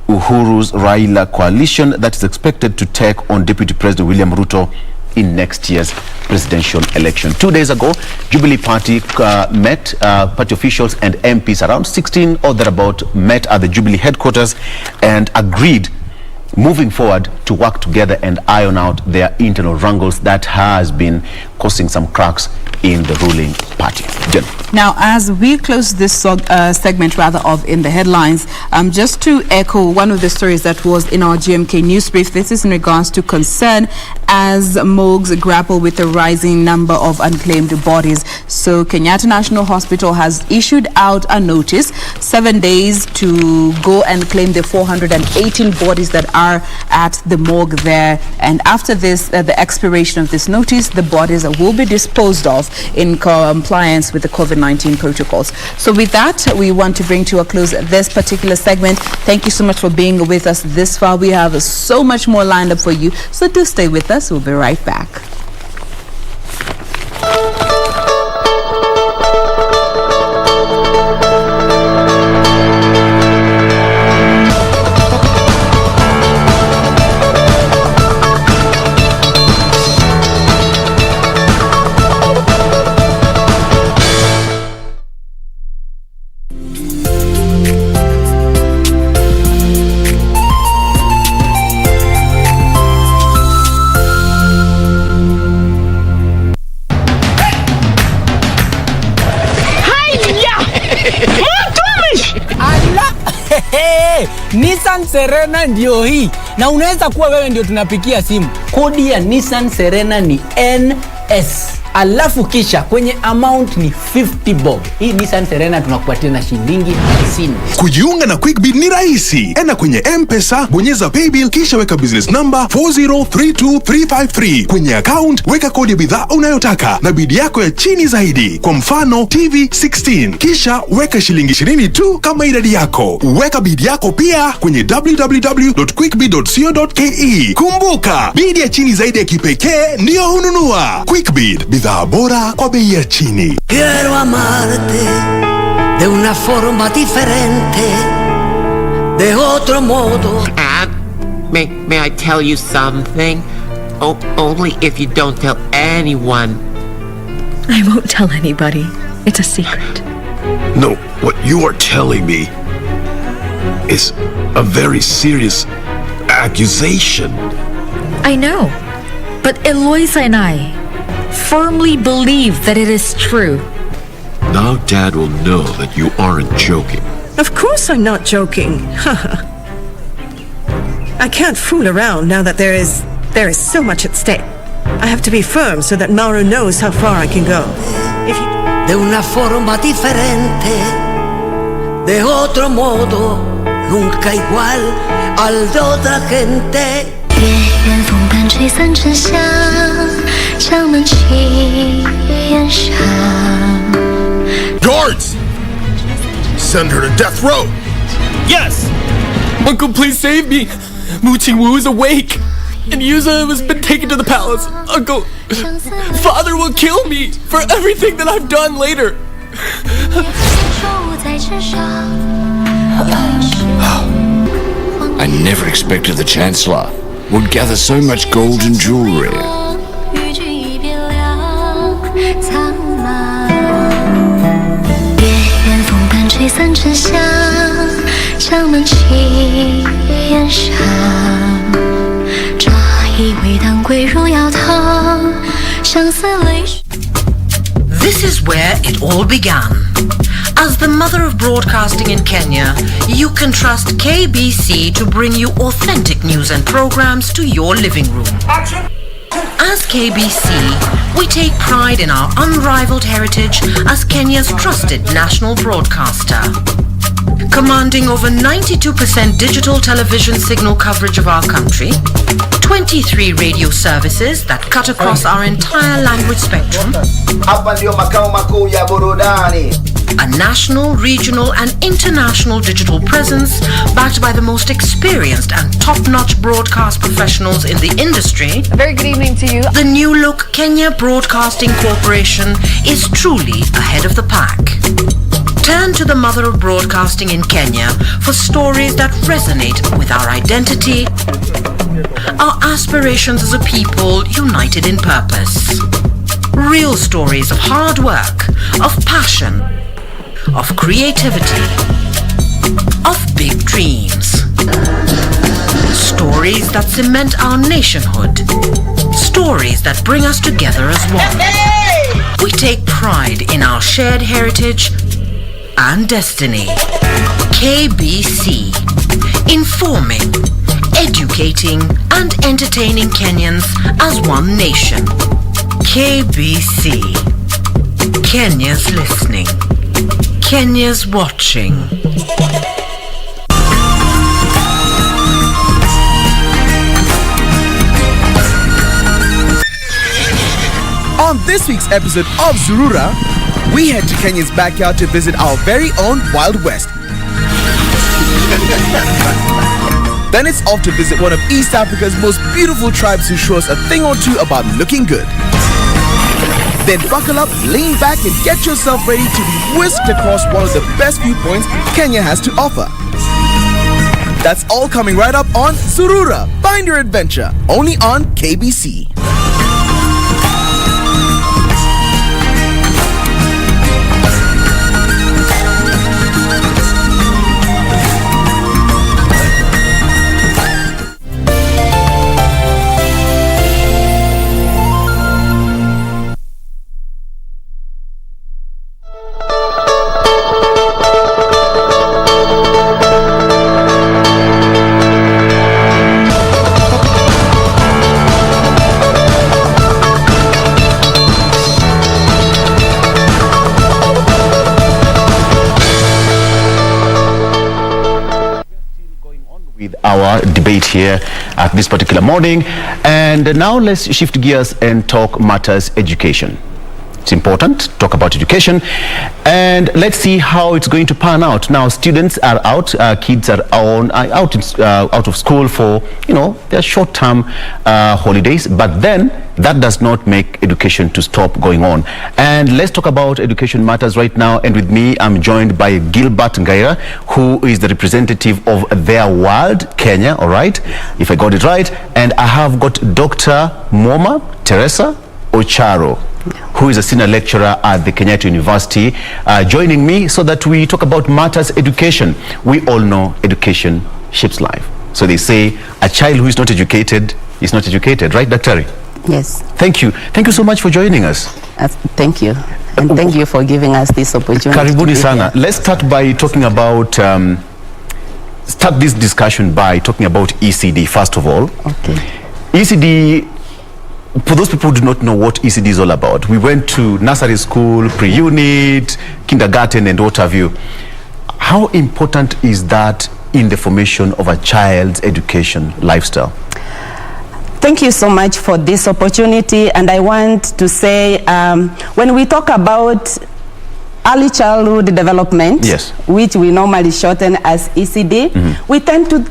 Uhuru's Raila coalition that is expected to take on Deputy President William Ruto in next year's presidential election. 2 days ago, Jubilee Party met, party officials and MPs, around 16 or thereabout, met at the Jubilee headquarters and agreed moving forward to work together and iron out their internal wrangles that has been causing some cracks in the ruling party. Jen. Now, as we close this segment of In the Headlines, just to echo one of the stories that was in our GMK news brief, this is in regards to concern as morgues grapple with the rising number of unclaimed bodies. So Kenyatta National Hospital has issued out a notice, 7 days to go and claim the 418 bodies that are at the morgue there. And after this, the expiration of this notice, the bodies will be disposed of in compliance with the COVID-19 protocols. So with that, we want to bring to a close this particular segment. Thank you so much for being with us this far. We have so much more lined up for you, so do stay with us. We'll be right back. Nissan Serena ndio hii, na unaweza kuwa wewe ndio tunapikia simu. Kodi ya Nissan Serena ni NS, alafu kisha kwenye amount ni 50 bob. Hii Nissan Serena tunakupatia na shilingi 50. Kujiunga na QuickBid ni rahisi. Enda kwenye M-Pesa, bonyeza paybill, kisha weka business number 4032353. Kwenye account weka kodi ya bidhaa unayotaka na bidi yako ya chini zaidi, kwa mfano TV 16, kisha weka shilingi 20 tu kama idadi yako. Weka bidi yako pia kwenye www.quickbid.co.ke. Kumbuka, bidi ya chini zaidi ya kipekee ndio hununua. QuickBid, bidhaa bora kwa bei ya chini. Quiero amarte de una forma diferente, de otro modo. And may I tell you something? Only if you don't tell anyone. I won't tell anybody. It's a secret. No, what you are telling me is a very serious accusation. I know, but Eloisa and I firmly believe that it is true. Now Dad will know that you aren't joking. Of course I'm not joking. I can't fool around now that there is so much at stake. I have to be firm so that Mauro knows how far I can go. De una forma diferente, de otro modo, nunca igual al de otra gente. 远风伴吹散沉香，江门起烟上。 Guards! Send her to death row! Yes! Uncle, please save me! Mu Qingwu is awake! And Yuza has been taken to the palace. Uncle, Father will kill me for everything that I've done later. I never expected the Chancellor would gather so much gold and jewelry. This is where it all began. As the mother of broadcasting in Kenya, you can trust KBC to bring you authentic news and programs to your living room. As KBC, we take pride in our unrivaled heritage as Kenya's trusted national broadcaster. Commanding over 92% digital television signal coverage of our country, 23 radio services that cut across our entire language spectrum, a national, regional and international digital presence backed by the most experienced and top-notch broadcast professionals in the industry. A very good evening to you. The new look Kenya Broadcasting Corporation is truly ahead of the pack. Turn to the mother of broadcasting in Kenya for stories that resonate with our identity, our aspirations as a people united in purpose. Real stories of hard work, of passion, of creativity, of big dreams. Stories that cement our nationhood. Stories that bring us together as one. We take pride in our shared heritage and destiny. KBC. Informing, educating and entertaining Kenyans as one nation. KBC. Kenya's listening. Kenya's watching. On this week's episode of Zurura, we head to Kenya's backyard to visit our very own Wild West. Then it's off to visit one of East Africa's most beautiful tribes who show us a thing or two about looking good. Then buckle up, lean back and get yourself ready to be whisked across one of the best viewpoints Kenya has to offer. That's all coming right up on Zurura. Find your adventure, only on KBC. Our debate here at this particular morning, and now let's shift gears and talk matters education. It's important to talk about education, and let's see how it's going to pan out. Now, students are out, kids are out of school for their short-term holidays, but then that does not make education to stop going on. And let's talk about education matters right now. And with me, I'm joined by Gilbert Ngaira, who is the representative of Their World Kenya. All right, if I got it right. And I have got Dr. Moma Teresa Ocharo, who is a senior lecturer at the Kenyatta University, joining me so that we talk about matters education. We all know education shapes life. So they say a child who is not educated is not educated, right, Daktari? Yes. Thank you. Thank you so much for joining us. Thank you. And thank you for giving us this opportunity. Karibuni sana. Let's start by talking about, start this discussion by talking about ECD, first of all. Okay. ECD, for those people who do not know what ECD is all about, we went to nursery school, pre-unit, kindergarten, and what have you. How important is that in the formation of a child's education lifestyle? Thank you so much for this opportunity. And I want to say, when we talk about early childhood development, yes, which we normally shorten as ECD, we tend to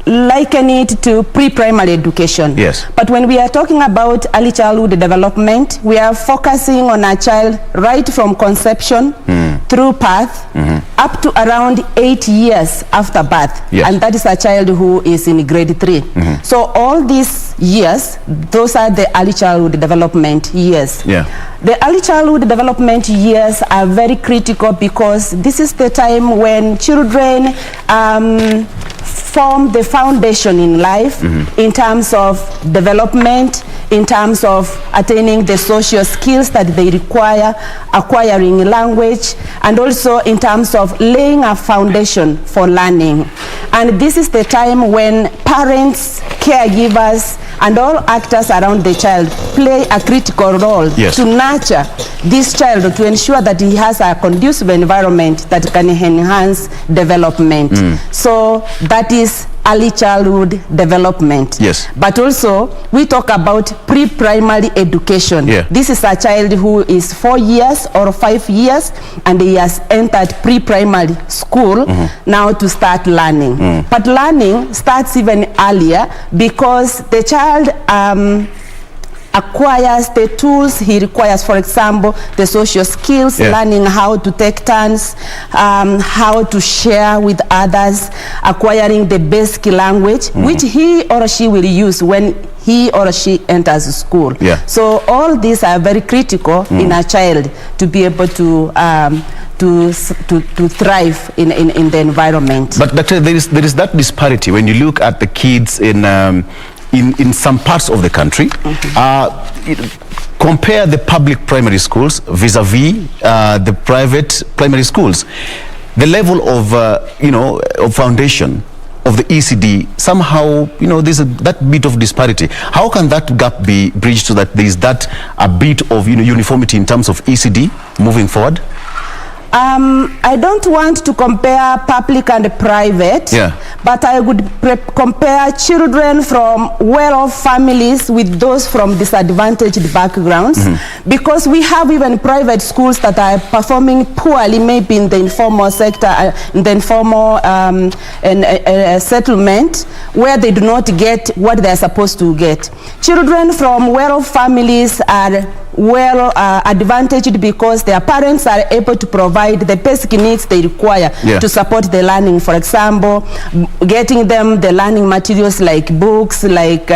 liken it to pre-primary education. Yes. But when we are talking about early childhood development, we are focusing on a child right from conception through birth up to around 8 years after birth. Yes. And that is a child who is in grade 3. So all these years, those are the early childhood development years. Yeah. The early childhood development years are very critical because this is the time when children form the foundation in life in terms of development, in terms of attaining the social skills that they require, acquiring language, and also in terms of laying a foundation for learning. And this is the time when parents, caregivers, and all actors around the child play a critical role to nurture this child, to ensure that he has a conducive environment that can enhance development. So that is early childhood development. Yes. But also, we talk about pre-primary education. Yeah. This is a child who is 4 years or 5 years, and he has entered pre-primary school now to start learning. But learning starts even earlier because the child acquires the tools he requires, for example, the social skills, learning how to take turns, how to share with others, acquiring the basic language, which he or she will use when he or she enters school. So all these are very critical in a child to be able to thrive in the environment. But Doctor, there is that disparity when you look at the kids in some parts of the country. Compare the public primary schools vis-a-vis the private primary schools. The level of of foundation of the ECD, somehow there's that bit of disparity. How can that gap be bridged so that there is that a bit of uniformity in terms of ECD moving forward? I don't want to compare public and private, but I would compare children from well-off families with those from disadvantaged backgrounds, because we have even private schools that are performing poorly, maybe in the informal sector, in the informal settlement, where they do not get what they are supposed to get. Children from well-off families are advantaged because their parents are able to provide the basic needs they require to support the learning. For example, getting them the learning materials like books, like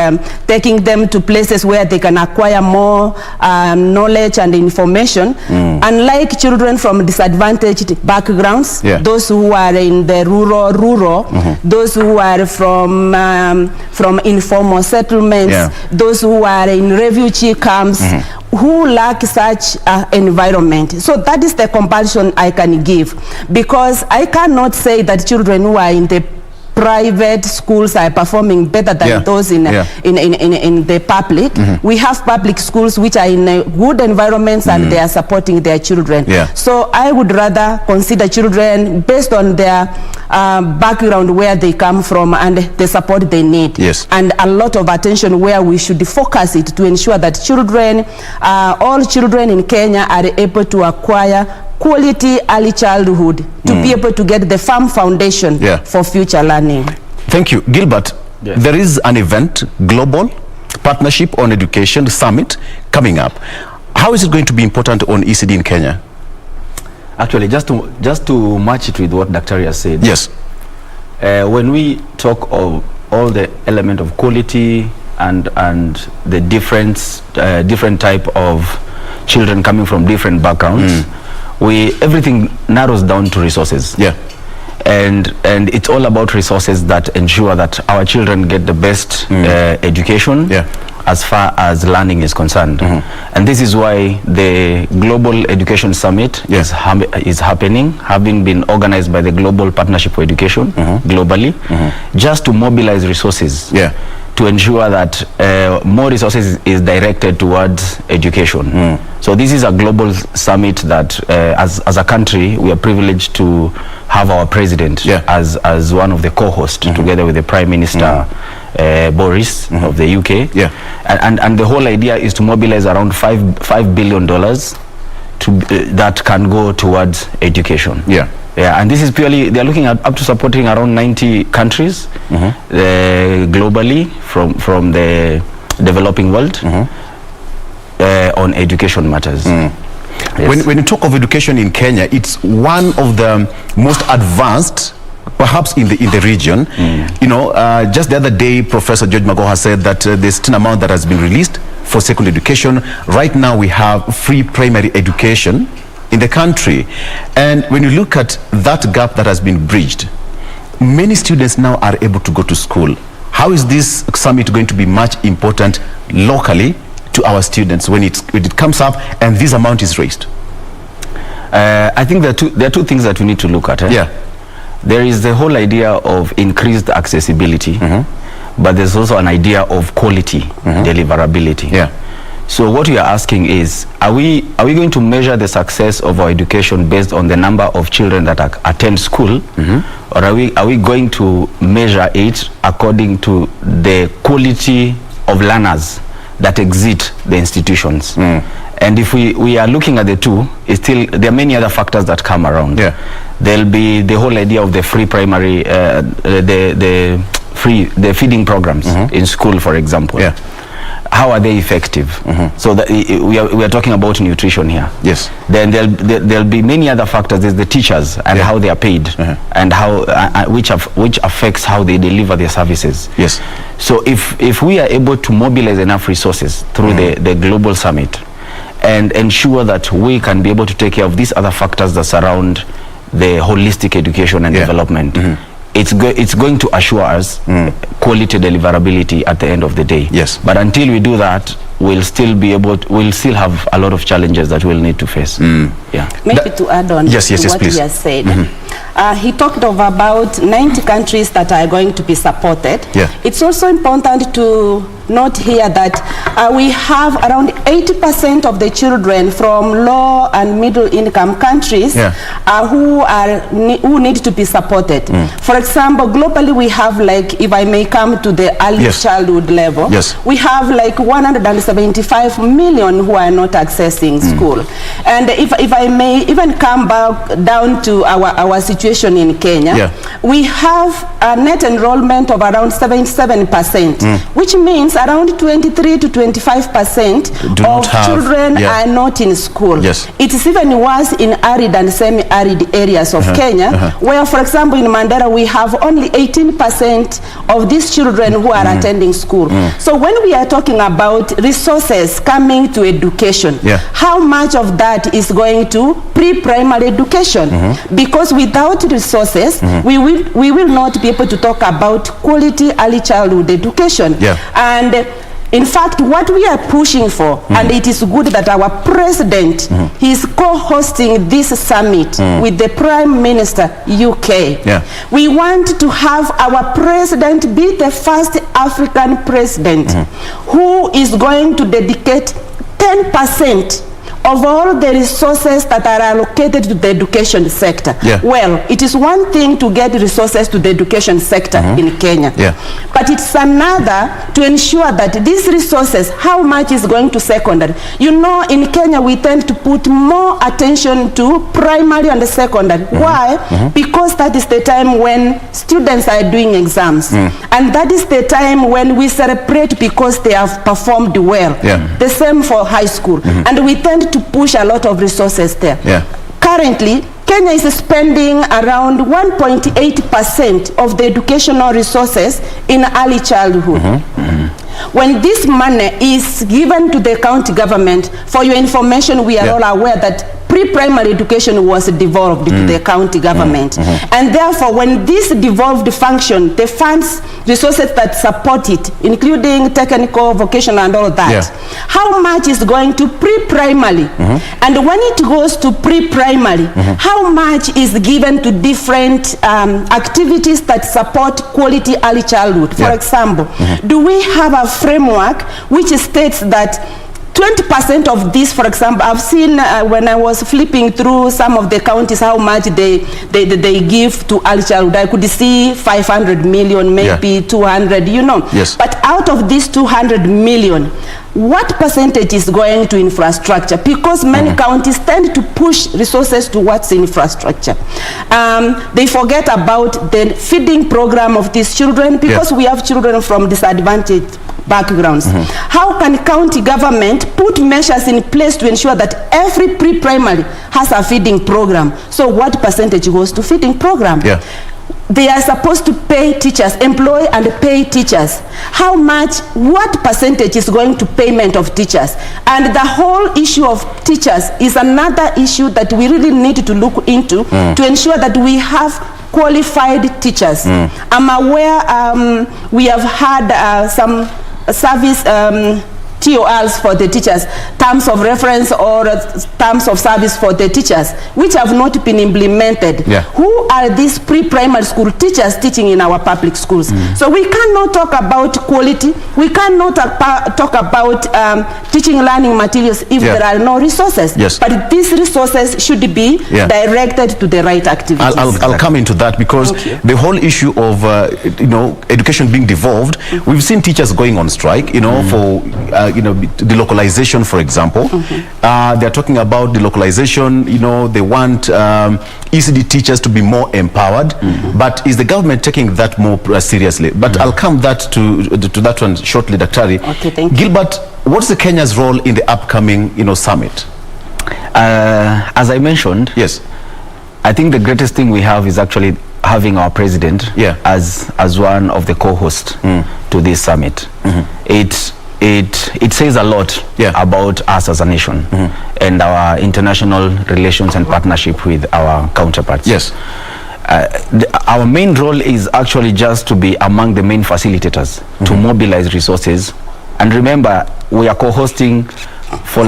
taking them to places where they can acquire more knowledge and information. Unlike children from disadvantaged backgrounds, those who are in the rural, those who are from informal settlements, those who are in refugee camps, who lack such environment. So that is the comparison I can give, because I cannot say that children who are in the private schools are performing better than those in the public. We have public schools which are in good environments and they are supporting their children. So I would rather consider children based on their background, where they come from and the support they need. And a lot of attention where we should focus it to ensure that children, all children in Kenya are able to acquire quality early childhood to be able to get the firm foundation for future learning. Thank you. Gilbert, there is an event, Global Partnership on Education Summit, coming up. How is it going to be important on ECD in Kenya? Actually, just to match it with what Dr. has said. When we talk of all the element of quality and the different type of children coming from different backgrounds, everything narrows down to resources. And it's all about resources that ensure that our children get the best education as far as learning is concerned. And this is why the Global Education Summit is happening, having been organized by the Global Partnership for Education globally, just to mobilize resources to ensure that more resources is directed towards education. So this is a global summit that as a country we are privileged to have our president as one of the co-hosts, together with the Prime Minister Boris of the UK. And the whole idea is to mobilize around $5 billion that can go towards education. And this is purely, they're looking at up to supporting around 90 countries globally from the developing world on education matters. When you talk of education in Kenya, it's one of the most advanced perhaps in the region. Just the other day, Professor George Magoha said that there's an amount that has been released for secondary education. Right now we have free primary education in the country, and when you look at that gap that has been bridged, many students now are able to go to school. How is this summit going to be much important locally to our students when it comes up and this amount is raised? I think there are two things that we need to look at. There is the whole idea of increased accessibility, but there's also an idea of quality, deliverability. So what we are asking is, are we going to measure the success of our education based on the number of children that attend school, or are we going to measure it according to the quality of learners that exit the institutions? And if we are looking at the two, there are many other factors that come around. There'll be the whole idea of the free primary, the feeding programs in school, for example. how are they effective? So that we are talking about nutrition here. Yes. Then there'll be many other factors. There's the teachers and how they are paid, and how which affects how they deliver their services. Yes. So if we are able to mobilize enough resources through the global summit and ensure that we can be able to take care of these other factors that surround the holistic education and development, it's going to assure us quality deliverability at the end of the day. Yes. But until we do that, we'll still have a lot of challenges that we'll need to face. Yeah. Maybe to add on yes, to what please. he has said. He talked of about 90 countries that are going to be supported. Yeah. It's also important to note here that we have around 80% of the children from low and middle income countries who need to be supported. For example, globally we have, like, if I may come to the early childhood level, we have like 175 million who are not accessing school. And if I may even come back down to our situation in Kenya, we have a net enrollment of around 77%, which means around 23 to 25% of children are not in school. It is even worse in arid and semi-arid areas of Kenya, where, for example, in Mandera we have only 18% of these children who are attending school. So when we are talking about resources coming to education, how much of that is going to pre-primary education? Because without resources, we will not be able to talk about quality early childhood education. And in fact, what we are pushing for, and it is good that our president is co-hosting this summit with the Prime Minister UK. We want to have our president be the first African president who is going to dedicate 10% of all the resources that are allocated to the education sector. Well, it is one thing to get resources to the education sector in Kenya, but it's another to ensure that these resources, how much is going to secondary. You know, in Kenya we tend to put more attention to primary and secondary. Why? Because that is the time when students are doing exams, and that is the time when we celebrate because they have performed well. The same for high school, and we tend to push a lot of resources there. Currently, Kenya is spending around 1.8% of the educational resources in early childhood. When this money is given to the county government, for your information, we are all aware that pre-primary education was devolved to the county government. And therefore, when this devolved function, the funds, resources that support it, including technical, vocational, and all that, how much is going to pre-primary? And when it goes to pre-primary, how much is given to different activities that support quality early childhood? For example, do we have a framework which states that 20% of this, for example, I've seen when I was flipping through some of the counties how much they give to early childhood. I could see 500 million, maybe 200, you know. But out of this 200 million, what percentage is going to infrastructure? Because many counties tend to push resources towards infrastructure. They forget about the feeding program of these children, because we have children from disadvantaged backgrounds. How can county government put measures in place to ensure that every pre-primary has a feeding program? So what percentage goes to feeding program? They are supposed to pay teachers, employ and pay teachers. How much, what percentage is going to payment of teachers? And the whole issue of teachers is another issue that we really need to look into to ensure that we have qualified teachers. I'm aware we have had some service TORs for the teachers, terms of reference or terms of service for the teachers, which have not been implemented. Who are these pre-primary school teachers teaching in our public schools? So we cannot talk about quality, we cannot talk about teaching learning materials if there are no resources. But these resources should be directed to the right activities. I'll come into that, because the whole issue of education being devolved, we've seen teachers going on strike, for delocalization, for example. They're talking about delocalization. They want ECD teachers to be more empowered. But is the government taking that more seriously? But I'll come to that one shortly, Daktari. Okay, thank you. Gilbert, what's the Kenya's role in the upcoming summit? As I mentioned, yes, I think the greatest thing we have is actually having our president as one of the co-hosts to this summit. It says a lot about us as a nation and our international relations and partnership with our counterparts. Yes. Our main role is actually just to be among the main facilitators to mobilize resources. And remember, we are co-hosting for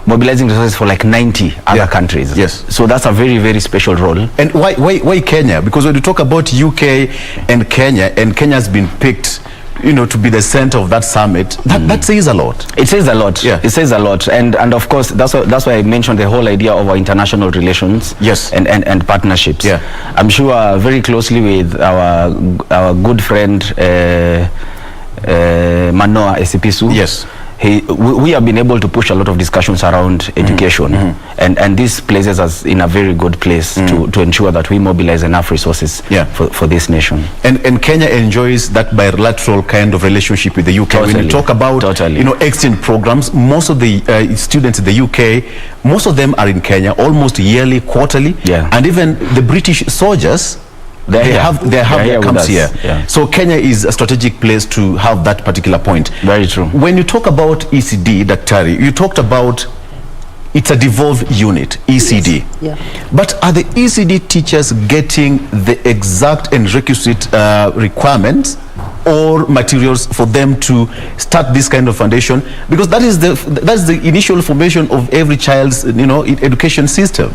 mobilizing resources for 90 other countries. Yes. So that's a very, very special role. And why Kenya? Because when you talk about UK and Kenya's been picked to be the center of that summit, that says a lot. It says a lot. Yeah. It says a lot. And of course, that's why I mentioned the whole idea of our international relations and partnerships. Yeah. I'm sure very closely with our good friend Manoa Esipisu. Yes. We have been able to push a lot of discussions around education, and this places us in a very good place to ensure that we mobilize enough resources for this nation. And Kenya enjoys that bilateral kind of relationship with the UK. Totally. When you talk about exchange programs, most of the students in the UK, most of them are in Kenya almost yearly, quarterly, and even the British soldiers. They have their camps here. Yeah. So Kenya is a strategic place to have that particular point. Very true. When you talk about ECD, Daktari, you talked about it's a devolved unit, ECD. Yes. Yeah. But are the ECD teachers getting the exact and requisite requirements or materials for them to start this kind of foundation? Because that's the initial formation of every child's education system.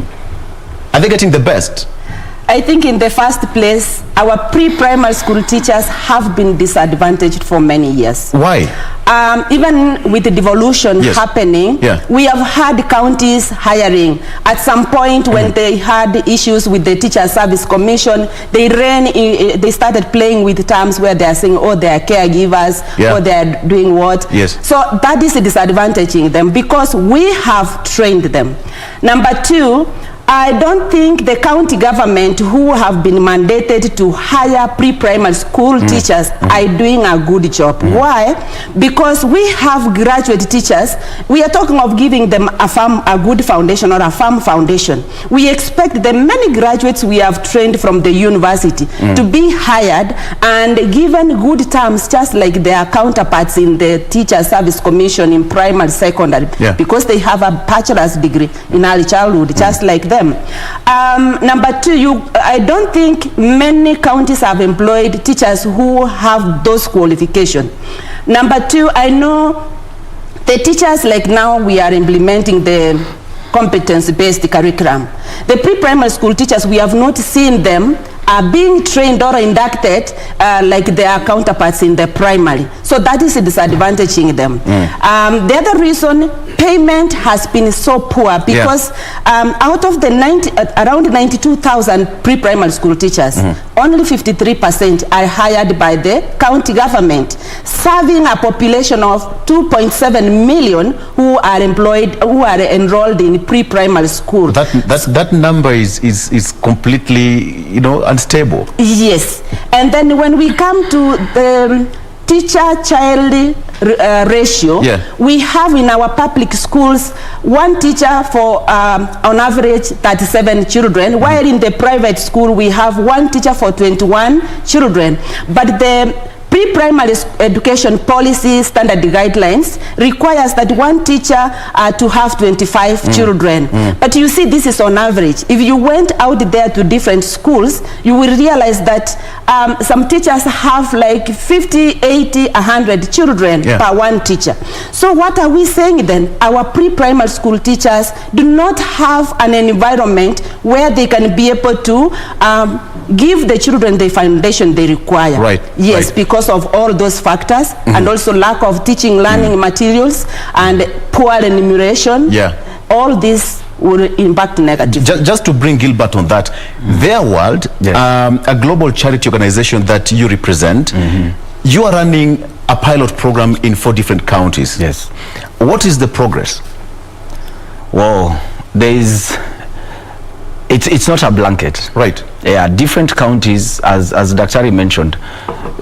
Are they getting the best? I think in the first place, our pre-primary school teachers have been disadvantaged for many years. Why? Even with the devolution happening, we have had counties hiring. At some point when they had issues with the Teacher Service Commission, they started playing with terms where they are saying, oh, they are caregivers, or they are doing what. Yes. So that is disadvantaging them because we have trained them. Number two, I don't think the county government who have been mandated to hire pre-primary school teachers are doing a good job. Why? Because we have graduate teachers. We are talking of giving them a good foundation or a firm foundation. We expect the many graduates we have trained from the university to be hired and given good terms just like their counterparts in the Teacher Service Commission in primary, secondary, because they have a bachelor's degree in early childhood, just like them. Number two, I don't think many counties have employed teachers who have those qualifications. Number two, I know the teachers, like now we are implementing the competence-based curriculum. The pre-primary school teachers, we have not seen them are being trained or inducted like their counterparts in the primary. So that is disadvantaging them. The other reason, payment has been so poor because out of the around 92,000 pre-primary school teachers, only 53% are hired by the county government, serving a population of 2.7 million who are employed, who are enrolled in pre-primary school. That number is completely, unstable. Yes. And then when we come to the teacher-child ratio, we have in our public schools one teacher for on average 37 children, while in the private school we have one teacher for 21 children. But the pre-primary education policy standard guidelines requires that one teacher to have 25 children. But you see, this is on average. If you went out there to different schools, you will realize that some teachers have like 50, 80, 100 children per one teacher. So what are we saying then? Our pre-primary school teachers do not have an environment where they can be able to give the children the foundation they require. Right. Yes, right. Because of all those factors and also lack of teaching learning materials and poor remuneration. All this will impact negatively. Just to bring Gilbert on that, Their World, a global charity organization that you represent, You are running a pilot program in 4 different counties. Yes. What is the progress? Well, it's not a blanket. Right. Yeah, different counties, as Dr. mentioned,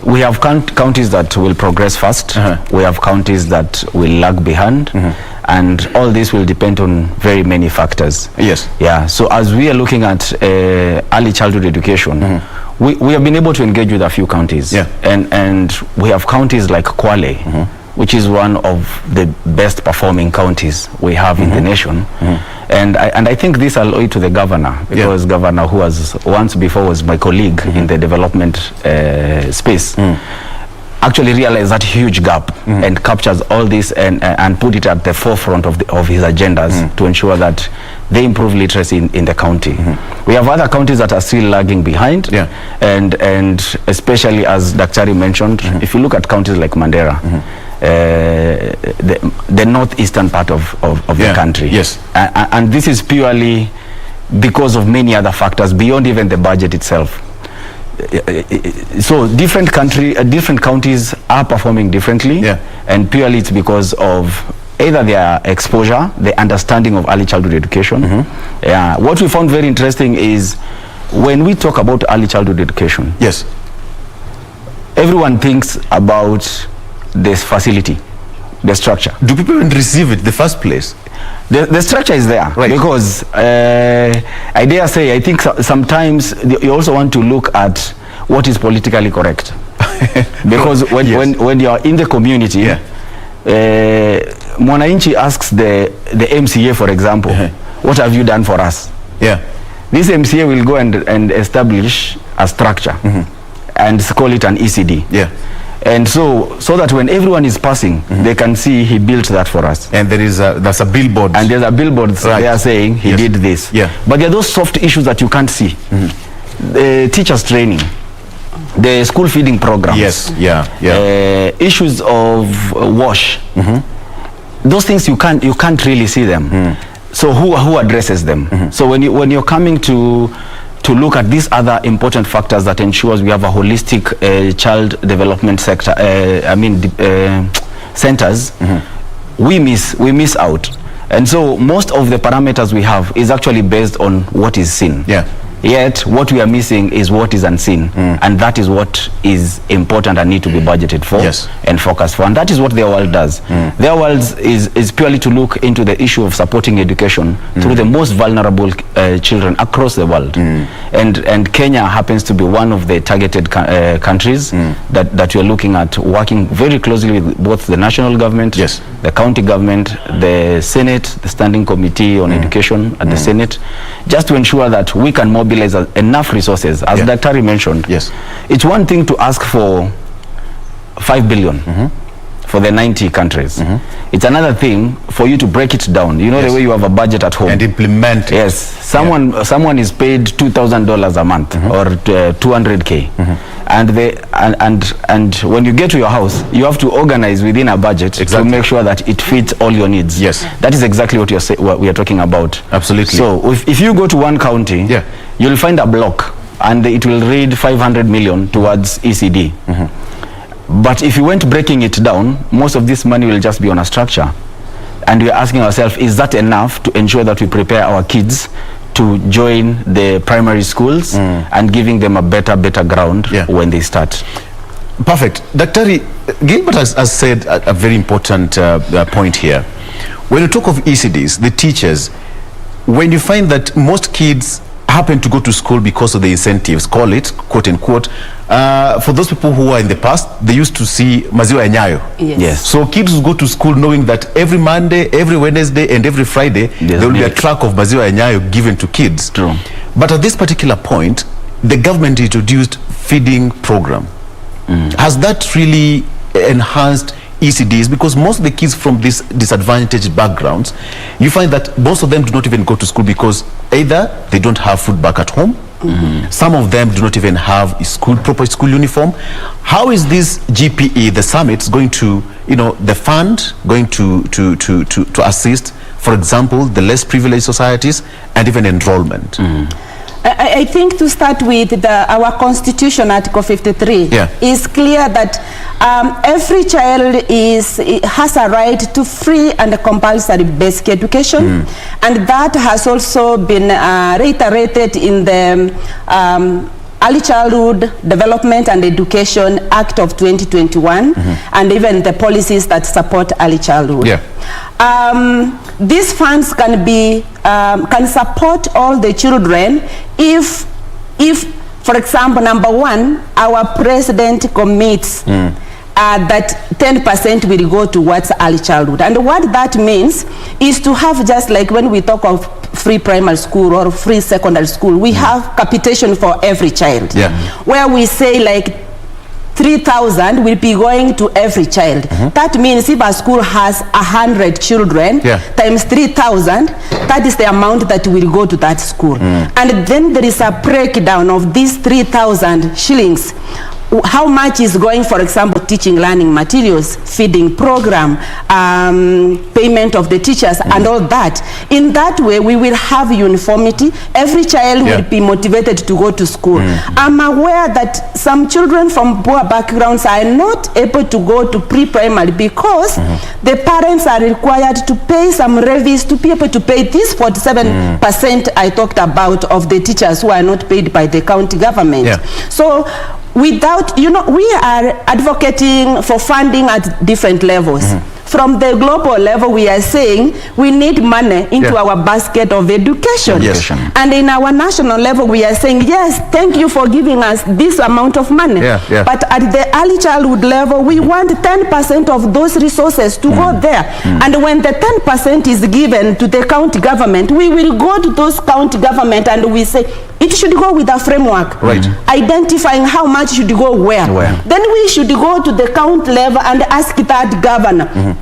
we have counties that will progress fast. We have counties that will lag behind. And all this will depend on very many factors. Yes. Yeah, so as we are looking at early childhood education, we have been able to engage with a few counties. Yeah. And we have counties like Kwale, which is one of the best performing counties we have in the nation. And I think this I'll owe it to the governor, because governor, who was once before was my colleague in the development space, actually realized that huge gap and captures all this and put it at the forefront of his agendas to ensure that they improve literacy in the county. We have other counties that are still lagging behind, and especially, as Dr. mentioned, if you look at counties like Mandera, the northeastern part of the country. Yes. And this is purely because of many other factors beyond even the budget itself. So different counties are performing differently, and purely it's because of either their exposure, the understanding of early childhood education. What we found very interesting is when we talk about early childhood education, yes, everyone thinks about this facility, the structure. Do people even receive it in the first place? The structure is there, right? Because I dare say, I think sometimes you also want to look at what is politically correct. Because when you are in the community, Mwananchi asks the MCA, for example, what have you done for us? This MCA will go and establish a structure and call it an ECD. And so that when everyone is passing, they can see he built that for us. And there's a billboard. And there's a billboard they are saying he did this. But there are those soft issues that you can't see. The teachers training, the school feeding programs. Issues of wash. Those things you can't really see them. So who addresses them? So when you're coming to look at these other important factors that ensures we have a holistic child development sector, centers, we miss out. And so most of the parameters we have is actually based on what is seen. Yet what we are missing is what is unseen, and that is what is important and need to be budgeted for and focused for. And that is what their world does. Their world is purely to look into the issue of supporting education through the most vulnerable children across the world. And Kenya happens to be one of the targeted countries that we are looking at, working very closely with both the national government, the county government, the Senate, the Standing Committee on Education at the Senate, just to ensure that we can mobilize enough resources, as Dr. mentioned. It's one thing to ask for 5 billion for the 90 countries. It's another thing for you to break it down. You know, the way you have a budget at home and implement it. Someone is paid $2,000 a month or 200K, and when you get to your house, you have to organize within a budget to make sure that it fits all your needs. That is exactly what we are talking about. Absolutely. So if you go to one county, you'll find a block and it will read 500 million towards ECD. But if you went breaking it down, most of this money will just be on a structure. And we're asking ourselves, is that enough to ensure that we prepare our kids to join the primary schools and giving them a better ground when they start? Perfect. Dr. Gilbert has said a very important point here. When you talk of ECDs, the teachers, when you find that most kids happen to go to school because of the incentives, call it, quote unquote, for those people who are in the past, they used to see maziwa ya Nyayo. So kids will go to school knowing that every Monday, every Wednesday, and every Friday, there will be a truck of maziwa ya Nyayo given to kids. But at this particular point, the government introduced feeding program. Has that really enhanced ECDs? Because most of the kids from these disadvantaged backgrounds, you find that most of them do not even go to school because either they don't have food back at home, some of them do not even have proper school uniform. How is this GPE, the summit, going to, the fund going to assist, for example, the less privileged societies and even enrollment? I think to start with, our Constitution, Article 53, is clear that every child has a right to free and compulsory basic education, and that has also been reiterated in the Early Childhood Development and Education Act of 2021, and even the policies that support early childhood. These funds can support all the children if for example, number one, our president commits that 10% will go towards early childhood. And what that means is to have, just like when we talk of free primary school or free secondary school, we have capitation for every child, where we say like 3,000 will be going to every child. That means if a school has 100 children times 3,000, that is the amount that will go to that school. And then there is a breakdown of these 3,000 shillings. How much is going, for example, teaching learning materials, feeding program, payment of the teachers, and all that. In that way, we will have uniformity. Every child will be motivated to go to school. I'm aware that some children from poor backgrounds are not able to go to pre-primary because the parents are required to pay some levies to be able to pay this 47% I talked about of the teachers who are not paid by the county government. So without, we are advocating for funding at different levels. From the global level, we are saying we need money into our basket of education. And in our national level, we are saying, yes, thank you for giving us this amount of money. But at the early childhood level, we want 10% of those resources to go there. And when the 10% is given to the county government, we will go to those county government and we say, it should go with a framework, identifying how much should go where. Then we should go to the county level and ask that governor,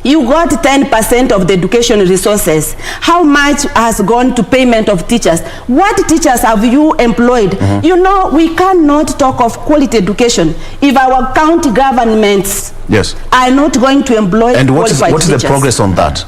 you got 10% of the education resources. How much has gone to payment of teachers? What teachers have you employed? We cannot talk of quality education if our county governments are not going to employ qualified teachers. And what is the progress on that?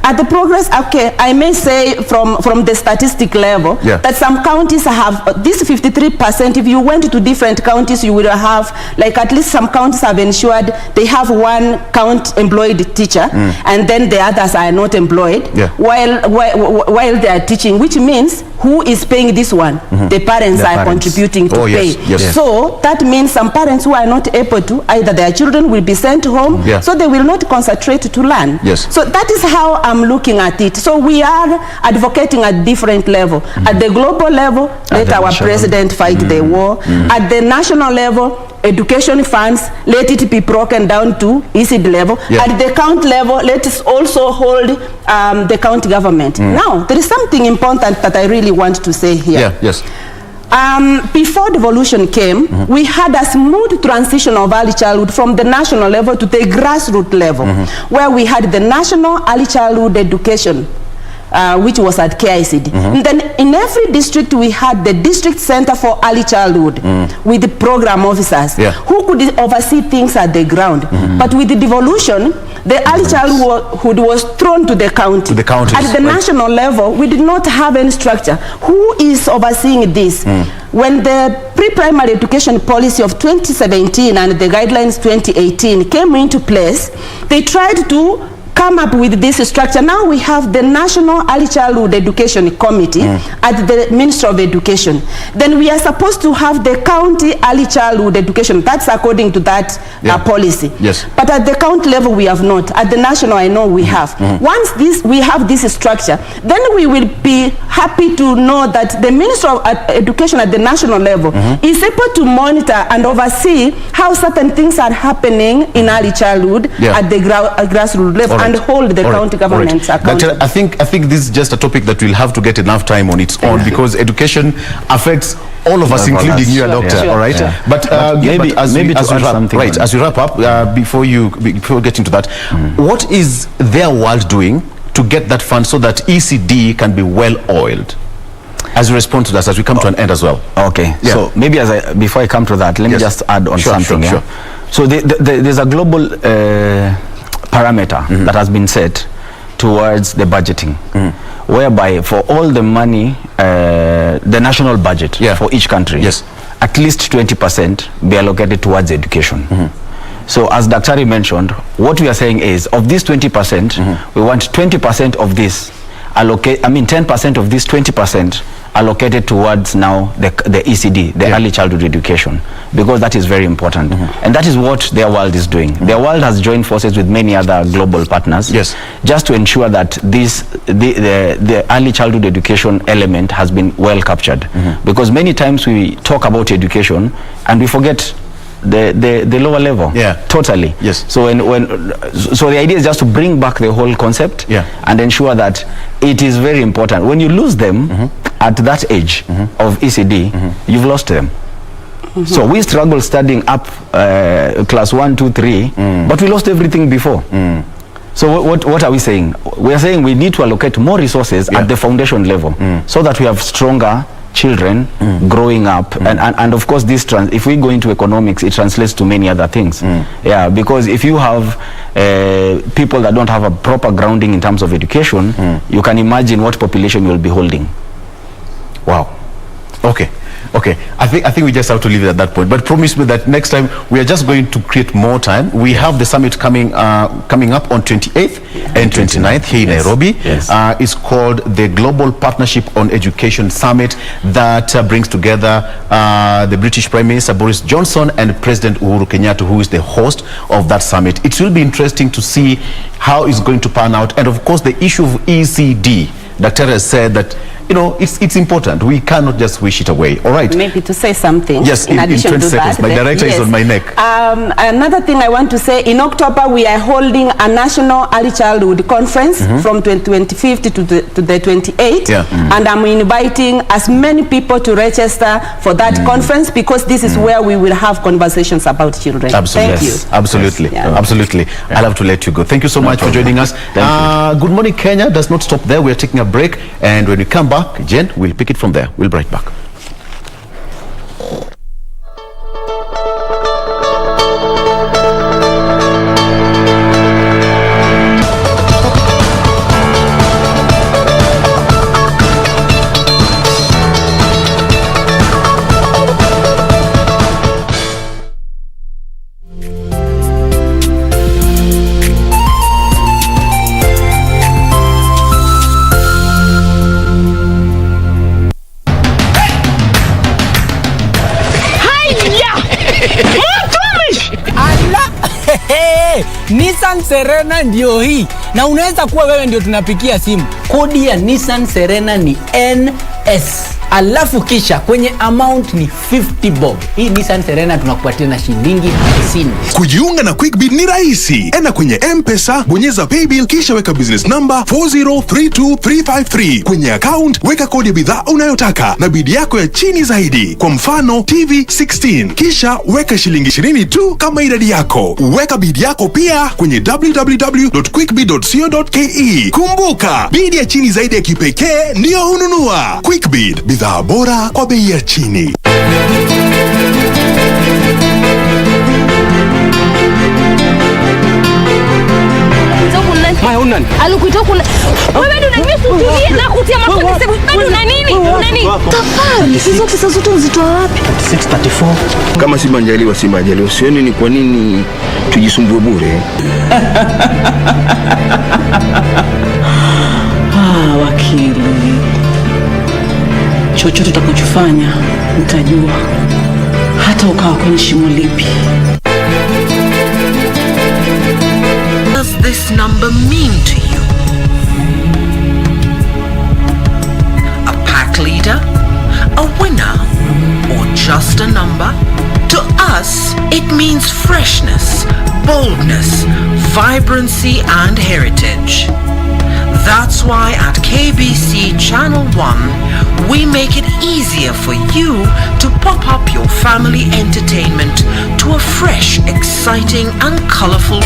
At the progress, I may say from the statistic level that some counties have this 53%. If you went to different counties, you will have, like, at least some counties have ensured they have one count employed teacher, and then the others are not employed while they are teaching, which means who is paying this one? The parents are contributing to pay. So that means some parents who are not able to, either their children will be sent home, so they will not concentrate to learn. So that is how I'm looking at it. So we are advocating at different level. At the global level, let our president fight the war. At the national level, education funds, let it be broken down to ECD level. At the county level, let us also hold the county government. Now, there is something important that I really want to say here. Before devolution came, we had a smooth transition of early childhood from the national level to the grassroots level, where we had the national early childhood education, which was at KICD. And then in every district, we had the district center for early childhood with the program officers who could oversee things at the ground. But with the devolution, the early childhood was thrown to the county. At the national level, we did not have any structure. Who is overseeing this? When the pre-primary education policy of 2017 and the guidelines 2018 came into place, they tried to come up with this structure. Now we have the National Early Childhood Education Committee at the Ministry of Education. Then we are supposed to have the county early childhood education. That's according to that policy. But at the county level, we have not. At the national, I know we have. Once we have this structure, then we will be happy to know that the Ministry of Education at the national level is able to monitor and oversee how certain things are happening in early childhood at the grassroots level. And hold the county governments accountable. I think this is just a topic that we'll have to get enough time on its own, because education affects all of us, including you, doctor. All right, but maybe as we wrap up, before getting to that, what is their world doing to get that fund so that ECD can be well oiled? As you respond to that, as we come to an end as well. So maybe before I come to that, let me just add on something. So there's a global parameter that has been set towards the budgeting, whereby for all the money, the national budget for each country, at least 20% be allocated towards education. So as Daktari mentioned, what we are saying is, of this 20%, we want 20% of this 10% of this 20% allocated towards now the ECD, the early childhood education, because that is very important. And that is what their world is doing. Their world has joined forces with many other global partners, just to ensure that the early childhood education element has been well captured. Because many times we talk about education and we forget the lower level. Totally. So so the idea is just to bring back the whole concept and ensure that it is very important. When you lose them at that age of ECD, you've lost them. So we struggle studying up class 1, 2, 3, but we lost everything before. So what are we saying? We are saying we need to allocate more resources at the foundation level so that we have stronger children growing up, and of course this if we go into economics, it translates to many other things. Because if you have people that don't have a proper grounding in terms of education, you can imagine what population you will be holding. Wow. Okay, I think we just have to leave it at that point. But promise me that next time we are just going to create more time. We have the summit coming up on 28th and 29th here in Nairobi. It's called the Global Partnership on Education Summit that brings together the British Prime Minister Boris Johnson and President Uhuru Kenyatta, who is the host of that summit. It will be interesting to see how it's going to pan out, and of course the issue of ECD. Dr. has said that, you know, it's important. We cannot just wish it away. All right. Maybe to say something. Yes, in 20 seconds. My director is on my neck. Another thing I want to say, in October we are holding a national early childhood conference from 25th to the 28th. And I'm inviting as many people to register for that conference, because this is where we will have conversations about children. Absolutely. Thank you. Absolutely. Absolutely. I'll have to let you go. Thank you so much for joining us. Good Morning Kenya does not stop there. We're taking a break, and when we come back, Jen, we'll pick it from there. We'll be right back. Nissan Serena ndio hii, na unaweza kuwa wewe ndio tunapikia simu. Kodi ya Nissan Serena ni NS, alafu kisha kwenye amount ni 50 bob. Hii Nissan Serena tunakupatia na shilingi 50. Kujiunga na QuickBid ni rahisi. Enda kwenye M-Pesa, bonyeza paybill, kisha weka business number 4032353. Kwenye account weka kodi ya bidhaa unayotaka na bidi yako ya chini zaidi. Kwa mfano TV 16, kisha weka shilingi 20 tu kama idadi yako. Weka bidi yako pia kwenye www.quickbid.co.ke. Kumbuka, bidi ya chini zaidi ya kipekee ndio hununua. QuickBid, bidhaa bora kwa bei ya chini. Alikuita kuna wewe ndio unanifuatilia na kutia mafuta sasa bado una nini? Una nini? Tafadhali hizo pesa zote uzitoa wapi? 634. Kama si manjaliwa sioni ni kwa nini tujisumbue bure. Wakili. Chochote utakachofanya nitajua. Hata ukawa kwenye shimo lipi. Does this number mean to you? A pack leader? A winner? Or just a number? To us, it means freshness, boldness, vibrancy and heritage. That's why at KBC Channel 1, we make it easier for you to pop up your family entertainment to a fresh, exciting and colorful.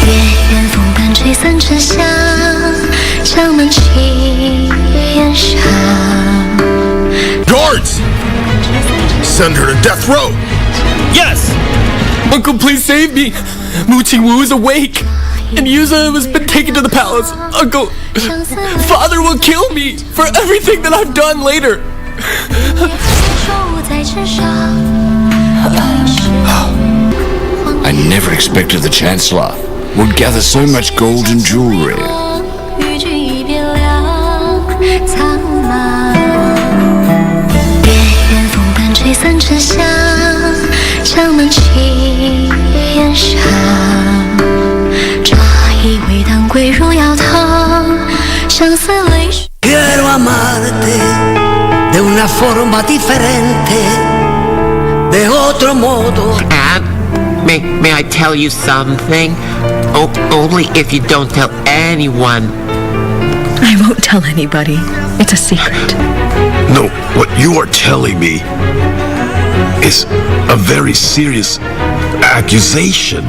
Guards! Send her to death row! Yes! Uncle, please save me! Mu Qingwu is awake! And Yuza has been taken to the palace. Uncle, Father will kill me for everything that I've done later. I never expected the Chancellor would gather so much gold and jewelry. 与君一别两苍茫。别院风半吹散沉香，江南青烟上。抓一味当归入药汤，相思泪水。 Quiero amarte de una forma diferente, de otro modo. And may I tell you something? Only if you don't tell anyone. I won't tell anybody. It's a secret. No, what you are telling me is a very serious accusation.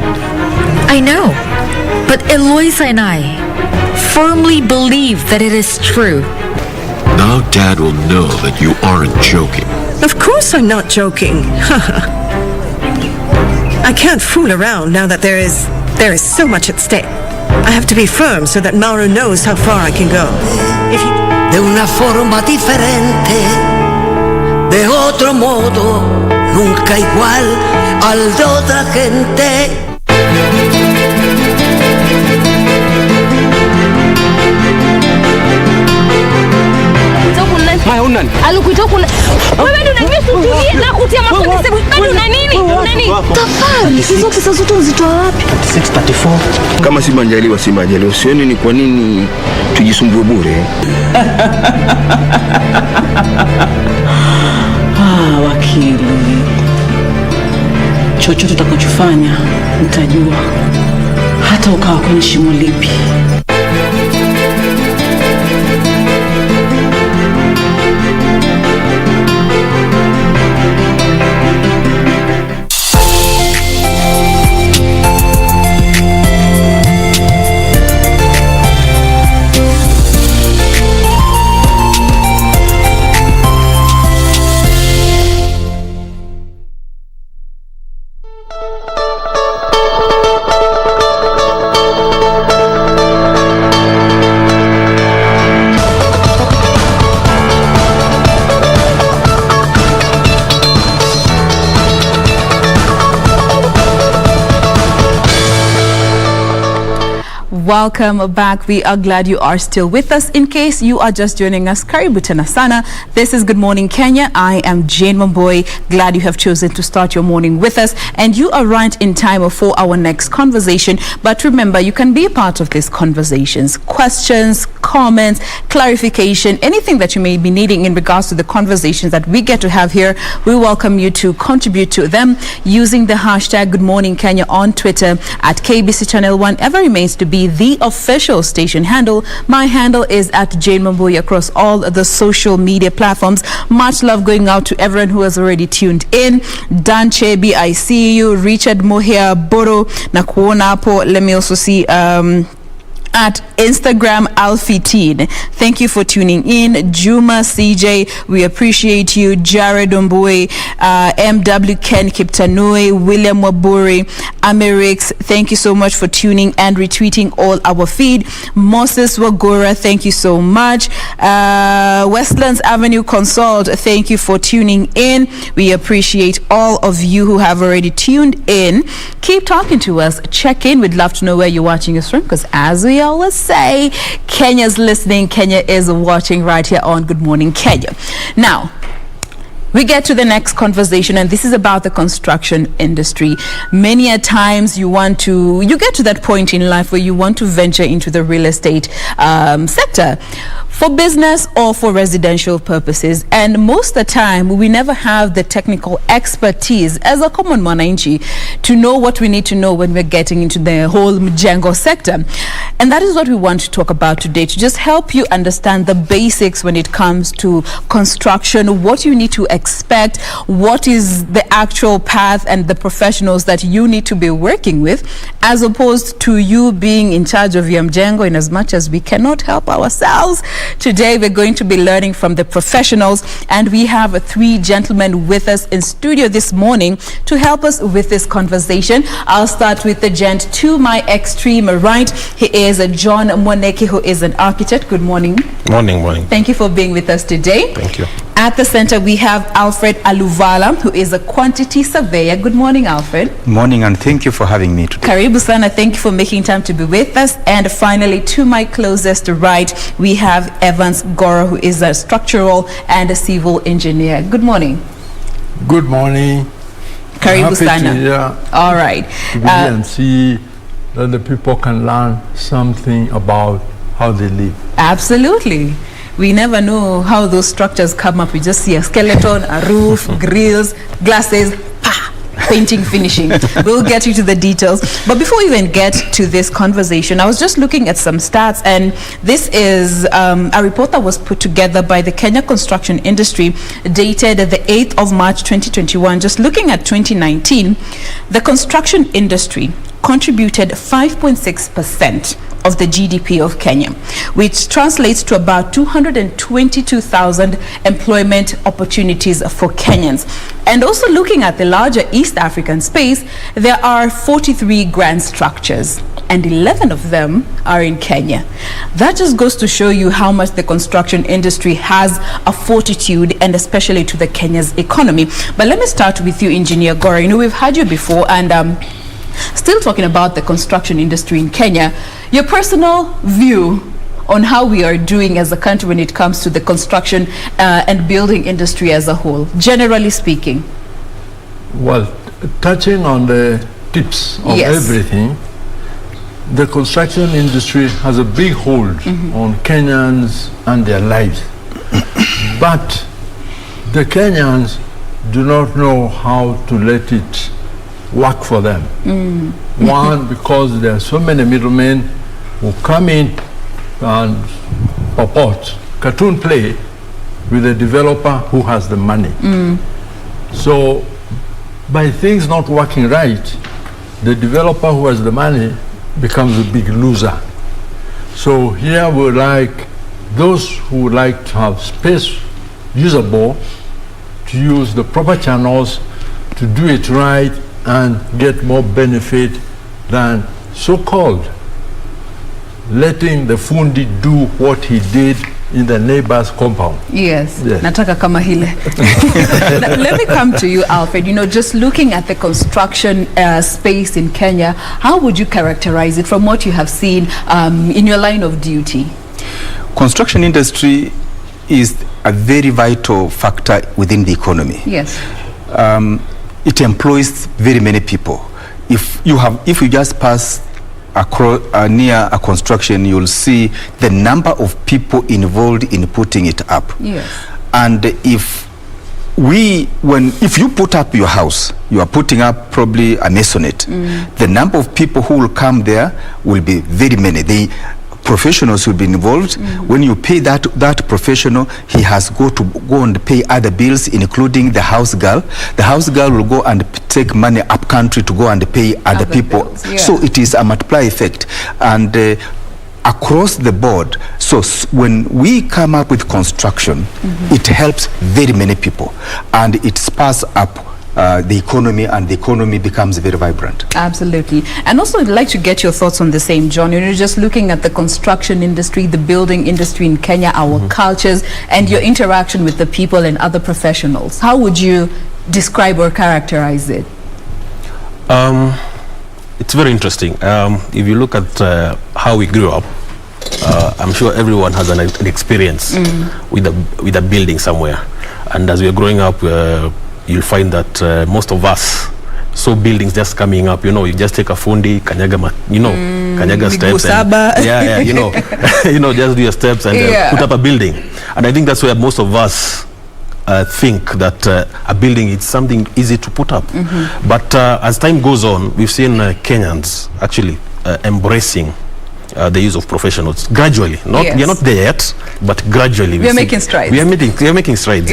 I know, but Eloisa and I firmly believe that it is true. Now Dad will know that you aren't joking. Of course I'm not joking. I can't fool around now that there is so much at stake. I have to be firm so that Mauro knows how far I can go. If he... De una forma diferente, de otro modo, nunca igual al de otra gente. Alikuita kuna wewe ndio unanisubiria na kutia mafuta sasa bado una nini? Una nini? Tafari, hizo pesa zote uzitoa wapi? 634. Kama si Majaliwa si Majaliwa, sioni ni kwa nini tujisumbue bure. Wakili. Chochote utakachofanya nitajua. Hata ukawa kwenye shimo lipi. Welcome back. We are glad you are still with us. In case you are just joining us, Karibu tena sana. This is Good Morning Kenya. I am Jane Mamboy. Glad you have chosen to start your morning with us. And you are right in time for our next conversation. But remember, you can be a part of these conversations. Questions, comments, clarification, anything that you may be needing in regards to the conversations that we get to have here, we welcome you to contribute to them using the hashtag Good Morning Kenya on Twitter at KBC Channel 1. Ever remains to be the official station handle. My handle is at Jane Mamboy across all the social media platforms. Much love going out to everyone who has already tuned in. Dan Chebi, I see you. Richard Mohia Boro na kuona hapo. Let me also see at Instagram Alfiteen. Thank you for tuning in. Juma CJ, we appreciate you. Jared Ombue, MW Ken Kiptanui, William Waburi, Amerix, thank you so much for tuning and retweeting all our feed. Moses Wagora, thank you so much. Westlands Avenue Consult, thank you for tuning in. We appreciate all of you who have already tuned in. Keep talking to us. Check in. We'd love to know where you're watching us from, because as we always say, Kenya's listening, Kenya is watching right here on Good Morning Kenya. Now, we get to the next conversation, and this is about the construction industry. Many a times you get to that point in life where you want to venture into the real estate sector for business or for residential purposes. And most of the time, we never have the technical expertise as a common mwananchi to know what we need to know when we're getting into the whole mjengo sector. And that is what we want to talk about today, to just help you understand the basics when it comes to construction, what you need to expect, what is the actual path and the professionals that you need to be working with, as opposed to you being in charge of your mjengo, in as much as we cannot help ourselves. Today we're going to be learning from the professionals, and we have 3 gentlemen with us in studio this morning to help us with this conversation. I'll start with the gent to my extreme right. He is John Mwaneke, who is an architect. Good morning. Morning. Thank you for being with us today. Thank you. At the center, we have Alfred Aluvala, who is a quantity surveyor. Good morning, Alfred. Morning, and thank you for having me today. Karibu sana, thank you for making time to be with us. And finally, to my closest right, we have Evans Goro, who is a structural and a civil engineer. Good morning. Good morning. Karibu sana. All right. To be here and see that the people can learn something about how they live. Absolutely. We never know how those structures come up. We just see a skeleton, a roof, grills, glasses, painting, finishing. We'll get into the details. But before we even get to this conversation, I was just looking at some stats, and this is a report that was put together by the Kenya construction industry, dated the 8th of March 2021. Just looking at 2019, the construction industry contributed 5.6% of the GDP of Kenya, which translates to about 222,000 employment opportunities for Kenyans. And also looking at the larger East African space, there are 43 grand structures, and 11 of them are in Kenya. That just goes to show you how much the construction industry has a fortitude, and especially to the Kenya's economy. But let me start with you, Engineer Goro. You know, we've had you before, and still talking about the construction industry in Kenya, your personal view on how we are doing as a country when it comes to the construction and building industry as a whole, generally speaking. Well, touching on the tips of everything, the construction industry has a big hold on Kenyans and their lives. But the Kenyans do not know how to let it work for them. One, because there are so many middlemen who come in and purport cartoon play with a developer who has the money. So by things not working right, the developer who has the money becomes a big loser. So here we like those who would like to have space usable, to use the proper channels to do it right and get more benefit than so-called letting the fundi do what he did in the neighbor's compound. Yes. Nataka kama hile. Let me come to you, Alfred. You know, just looking at the construction space in Kenya, how would you characterize it from what you have seen in your line of duty? Construction industry is a very vital factor within the economy. Yes. It employs very many people. If you just pass across near a construction, you'll see the number of people involved in putting it up. Yes. And if you put up your house, you are putting up probably a masonette. The number of people who will come there will be very many. Professionals will be involved. When you pay that professional, he has go and pay other bills, including the house girl. The house girl will go and take money up country to go and pay other people. Bills, So it is a multiply effect, and across the board. So when we come up with construction, it helps very many people, and it spurs up the economy, and the economy becomes very vibrant. Absolutely. And also I'd like to get your thoughts on the same, John. You know, just looking at the construction industry, the building industry in Kenya, our cultures, and your interaction with the people and other professionals. How would you describe or characterize it? It's very interesting. If you look at how we grew up, I'm sure everyone has an experience with a building somewhere. And as we are growing up, you'll find that most of us saw buildings just coming up. You know, you just take a fundi, kanyaga steps, and, you know, just do your steps and put up a building. And I think that's where most of us think that a building is something easy to put up. But as time goes on, we've seen Kenyans actually embracing the use of professionals gradually. You're not there yet, but gradually we are making strides. We are making strides.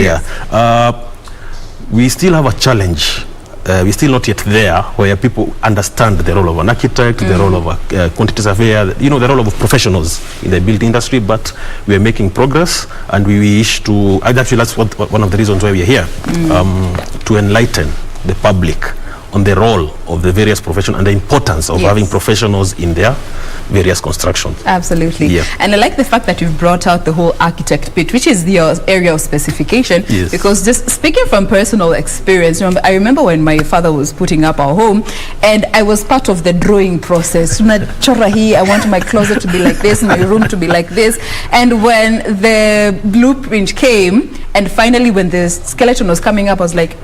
We still have a challenge. We're still not yet there where people understand the role of an architect, the role of a quantity surveyor, you know, the role of professionals in the building industry. But we are making progress, and we wish to, actually that's one of the reasons why we are here, to enlighten the public on the role of the various professions and the importance of having professionals in their various constructions. Absolutely. Yeah. And I like the fact that you've brought out the whole architect bit, which is your area of specification. Yes. Because just speaking from personal experience, I remember when my father was putting up our home, and I was part of the drawing process. I want my closet to be like this, my room to be like this. And when the blueprint came, and finally when the skeleton was coming up, I was like,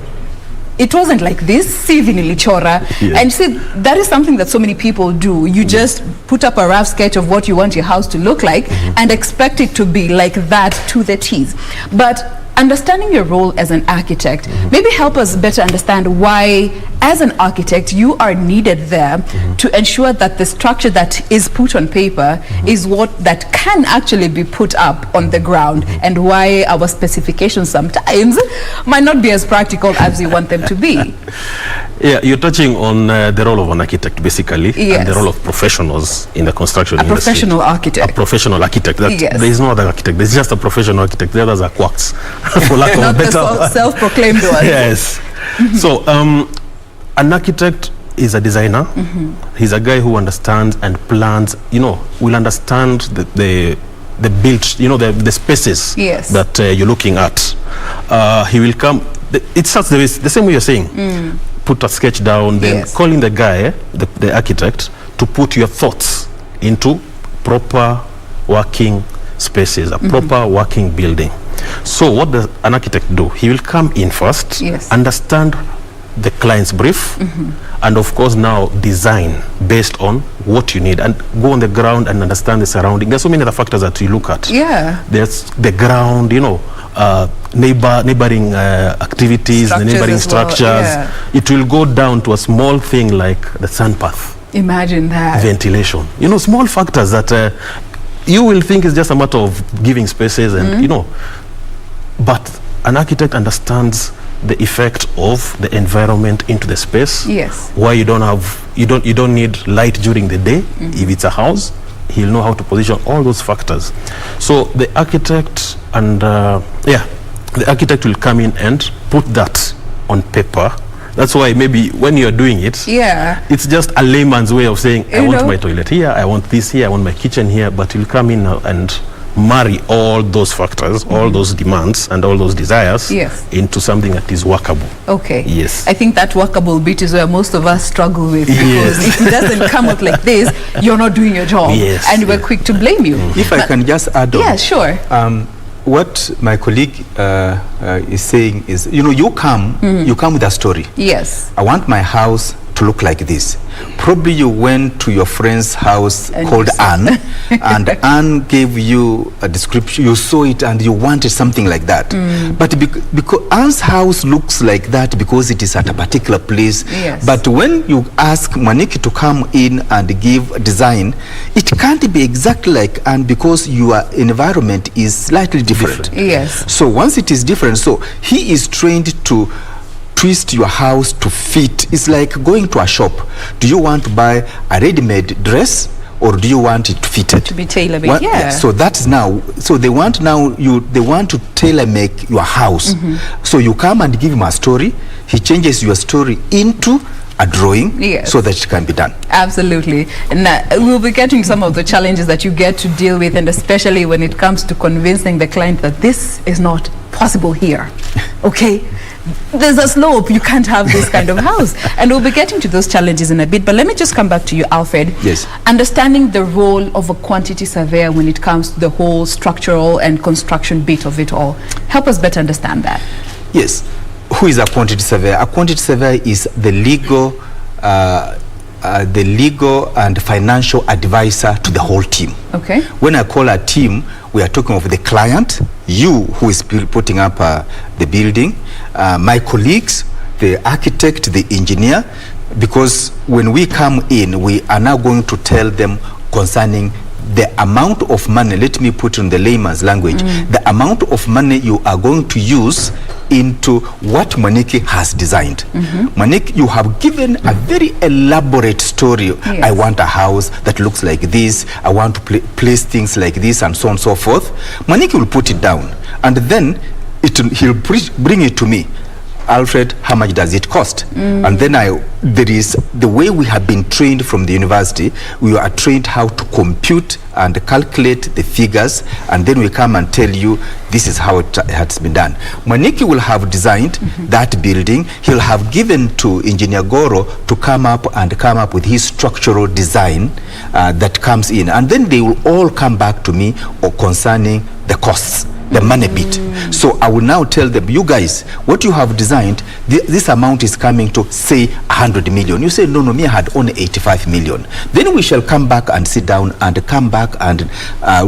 it wasn't like this, and see, that is something that so many people do. You just put up a rough sketch of what you want your house to look like and expect it to be like that to the T's. But understanding your role as an architect, maybe help us better understand why, as an architect, you are needed there to ensure that the structure that is put on paper is what that can actually be put up on the ground, and why our specifications sometimes might not be as practical as we want them to be. Yeah, you're touching on the role of an architect, basically, and the role of professionals in the construction industry. Professional architect. A professional architect. There is no other architect. There's just a professional architect. The others are quacks, for lack of a better word. Self-proclaimed ones. Yes. So, an architect is a designer. He's a guy who understands and plans. Will understand the built, the spaces that you're looking at. He will come. It starts the same way you're saying. Put a sketch down, then calling the guy, the architect, to put your thoughts into proper working spaces, a proper working building. So what does an architect do? He will come in first, understand the client's brief, and of course now design based on what you need, and go on the ground and understand the surrounding. There's so many other factors that you look at. There's the ground, neighboring activities, the neighboring structures. It will go down to a small thing like the sun path. Imagine that. Ventilation. Small factors that you will think is just a matter of giving spaces and, but an architect understands the effect of the environment into the space. Why you don't need light during the day. If it's a house, he'll know how to position all those factors. So the architect and the architect will come in and put that on paper. That's why maybe when you're doing it, it's just a layman's way of saying, I want my toilet here, I want this here, I want my kitchen here, but you'll come in and marry all those factors, all those demands and all those desires into something that is workable. I think that workable bit is where most of us struggle with, because if it doesn't come out like this, you're not doing your job, and we're quick to blame you. If I can just add on. Yeah, sure. What my colleague is saying is, you come with a story. I want my house to look like this. Probably you went to your friend's house called Anne, and Anne gave you a description, you saw it and you wanted something like that. But because Anne's house looks like that because it is at a particular place, but when you ask Maniki to come in and give a design, it can't be exactly like Anne because your environment is slightly different. So once it is different, so he is trained to twist your house to fit. It's like going to a shop. Do you want to buy a ready-made dress, or do you want it fitted? To be tailor-made, So that's now. So they want to tailor-make your house. So you come and give him a story. He changes your story into a drawing so that it can be done. Absolutely. And we'll be getting some of the challenges that you get to deal with, and especially when it comes to convincing the client that this is not possible here. There's a slope, you can't have this kind of house. And we'll be getting to those challenges in a bit, but let me just come back to you, Alfred. Understanding the role of a quantity surveyor when it comes to the whole structural and construction bit of it all. Help us better understand that. Who is a quantity surveyor? A quantity surveyor is the legal and financial advisor to the whole team. When I call a team, we are talking of the client, you who is putting up the building, my colleagues, the architect, the engineer, because when we come in, we are now going to tell them concerning the amount of money, let me put in the layman's language, the amount of money you are going to use into what Maniki has designed. Maniki, you have given a very elaborate story. I want a house that looks like this, I want to place things like this, and so on and so forth. Maniki will put it down, and then he'll bring it to me. Alfred, how much does it cost? And then there is the way we have been trained from the university. We are trained how to compute and calculate the figures, and then we come and tell you this is how it has been done. Mwaniki will have designed that building. He'll have given to Engineer Goro to come up with his structural design that comes in, and then they will all come back to me concerning the costs, the money bit. So I will now tell them, you guys, what you have designed, this amount is coming to, say, 100 million. You say, no, me, I had only 85 million. Then we shall come back and sit down and come back and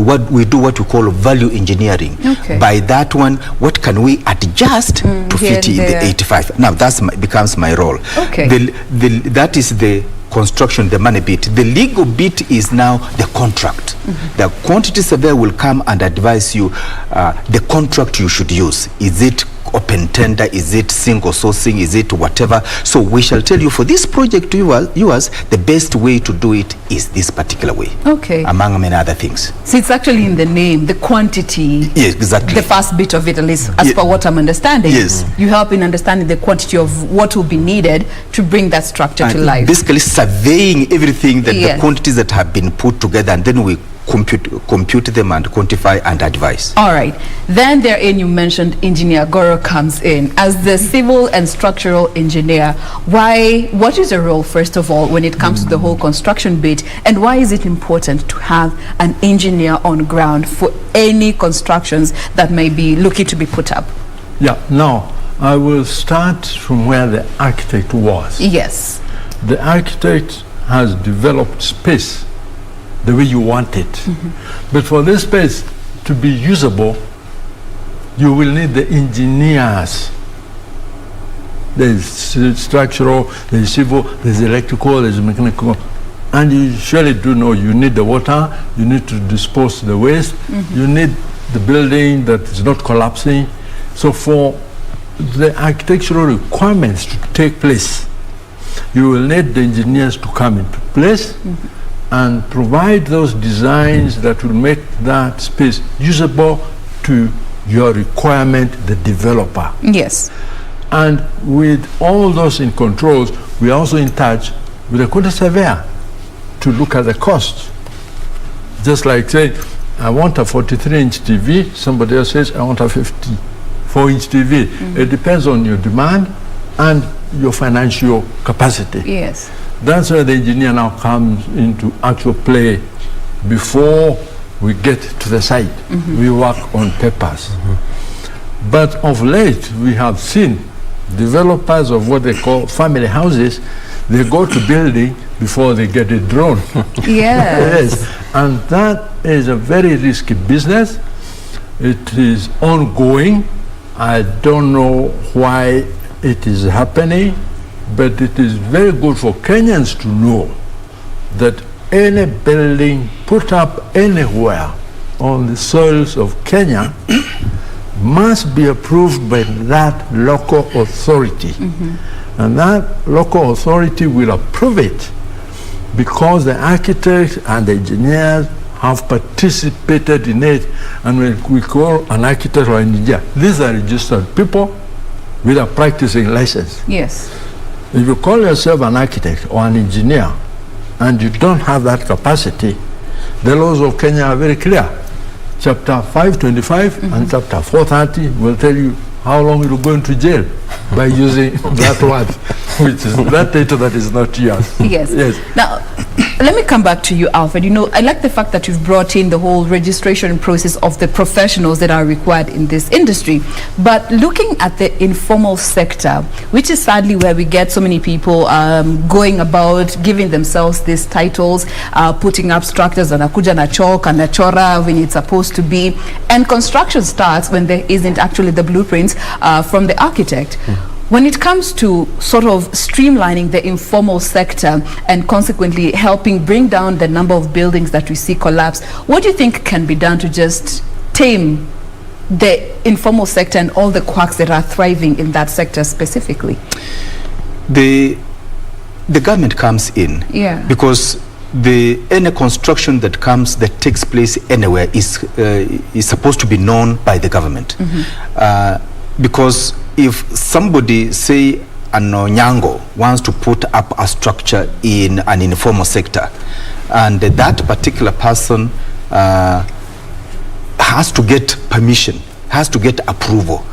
what we do, what we call value engineering. Okay. By that one, what can we adjust to fit in the 85? Now, that becomes my role. Okay. That is the construction, the money bit. The legal bit is now the contract. The quantity surveyor will come and advise you the contract you should use. Is it open tender? Is it single sourcing? Is it whatever? So we shall tell you, for this project yours, the best way to do it is this particular way. Okay. Among many other things. So it's actually in the name, the quantity. Yes, exactly. The first bit of it, at least as per what I'm understanding. Yes. You help in understanding the quantity of what will be needed to bring that structure to life. Basically surveying everything, that the quantities that have been put together, and then we compute them and quantify and advise. All right. Then therein you mentioned Engineer Goro comes in as the civil and structural engineer. What is your role, first of all, when it comes to the whole construction bit, and why is it important to have an engineer on ground for any constructions that may be looking to be put up? Yeah, now I will start from where the architect was. Yes. The architect has developed space the way you want it. But for this space to be usable, you will need the engineers. There's structural, there's civil, there's electrical, there's mechanical. And you surely do know you need the water, you need to dispose the waste, you need the building that is not collapsing. So for the architectural requirements to take place, you will need the engineers to come into place and provide those designs that will make that space usable to your requirement, the developer. Yes. And with all those in controls, we are also in touch with the quantity surveyor to look at the cost. Just like saying, I want a 43-inch TV, somebody else says, I want a 54-inch TV. It depends on your demand and your financial capacity. Yes. That's where the engineer now comes into actual play. Before we get to the site, we work on papers. But of late, we have seen developers of what they call family houses. They go to building before they get a drone. Yes. And that is a very risky business. It is ongoing. I don't know why it is happening, but it is very good for Kenyans to know that any building put up anywhere on the soils of Kenya must be approved by that local authority. And that local authority will approve it because the architects and the engineers have participated in it. And when we call an architect or an engineer, these are registered people with a practicing license. Yes. If you call yourself an architect or an engineer and you don't have that capacity, the laws of Kenya are very clear. Chapter 525 and chapter 430 will tell you how long you will go into jail by using that word, which is that data that is not yours. Yes. Yes. Now, let me come back to you, Alfred. You know, I like the fact that you've brought in the whole registration process of the professionals that are required in this industry. But looking at the informal sector, which is sadly where we get so many people going about giving themselves these titles, putting up structures on Akuja na chalk and a chora when it's supposed to be, and construction starts when there isn't actually the blueprints from the architect. When it comes to sort of streamlining the informal sector and consequently helping bring down the number of buildings that we see collapse, what do you think can be done to just tame the informal sector and all the quacks that are thriving in that sector specifically? The government comes in because any construction that takes place anywhere is supposed to be known by the government. Because if somebody, say an Onyango, wants to put up a structure in an informal sector, and that particular person has to get permission, has to get approval,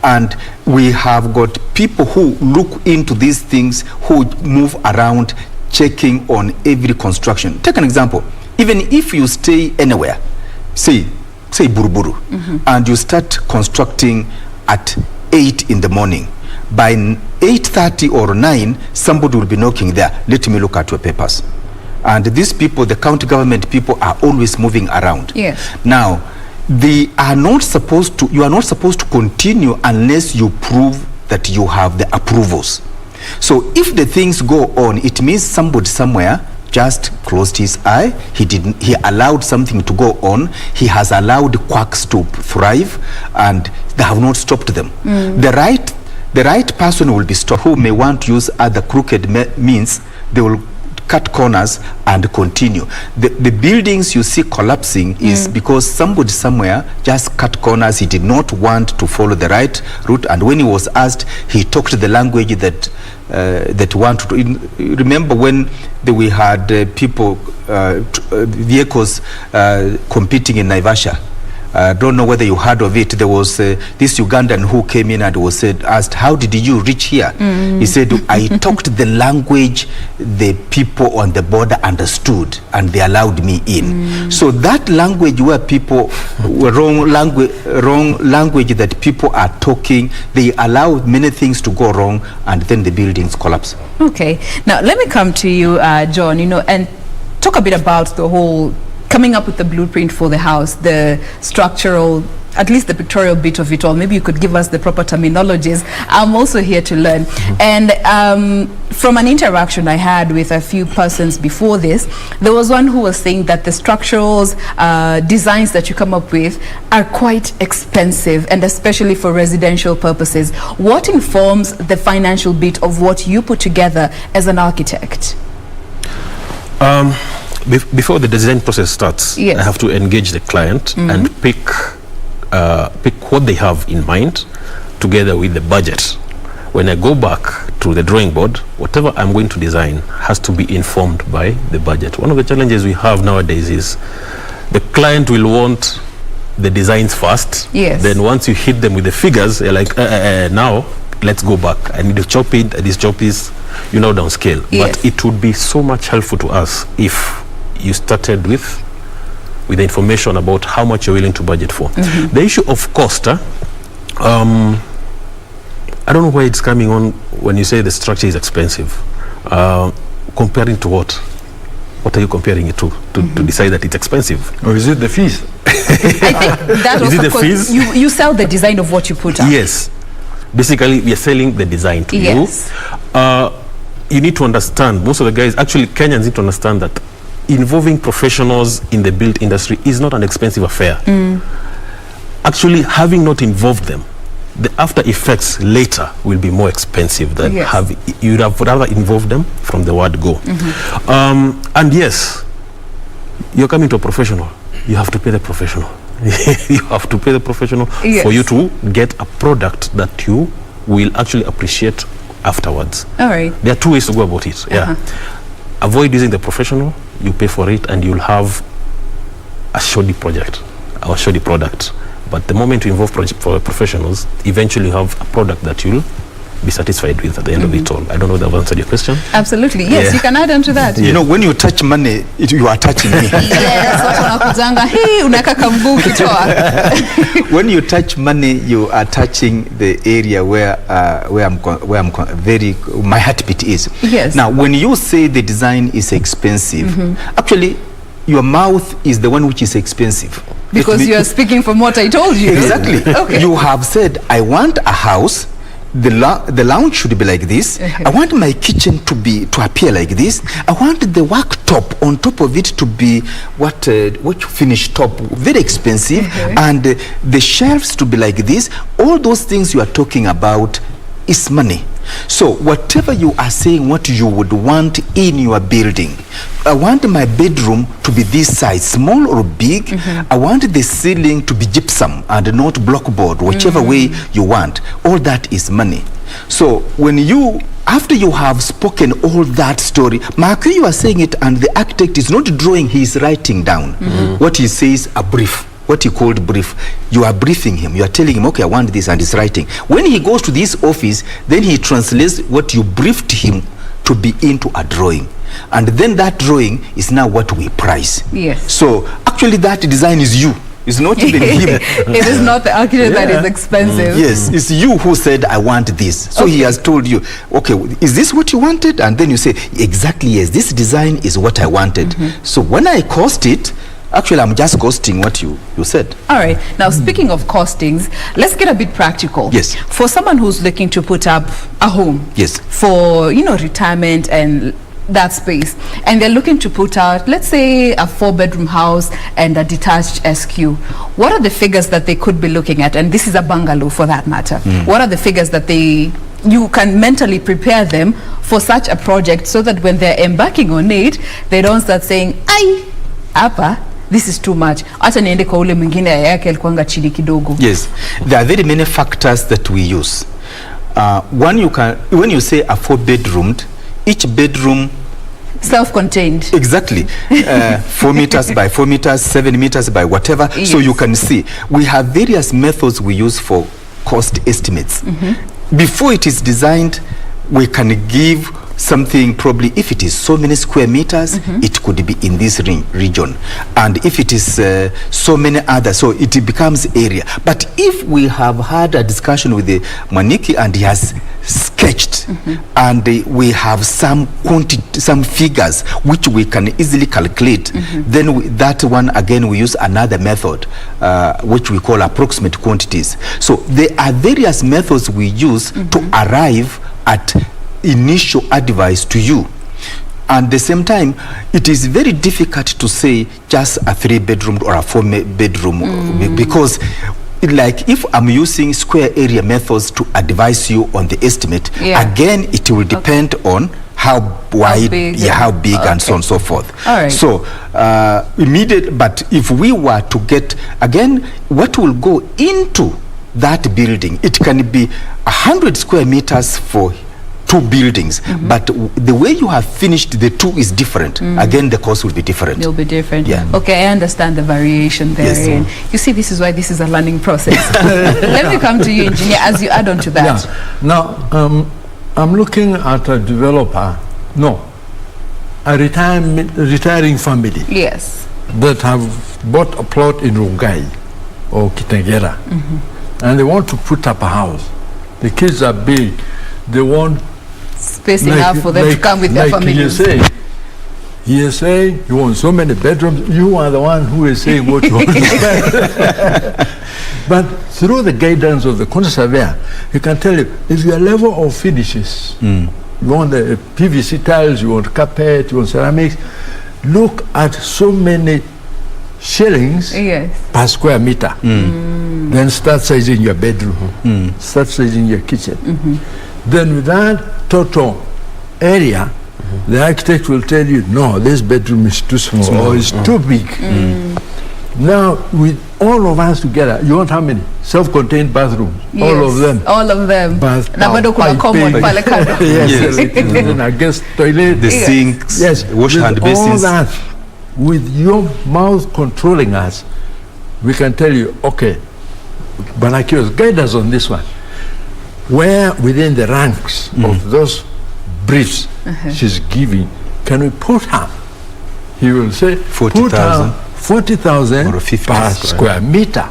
and we have got people who look into these things, who move around checking on every construction. Take an example. Even if you stay anywhere, say Buruburu, and you start constructing at 8 in the morning, by 8:30 or 9, somebody will be knocking there. Let me look at your papers. And these people, the county government people, are always moving around. Yes. Now, you are not supposed to continue unless you prove that you have the approvals. So if the things go on, it means somebody somewhere just closed his eye. He allowed something to go on. He has allowed quacks to thrive, and they have not stopped them. The right person will be stopped. Who may want to use other crooked means, they will cut corners and continue. The buildings you see collapsing is because somebody somewhere just cut corners. He did not want to follow the right route, and when he was asked, he talked the language that wanted to. Remember when we had vehicles competing in Naivasha? I don't know whether you heard of it. There was this Ugandan who came in and was asked, how did you reach here? He said, I talked the language the people on the border understood, and they allowed me in. So that language where people, wrong language that people are talking, they allow many things to go wrong, and then the buildings collapse. Okay. Now, let me come to you, John, and talk a bit about the whole coming up with the blueprint for the house, the structural, at least the pictorial bit of it all. Maybe you could give us the proper terminologies. I'm also here to learn. And from an interaction I had with a few persons before this, there was one who was saying that the structurals, designs that you come up with are quite expensive, and especially for residential purposes. What informs the financial bit of what you put together as an architect? Before the design process starts, Yes. I have to engage the client and pick what they have in mind, together with the budget. When I go back to the drawing board, whatever I'm going to design has to be informed by the budget. One of the challenges we have nowadays is the client will want the designs first. Yes. Then once you hit them with the figures, they're like, now let's go back. I need to chop it, this chop this, downscale. Yes. But it would be so much helpful to us if you started with the information about how much you're willing to budget for. The issue of cost, I don't know where it's coming on when you say the structure is expensive. Comparing to what? What are you comparing it to decide that it's expensive? Or is it the fees? I think that Is it also, the because fees? you sell the design of what you put up. Yes. Basically, we are selling the design to Yes. you. You need to understand, most of the guys, actually Kenyans need to understand that involving professionals in the build industry is not an expensive affair. Actually, having not involved them, the after effects later will be more expensive than you'd have rather involved them from the word go. And yes, you're coming to a professional, you have to pay the professional. You have to pay the professional for you to get a product that you will actually appreciate afterwards. All right. There are two ways to go about it. Avoid using the professional, you pay for it, and you'll have a shoddy project, or shoddy product. But the moment you involve for professionals, eventually you have a product that you'll be satisfied with at the end of it all. I don't know if I've answered your question. Absolutely. Yes, you can add on to that. You know, when you touch money, you are touching me. When you touch money, you are touching the area where my heartbeat is. Yes. Now, when you say the design is expensive, actually, your mouth is the one which is expensive. Because you are speaking from what I told you. Exactly. Okay. You have said, I want a house. The lounge should be like this. I want my kitchen to appear like this. I want the worktop on top of it to be what finished top, very expensive, and the shelves to be like this. All those things you are talking about is money. So whatever you are saying, what you would want in your building, I want my bedroom to be this size, small or big. I want the ceiling to be gypsum and not blockboard, whichever way you want. All that is money. So when you, after you have spoken all that story, Mark, you are saying it, and the architect is not drawing, he is writing down what he says, a brief. What you called brief. You are briefing him. You are telling him, okay, I want this, and he's writing. When he goes to this office, then he translates what you briefed him to be into a drawing. And then that drawing is now what we price. Yes. So actually that design is you. It's not even him. It is not the architect that is expensive. Yes, it's you who said, I want this. So he has told you, okay, is this what you wanted? And then you say, exactly, yes, this design is what I wanted. So when I cost it, actually, I'm just costing what you said. All right. Now, speaking of costings, let's get a bit practical. Yes. For someone who's looking to put up a home. Yes. For, retirement and that space, and they're looking to put out, let's say, a 4-bedroom house and a detached SQ. What are the figures that they could be looking at? And this is a bungalow for that matter. What are the figures that you can mentally prepare them for such a project, so that when they're embarking on it, they don't start saying, "Ai, apa, this is too much. Acha niende kwa ule mwingine yake alikuanga chini kidogo." Yes, there are very many factors that we use. When you say a 4-bedroomed, each bedroom self-contained. Exactly. 4 meters by 4 meters, 7 meters by whatever. Yes. So you can see we have various methods we use for cost estimates. Before it is designed, we can give something, probably if it is so many square meters, it could be in this region, and if it is so many others, so it becomes area. But if we have had a discussion with the Maniki and he has sketched and we have some quantity, some figures which we can easily calculate, then that one again we use another method which we call approximate quantities. So there are various methods we use to arrive at initial advice to you. And at the same time, it is very difficult to say just a 3-bedroom or a 4-bedroom because, like, if I'm using square area methods to advise you on the estimate, again it will depend on how wide, how big and so on and so forth. All right. So immediate, but if we were to get, again, what will go into that building, it can be 100 square meters for 2 buildings, but the way you have finished the 2 is different. Again, the cost will be different. It'll be different. Yeah. Okay, I understand the variation therein. You see, this is why this is a learning process. Let me come to you, engineer, as you add on to that. Now, I'm looking at a developer, a retiring family. Yes. That have bought a plot in Rongai or Kitengera, and they want to put up a house. The kids are big. They want space enough for them to come with their families. He is saying, you want so many bedrooms. You are the one who is saying what you want to spend. But through the guidance of the conservator, he can tell you, if your level of finishes, you want the PVC tiles, you want carpet, you want ceramics, look at so many shillings per square meter. Then start sizing your bedroom, start sizing your kitchen. Then with that total area, the architect will tell you, no, this bedroom is too small or it's too big. Now, with all of us together, you want how many? Self-contained bathrooms? Yes, all of them. All of them. Common yes. Then I guess toilet. The sinks, wash hand basins. All that, with your mouth controlling us, we can tell you, okay, Banakios, guide us on this one. Where within the ranks of those briefs she's giving, can we put her? He will say, 40,000 per square meter.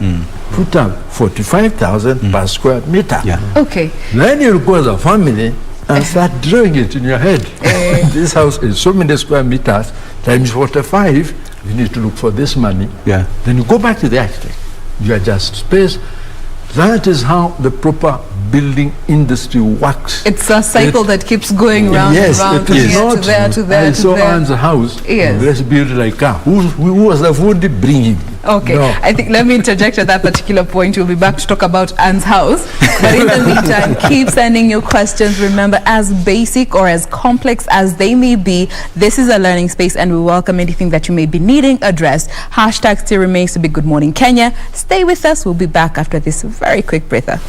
Put her 45,000 per square meter. Okay. Then you'll go as a family and start drawing it in your head. This house is so many square meters times 45. You need to look for this money. Then you go back to the architect. You adjust space. That is how the proper building industry works. It's a cycle that keeps going round yes, and round, it is here not. to there, to there, I to saw there. Anne's house. Yes. Let's build like car. Who was the food bringing? Okay, No. I think let me interject at that particular point. We'll be back to talk about Anne's house. But in the meantime, keep sending your questions. Remember, as basic or as complex as they may be, this is a learning space and we welcome anything that you may be needing addressed. Hashtag still remains to be Good Morning Kenya. Stay with us. We'll be back after this very quick breather.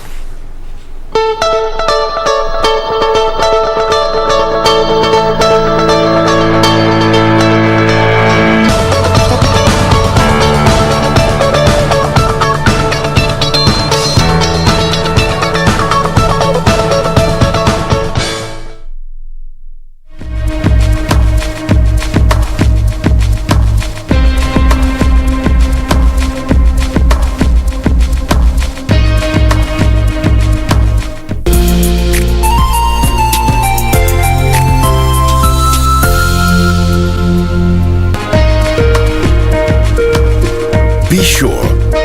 Be sure,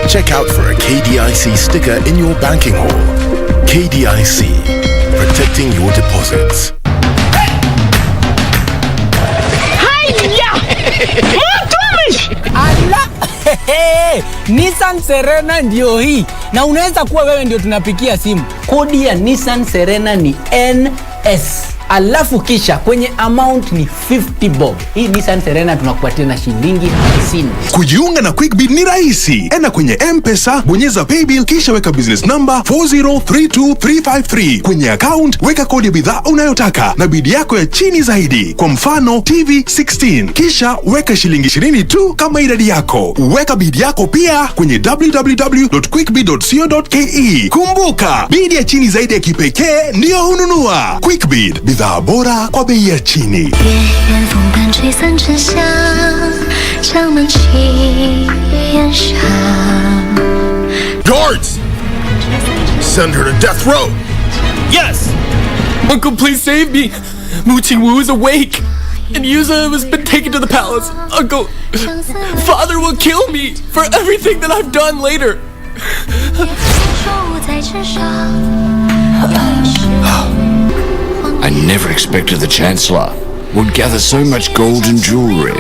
check out for a KDIC sticker in your banking hall. KDIC, protecting your deposits. Ala! Nissan Serena ndio hii, na unaweza kuwa wewe ndio tunapikia simu. Kodi ya Nissan Serena ni NS, alafu kisha kwenye amount ni 50 bob. Hii Nissan Serena tunakupatia na shilingi 50. Kujiunga na QuickBid ni rahisi. Enda kwenye M-Pesa, bonyeza paybill kisha weka business number 4032353. Kwenye account weka kodi ya bidhaa unayotaka na bidi yako ya chini zaidi. Kwa mfano TV 16. Kisha weka shilingi 20 tu kama idadi yako. Weka bidi yako pia kwenye www.quickbid.co.ke. Kumbuka, bidi ya chini zaidi ya kipekee ndio hununua. QuickBid, bidhaa bora kwa bei ya chini. 夜风伴吹散沉香，香满青烟上。 Guards! Send her to death row! Yes! Uncle, please save me! Mu Qingwu is awake! And Yuza has been taken to the palace. Uncle, Father will kill me for everything that I've done later. 在纸上。 I never expected the Chancellor would gather so much gold and jewelry.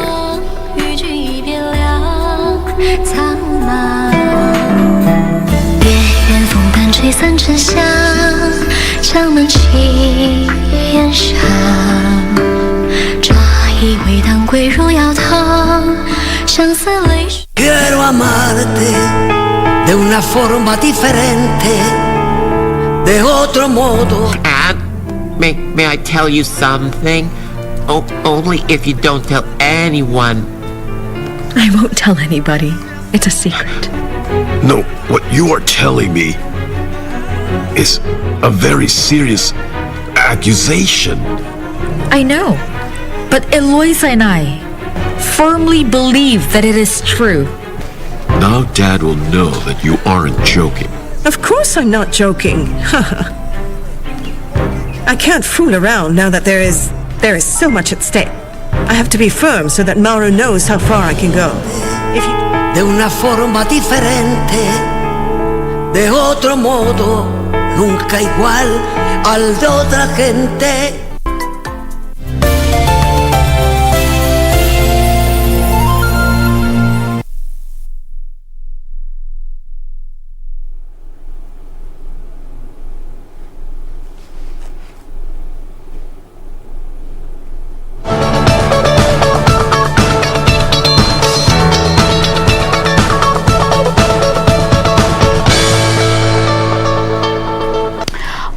与君一别两苍茫。夜风伴吹散沉香，香满青烟上。抓一味当归入药汤，相思泪水。 Quiero amarte de una forma diferente, de otro modo. And may I tell you something? Only if you don't tell anyone. I won't tell anybody. It's a secret. No, what you are telling me is a very serious accusation. I know. But Eloisa and I firmly believe that it is true. Now Dad will know that you aren't joking. Of course I'm not joking. I can't fool around now that there is so much at stake. I have to be firm so that Mauro knows how far I can go. De una forma diferente, de otro modo, nunca igual al de otra gente.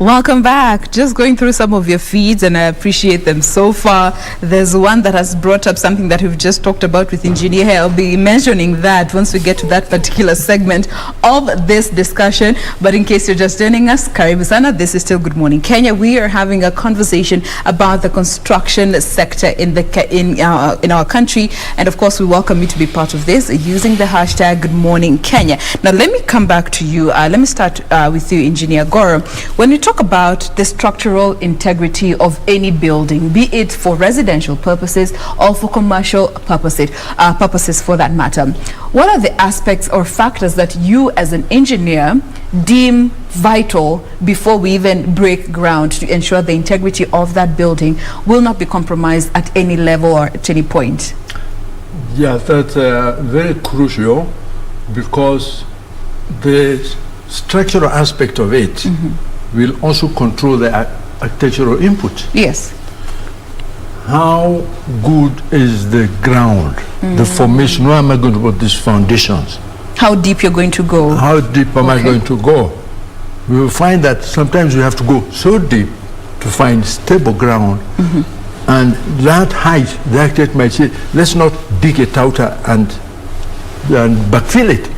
Welcome back. Just going through some of your feeds and I appreciate them so far. There's one that has brought up something that we've just talked about with Engineer here. I'll be mentioning that once we get to that particular segment of this discussion. But in case you're just joining us, karibu sana. This is still Good Morning Kenya. We are having a conversation about the construction sector in our country, and of course we welcome you to be part of this using the hashtag Good Morning Kenya. Now let me come back to you. Let me start with you, Engineer Goro. When we talk talk about the structural integrity of any building, be it for residential purposes or for commercial purposes for that matter. What are the aspects or factors that you as an engineer deem vital before we even break ground to ensure the integrity of that building will not be compromised at any level or at any point? Yes, that's very crucial, because the structural aspect of it will also control the architectural input. Yes. How good is the ground, the formation? Where am I going to put these foundations? How deep you're going to go? How deep am I going to go? We will find that sometimes we have to go so deep to find stable ground. And that height, the architect might say, let's not dig it out and backfill it.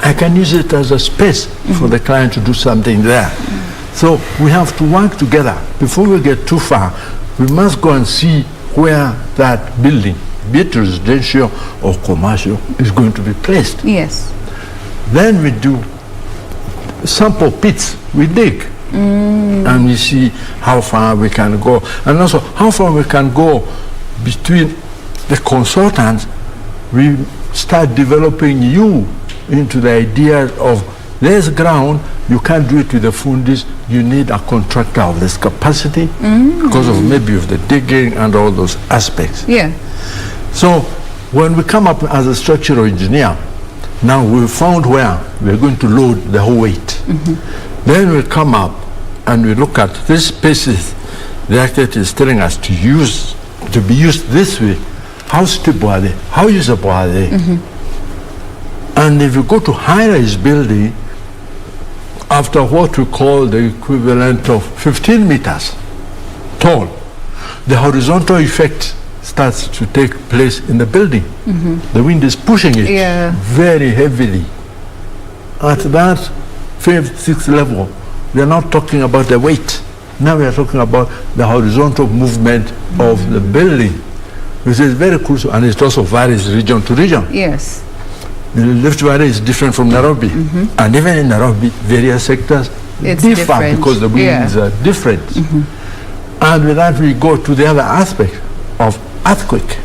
I can use it as a space for the client to do something there. So we have to work together. Before we get too far, we must go and see where that building, be it residential or commercial, is going to be placed. Yes. Then we do sample pits, we dig. And we see how far we can go, and also how far we can go between the consultants. We start developing you into the idea of there's ground, you can't do it with the fundis, you need a contractor of this capacity because of maybe of the digging and all those aspects. Yeah. So when we come up as a structural engineer, now we've found where we're going to load the whole weight. Then we come up and we look at these spaces the architect is telling us to be used this way. How stable are they? How usable are they? And if you go to high-rise building, after what we call the equivalent of 15 meters tall, the horizontal effect starts to take place in the building. The wind is pushing it very heavily. At that 5th, 6th level, we are not talking about the weight. Now we are talking about the horizontal movement of the building, which is very crucial, and it also varies region to region. Yes. The Rift Valley is different from Nairobi, and even in Nairobi, various sectors differ different. Because the winds are different. And with that, we go to the other aspect of earthquake.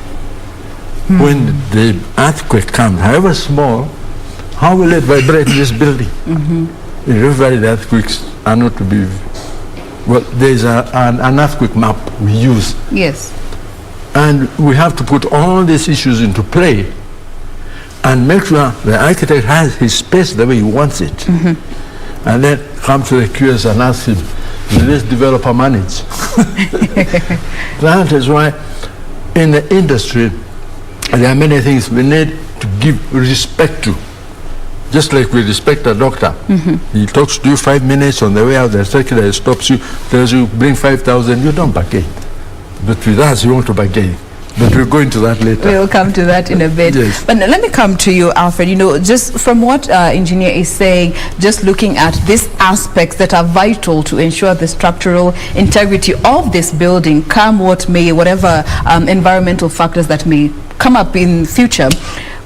When the earthquake comes, however small, how will it vibrate this building? In Rift Valley, the earthquakes are not to be. Well, there is an earthquake map we use. Yes. And we have to put all these issues into play and make sure the architect has his space the way he wants it. And then come to the QS and ask him, will this developer manage? That is why in the industry, there are many things we need to give respect to. Just like we respect a doctor. He talks to you 5 minutes on the way out, the secretary stops you, tells you, bring 5,000, you don't bargain. But with us, you want to bargain. But we'll go into that later. We'll come to that in a bit. Yes. But let me come to you, Alfred. You know, just from what engineer is saying, just looking at these aspects that are vital to ensure the structural integrity of this building, come what may, whatever environmental factors that may come up in future,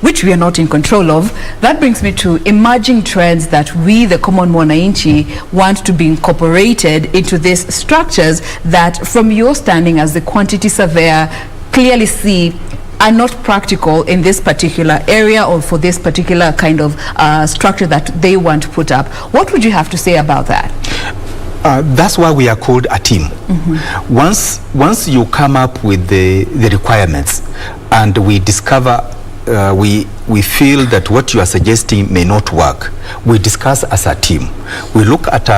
which we are not in control of. That brings me to emerging trends that we, the common mwananchi, want to be incorporated into these structures that, from your standing as the quantity surveyor, clearly see are not practical in this particular area or for this particular kind of structure that they want to put up. What would you have to say about that? That's why we are called a team. Once you come up with the requirements and we discover we feel that what you are suggesting may not work, we discuss as a team. We look at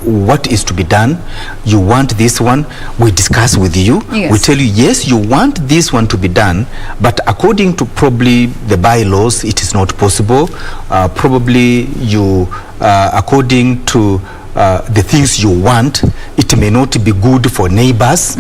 what is to be done. You want this one, we discuss with you. Yes. We tell you, yes, you want this one to be done, but according to probably the bylaws, it is not possible. Probably you, according to the things you want, it may not be good for neighbors.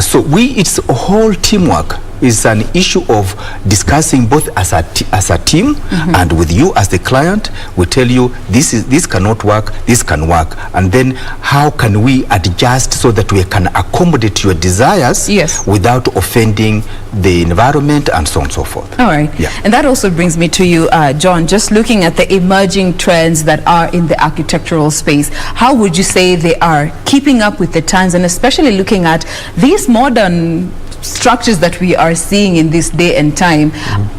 So it's a whole teamwork it's an issue of discussing both as a team and with you as the client. We tell you this cannot work, this can work, and then how can we adjust so that we can accommodate your desires without offending the environment and so on and so forth. All right. Yeah. And that also brings me to you, John, just looking at the emerging trends that are in the architectural space, how would you say they are keeping up with the times, and especially looking at these modern structures that we are seeing in this day and time?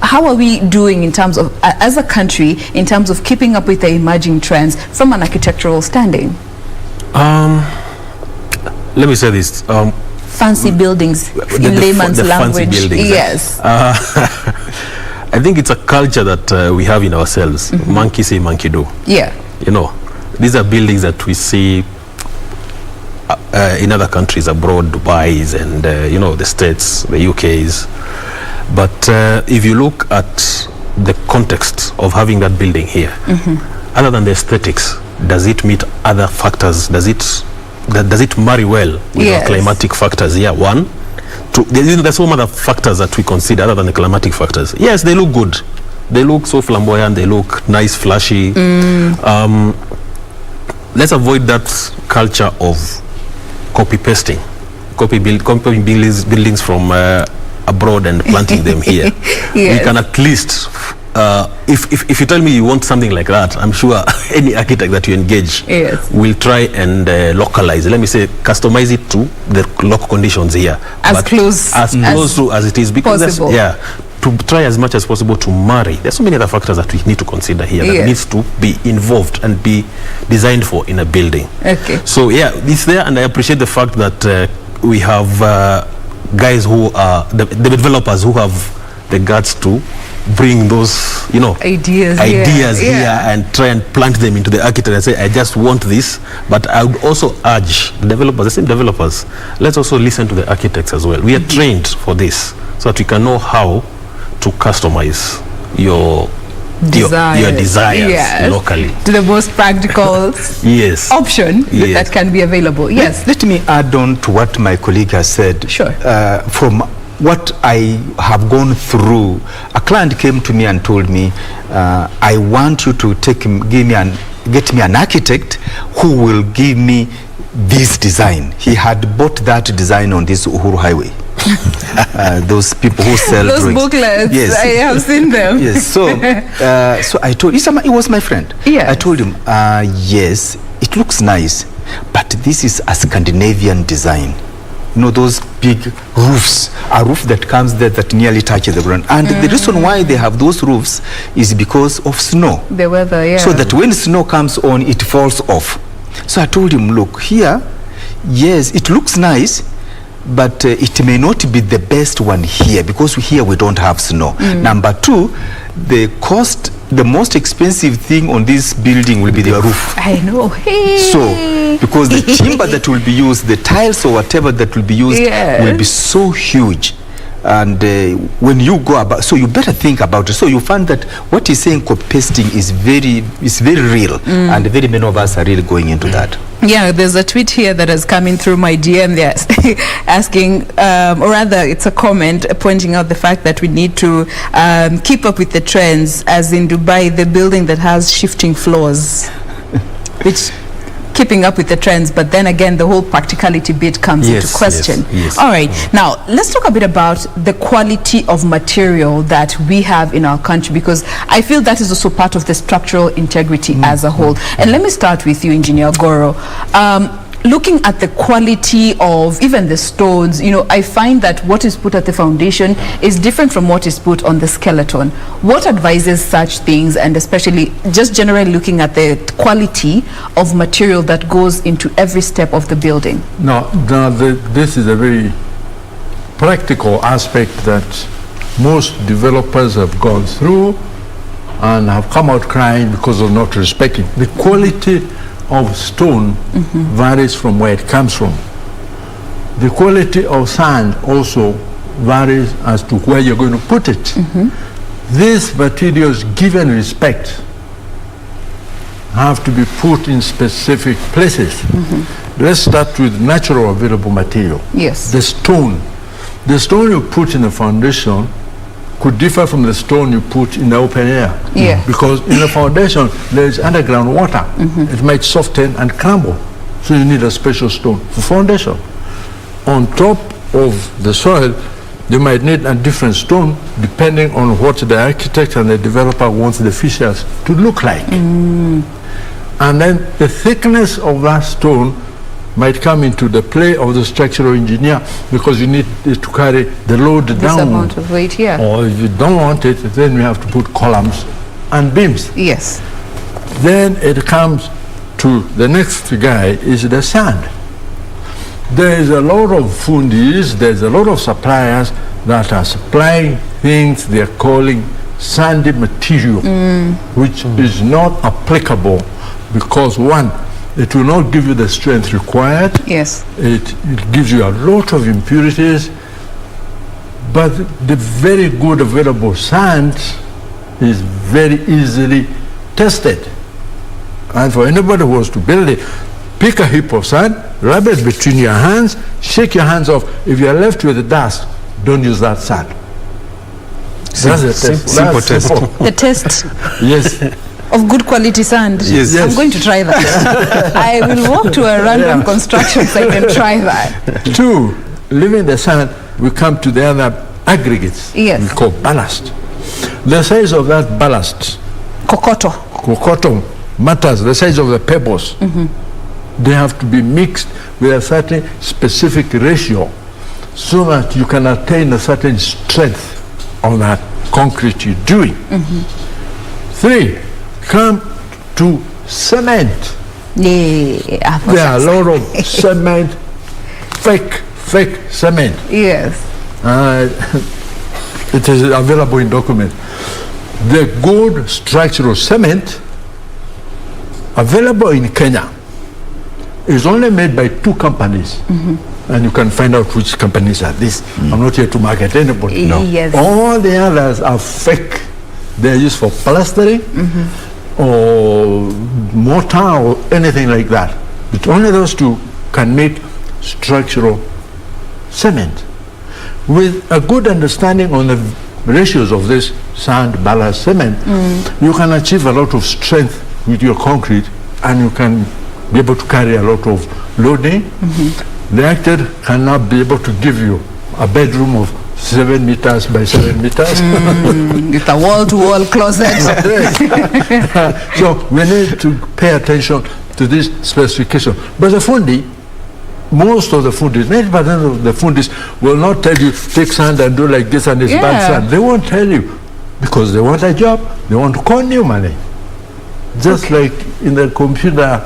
How are we doing in terms of, as a country, in terms of keeping up with the emerging trends from an architectural standing? Let me say this. Fancy buildings, in layman's language. Fancy buildings, yes. I think it's a culture that we have in ourselves. Monkey say, monkey do. Yeah. You know, these are buildings that we see in other countries abroad, Dubai's and you know, the States, the UK's. But if you look at the context of having that building here, other than the aesthetics, does it meet other factors? Does it marry well with our climatic factors? Yeah, one. Two, there's some other factors that we consider other than the climatic factors. Yes, they look good. They look so flamboyant. They look nice, flashy. Let's avoid that culture of copy-pasting, copying buildings from abroad and planting them here. We can at least, if you tell me you want something like that, I'm sure any architect that you engage will try and localize, let me say, customize it to the local conditions here. As close to as it is, because possible. To try as much as possible to marry. There's so many other factors that we need to consider here that needs to be involved and be designed for in a building. Okay. So yeah, it's there, and I appreciate the fact that we have guys who are the developers who have the guts to bring those, you know, ideas here and try and plant them into the architect and say, I just want this. But I would also urge the developers, the same developers, let's also listen to the architects as well. We are trained for this so that we can know how to customize your desires locally to the most practical option that can be available. Yes. Let me add on to what my colleague has said. Sure. From what I have gone through, a client came to me and told me, I want you to get me an architect who will give me this design. He had bought that design on this Uhuru Highway. Those people who sell those drawings. Booklets, I have seen them. Yes, so I told him, he was my friend. I told him, yes, it looks nice, but this is a Scandinavian design. You know, those big roofs, a roof that comes there that nearly touches the ground. And the reason why they have those roofs is because of snow. The weather, So that when snow comes on, it falls off. So I told him, look, here, yes, it looks nice, but it may not be the best one here because here we don't have snow. Number two, the most expensive thing on this building will be the roof. I know. So, because the timber that will be used, the tiles or whatever that will be used will be so huge. And when you go about, so you better think about it. So you find that what he's saying, copy-pasting, is very real, and very many of us are really going into that. Yeah, there's a tweet here that has come in through my DM there asking, or rather it's a comment pointing out the fact that we need to keep up with the trends, as in Dubai, the building that has shifting floors, which keeping up with the trends, but then again the whole practicality bit comes into question. All right, now let's talk a bit about the quality of material that we have in our country, because I feel that is also part of the structural integrity as a whole. And let me start with you, Engineer Goro. Looking at the quality of even the stones, you know, I find that what is put at the foundation is different from what is put on the skeleton. What advises such things, and especially just generally looking at the quality of material that goes into every step of the building? No, this is a very practical aspect that most developers have gone through and have come out crying because of not respecting. The quality of stone varies from where it comes from. The quality of sand also varies as to where you're going to put it. These materials, given respect, have to be put in specific places. Let's start with natural available material. Yes. The stone. The stone you put in the foundation could differ from the stone you put in the open air. Yeah. Because in the foundation, there is underground water. It might soften and crumble. So you need a special stone for foundation. On top of the soil, you might need a different stone depending on what the architect and the developer wants the features to look like. And then the thickness of that stone might come into the play of the structural engineer, because you need it to carry the load This down. amount of weight here. Or if you don't want it, then you have to put columns and beams. Yes. Then it comes to the next guy is the sand. There is a lot of fundis, there's a lot of suppliers that are supplying things they're calling sandy material, which is not applicable because one, it will not give you the strength required. Yes. It gives you a lot of impurities, but the very good available sand is very easily tested. And for anybody who wants to build it, pick a heap of sand, rub it between your hands, shake your hands off. If you are left with the dust, don't use that sand. That's the test. Simple test. The test Yes. of good quality sand. Yes. I'm Yes. going to try that. I will walk to a random construction site and try that. Two, leaving the sand, we come to the other aggregates. Yes. We call ballast. The size of that ballast, kokoto matters, the size of the pebbles. They have to be mixed with a certain specific ratio so that you can attain a certain strength of that concrete you're doing. Three, come to cement. Yeah. There are a lot of cement, fake cement. Yes. It is available in document. The good structural cement available in Kenya is only made by two companies. And you can find out which companies are these. I'm not here to market anybody. No. Yes. All the others are fake. They're used for plastering or mortar or anything like that. But only those two can make structural cement. With a good understanding on the ratios of this sand, ballast, cement, you can achieve a lot of strength with your concrete, and you can be able to carry a lot of loading. The architect cannot be able to give you a bedroom of 7 meters by 7 meters. With a wall-to-wall closet. So we need to pay attention to this specification. But the fundi, most of the fundis, 90% of the fundis will not tell you take sand and do like this and it's bad sand. They won't tell you because they want a job, they want to earn new money. Just like in the computer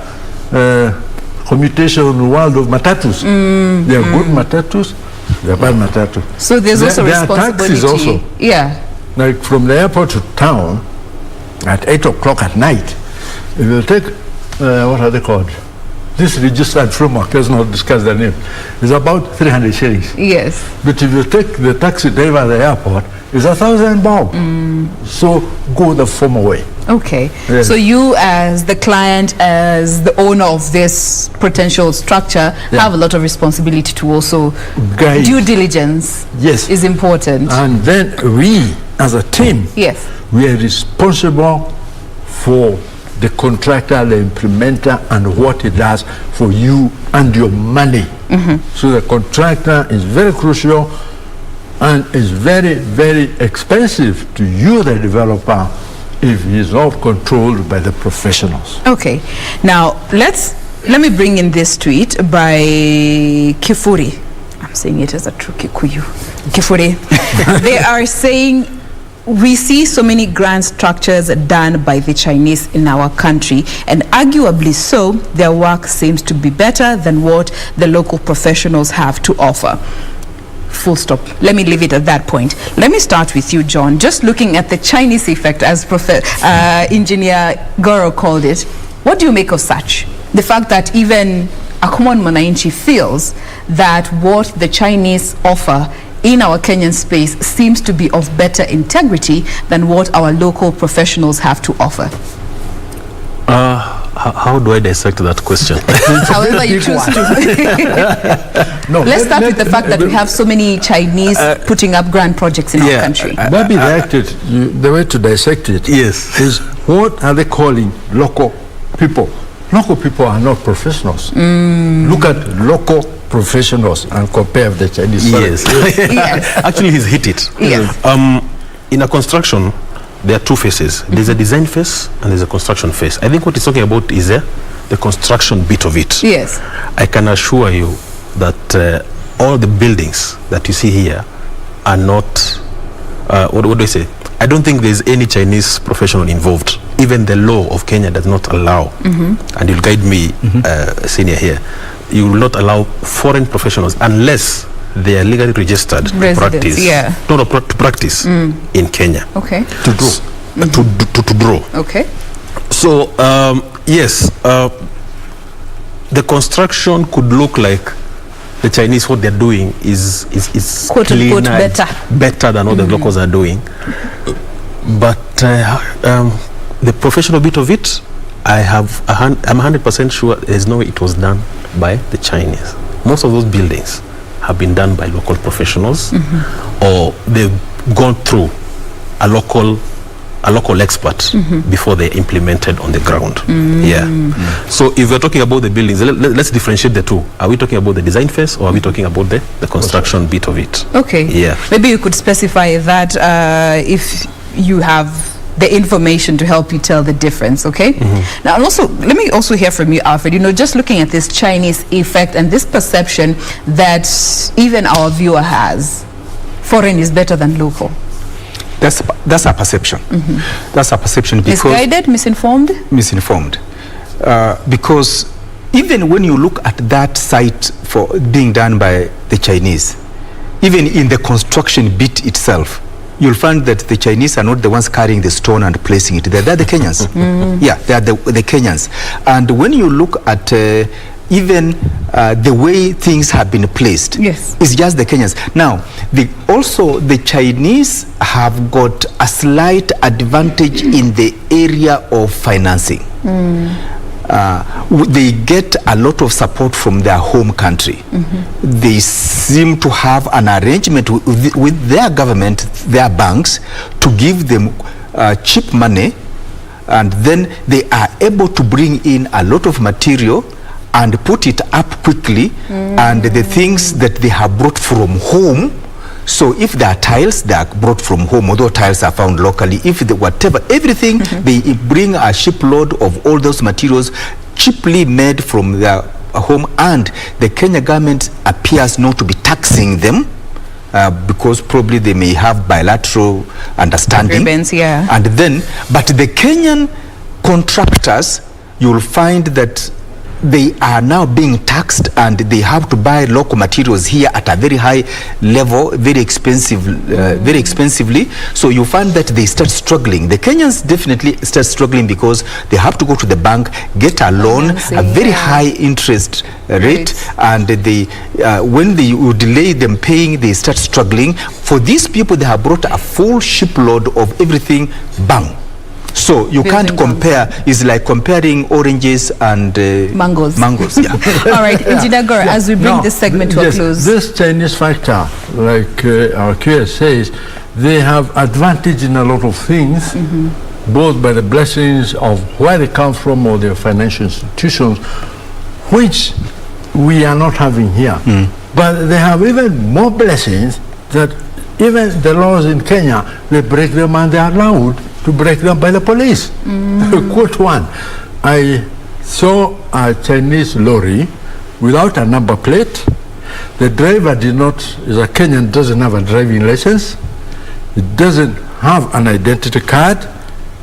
commutation world of matatus. They are good matatus, they are bad matatus. So there's also responsibility. There are taxis also. Yeah. Like from the airport to town at 8 o'clock at night, if you take, what are they called? This registered framework, let's not discuss the name, is about 300 shillings. Yes. But if you take the taxi driver at the airport, it's 1,000 bob. So go the former way. Okay. Yes. So you as the client, as the owner of this potential structure, have a lot of responsibility to also Guide. due diligence. Yes. Is important. And then we, as a team, Yes. we are responsible for the contractor, the implementer, and what it does for you and your money. So the contractor is very crucial and is very, very expensive to you, the developer, if he is not controlled by the professionals. Okay. Now let me bring in this tweet by Kifuri. I'm saying it as a true Kikuyu. Kifuri. They are saying, we see so many grand structures done by the Chinese in our country, and arguably so, their work seems to be better than what the local professionals have to offer. Full stop. Let me leave it at that point. Let me start with you, John. Just looking at the Chinese effect, as Engineer Goro called it, what do you make of such? The fact that even a common Mwananchi feels that what the Chinese offer in our Kenyan space seems to be of better integrity than what our local professionals have to offer. How do I dissect that question? However you choose to. No, Let's start with the fact that we have so many Chinese putting up grand projects in our country. Maybe the way to dissect it is what are they calling local people? Local people are not professionals. Look at local professionals and compare with the Chinese. Yes. Actually, he's hit it. Yes. In a construction, there are two phases. There's a design phase and there's a construction phase. I think what he's talking about is the construction bit of it. Yes. I can assure you that all the buildings that you see here are not, what do I say? I don't think there's any Chinese professional involved. Even the law of Kenya does not allow, and you'll guide me, senior here, you will not allow foreign professionals unless they are legally registered to practice. To practice in Kenya. Okay. To draw. To draw. Okay. So, yes, the construction could look like the Chinese, what they're doing is quote unquote better than what the locals are doing. But the professional bit of it, I'm 100% sure there's no way it was done by the Chinese. Most of those buildings have been done by local professionals, or they've gone through a local expert before they're implemented on the ground. So if we're talking about the buildings, let's differentiate the two. Are we talking about the design phase, or are we talking about the construction bit of it? Okay. Yeah. Maybe you could specify that if you have the information to help you tell the difference, okay? Now, and also, let me also hear from you, Alfred. You know, just looking at this Chinese effect and this perception that even our viewer has, foreign is better than local. That's a perception. That's a perception because misguided, misinformed. Because even when you look at that site for being done by the Chinese, even in the construction bit itself, you'll find that the Chinese are not the ones carrying the stone and placing it there. They're the Kenyans. Yeah, they are the Kenyans. And when you look at even the way things have been placed, it's just the Kenyans. Now, also the Chinese have got a slight advantage in the area of financing. They get a lot of support from their home country. They seem to have an arrangement with their government, their banks, to give them cheap money, and then they are able to bring in a lot of material and put it up quickly, and the things that they have brought from home. So if there are tiles, they are brought from home, although tiles are found locally. If everything, they bring a shipload of all those materials cheaply made from their home, and the Kenya government appears not to be taxing them because probably they may have bilateral understanding. Agreements, and then, but the Kenyan contractors, you'll find that they are now being taxed, and they have to buy local materials here at a very high level, very expensively. So you find that they start struggling. The Kenyans definitely start struggling because they have to go to the bank, get a loan, a very high interest rate, and they when they delay them paying, they start struggling. For these people, they have brought a full shipload of everything, bang. So you can't compare. It's like comparing oranges and mangoes. Yeah. All right, Engineer Gore, as we bring this segment to a close. This Chinese factor, like our QS says, they have advantage in a lot of things, both by the blessings of where they come from or their financial institutions, which we are not having here. But they have even more blessings that even the laws in Kenya, they break them and they are allowed to break them by the police. Quote one, I saw a Chinese lorry without a number plate. The driver is a Kenyan, doesn't have a driving license. He doesn't have an identity card.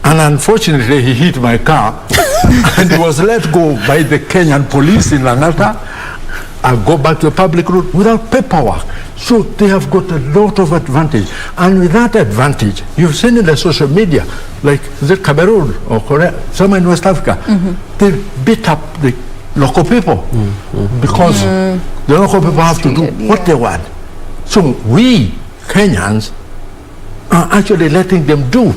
And unfortunately, he hit my car and he was let go by the Kenyan police in Langata. I go back to a public road without paperwork. So they have got a lot of advantage. And with that advantage, you've seen in the social media, like the Cameroon or Korea, somewhere in West Africa, they beat up the local people because the local people have to do what they want. So we, Kenyans, are actually letting them do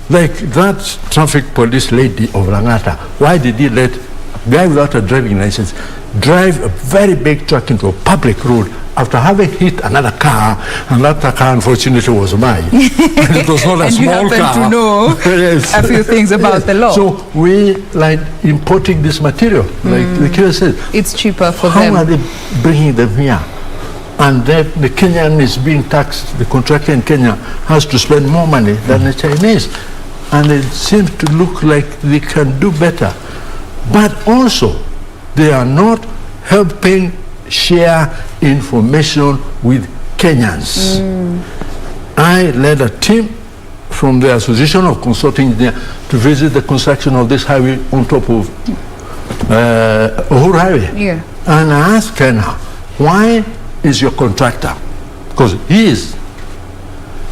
Like that traffic police lady of Langata, why did he let a guy without a driving license drive a very big truck into a public road after having hit another car, and that car unfortunately was mine. And it was not a and small you happen car. to know Yes. a few things about the law. So we like importing this material, like the Kira said. It's cheaper for How them. are they bringing them here? And then the Kenyan is being taxed, the contractor in Kenya has to spend more money than the Chinese. And it seems to look like they can do better. But also, they are not helping share information with Kenyans. I led a team from the Association of Consulting Engineers to visit the construction of this highway on top of Uhuru Highway. Yeah. And I asked Kenya, why is your contractor? Because he is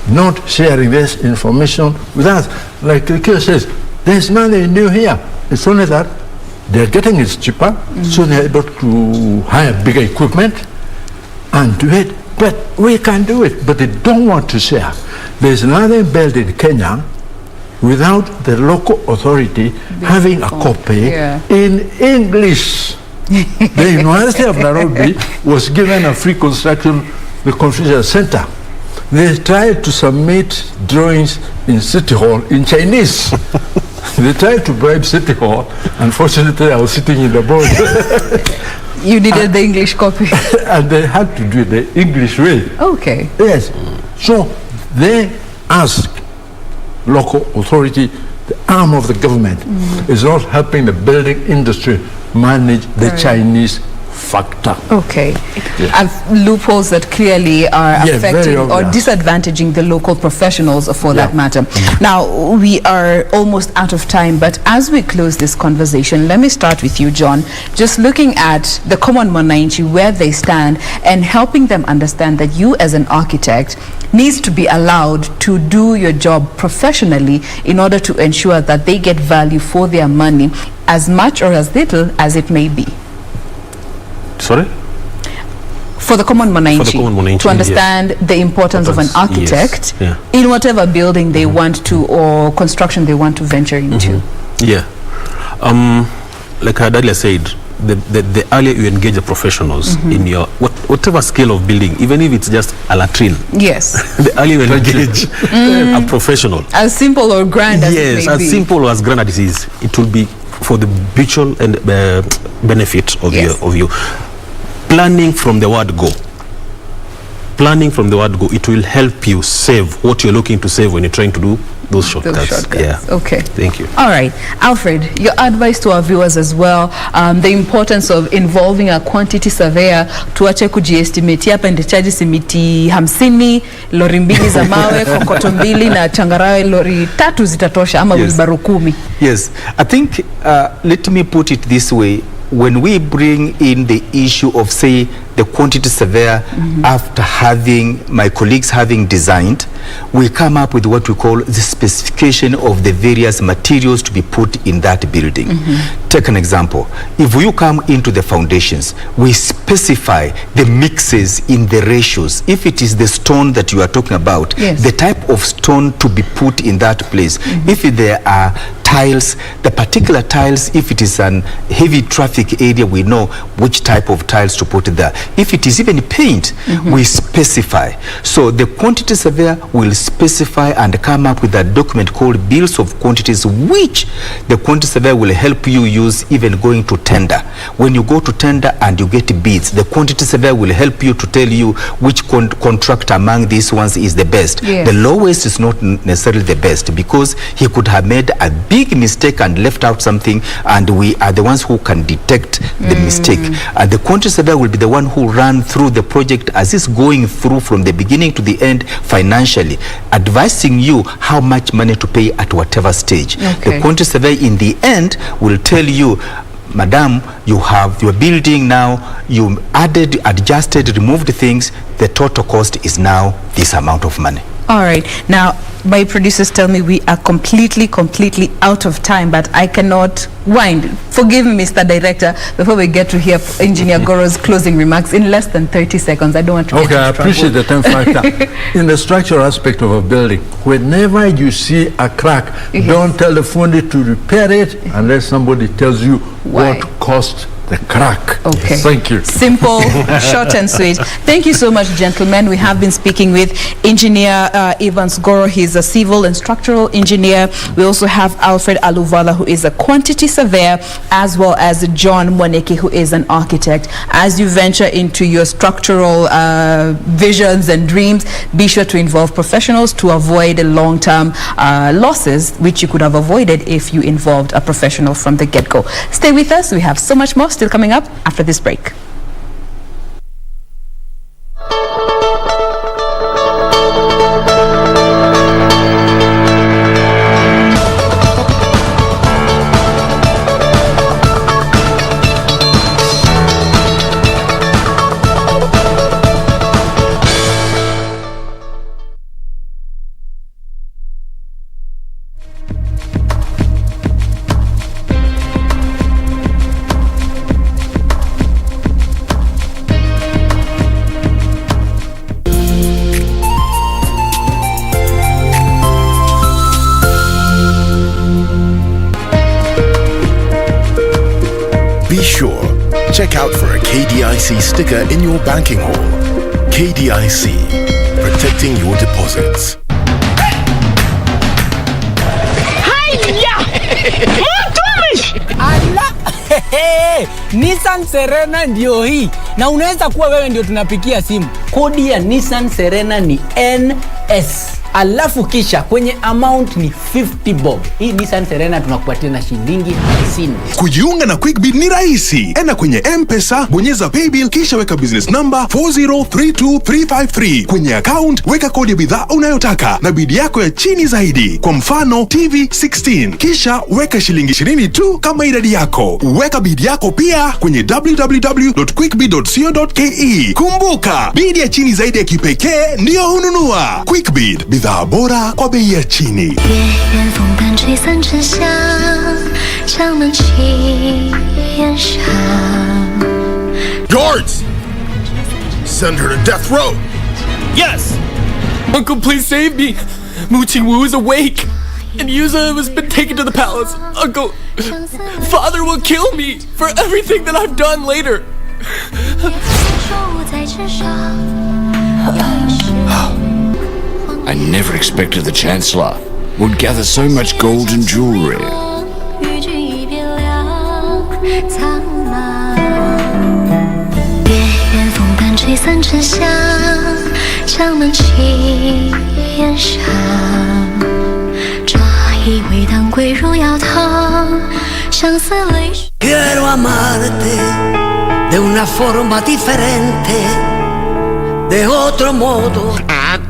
not sharing this information with us. Like the Kira says, there's nothing new here. It's only that they're getting it cheaper, so they're able to hire bigger equipment and do it. But we can do it, but they don't want to share. There's nothing built in Kenya without the local authority having a copy in English. The University of Nairobi was given a free construction, the Confucius Center. They tried to submit drawings in City Hall in Chinese. They tried to bribe City Hall. Unfortunately, I was sitting in the board. You needed the English copy. And they had to do it the English way. Okay. Yes. So they ask local authority, the arm of the government, is not helping the building industry manage the Chinese factor. Okay. And loopholes that clearly are Yeah, affecting very or obvious. disadvantaging the local professionals for that matter. Now, we are almost out of time, but as we close this conversation, let me start with you, John. Just looking at the common Mwananchi, where they stand, and helping them understand that you as an architect needs to be allowed to do your job professionally in order to ensure that they get value for their money, as much or as little as it may be. Sorry? For the common Mwananchi, For the common Mwananchi, to understand the importance of an architect in whatever building they want to or construction they want to venture into. Yeah. Like I earlier said, the earlier you engage the professionals in your whatever scale of building, even if it's just a latrine. Yes. The earlier you engage a professional. As simple or grand as it Yes, may as be. simple or as grand as it is, it will be for the mutual and benefit of you. Planning from the word go. Planning from the word go, it will help you save what you're looking to save when you're trying to do those shortcuts. Yeah. Okay. Thank you. All right. Alfred, your advice to our viewers as well, the importance of involving a quantity surveyor, tuache kujiestimate hapa ndachaji simiti 50, lori mbili za mawe, kokoto mbili na changarawe lori 3 zitatosha ama wilbaro 10. Yes, I think let me put it this way. When we bring in the issue of, say, the quantity surveyor, after having my colleagues having designed, we come up with what we call the specification of the various materials to be put in that building. Take an example. If you come into the foundations, we specify the mixes in the ratios. If it is the stone that you are talking about, the type of stone to be put in that place. If there are tiles, the particular tiles, if it is an heavy traffic area, we know which type of tiles to put there. If it is even paint, we specify. So the quantity surveyor will specify and come up with a document called bills of quantities, which the quantity surveyor will help you use even going to tender. When you go to tender and you get bids, the quantity surveyor will help you to tell you which contract among these ones is the best. The lowest is not necessarily the best, because he could have made a big mistake and left out something, and we are the ones who can detect the mistake. And the quantity surveyor will be the one who ran through the project as it's going through from the beginning to the end financially, advising you how much money to pay at whatever stage. The quantity surveyor in the end will tell you, Madam, you have your building now, you added, adjusted, removed things, the total cost is now this amount of money. All right. Now, my producers tell me we are completely out of time, but I cannot wind. Forgive me, Mr. Director, before we get to hear Engineer Goro's closing remarks in less than 30 seconds. I don't want to get Okay, I into appreciate the trouble. time factor. In the structural aspect of a building, whenever you see a crack, don't tell the fundi to repair it unless somebody tells you what caused the crack. Okay. Thank you. Simple, short and sweet. Thank you so much, gentlemen. We have been speaking with Engineer Evans Goro. He's a civil and structural engineer. We also have Alfred Aluvala, who is a quantity surveyor, as well as John Moneke, who is an architect. As you venture into your structural visions and dreams, be sure to involve professionals to avoid long-term losses, which you could have avoided if you involved a professional from the get-go. Stay with us. We have so much more still coming up after this break. Be sure, check out for a KDIC sticker in your banking hall. KDIC, protecting your deposits. Ala! Nissan Serena ndio hii, na unaweza kuwa wewe ndio tunapikia simu. Kodi ya Nissan Serena ni NS, alafu kisha kwenye amount ni 50 bob. Hii Nissan Serena tunakupatia na shilingi 50. Kujiunga na QuickBid ni rahisi. Enda kwenye M-Pesa, bonyeza paybill, kisha weka business number 4032353. Kwenye account, weka kodi ya bidhaa unayotaka na bidi yako ya chini zaidi. Kwa mfano, TV 16. Kisha weka shilingi 20 tu kama idadi yako. Weka bidi yako pia kwenye www.quickbid.co.ke. Kumbuka, bidi ya chini zaidi ya kipekee ndio hununua. QuickBid, bidhaa bora kwa bei ya chini. Guards! Send her to death row! Yes! Uncle, please save me! Mu Qingwu is awake! And Yuza has been taken to the palace. Uncle, Father will kill me for everything that I've done later. I never expected the Chancellor would gather so much gold and jewelry. Quiero amarte de una forma diferente, de otro modo. And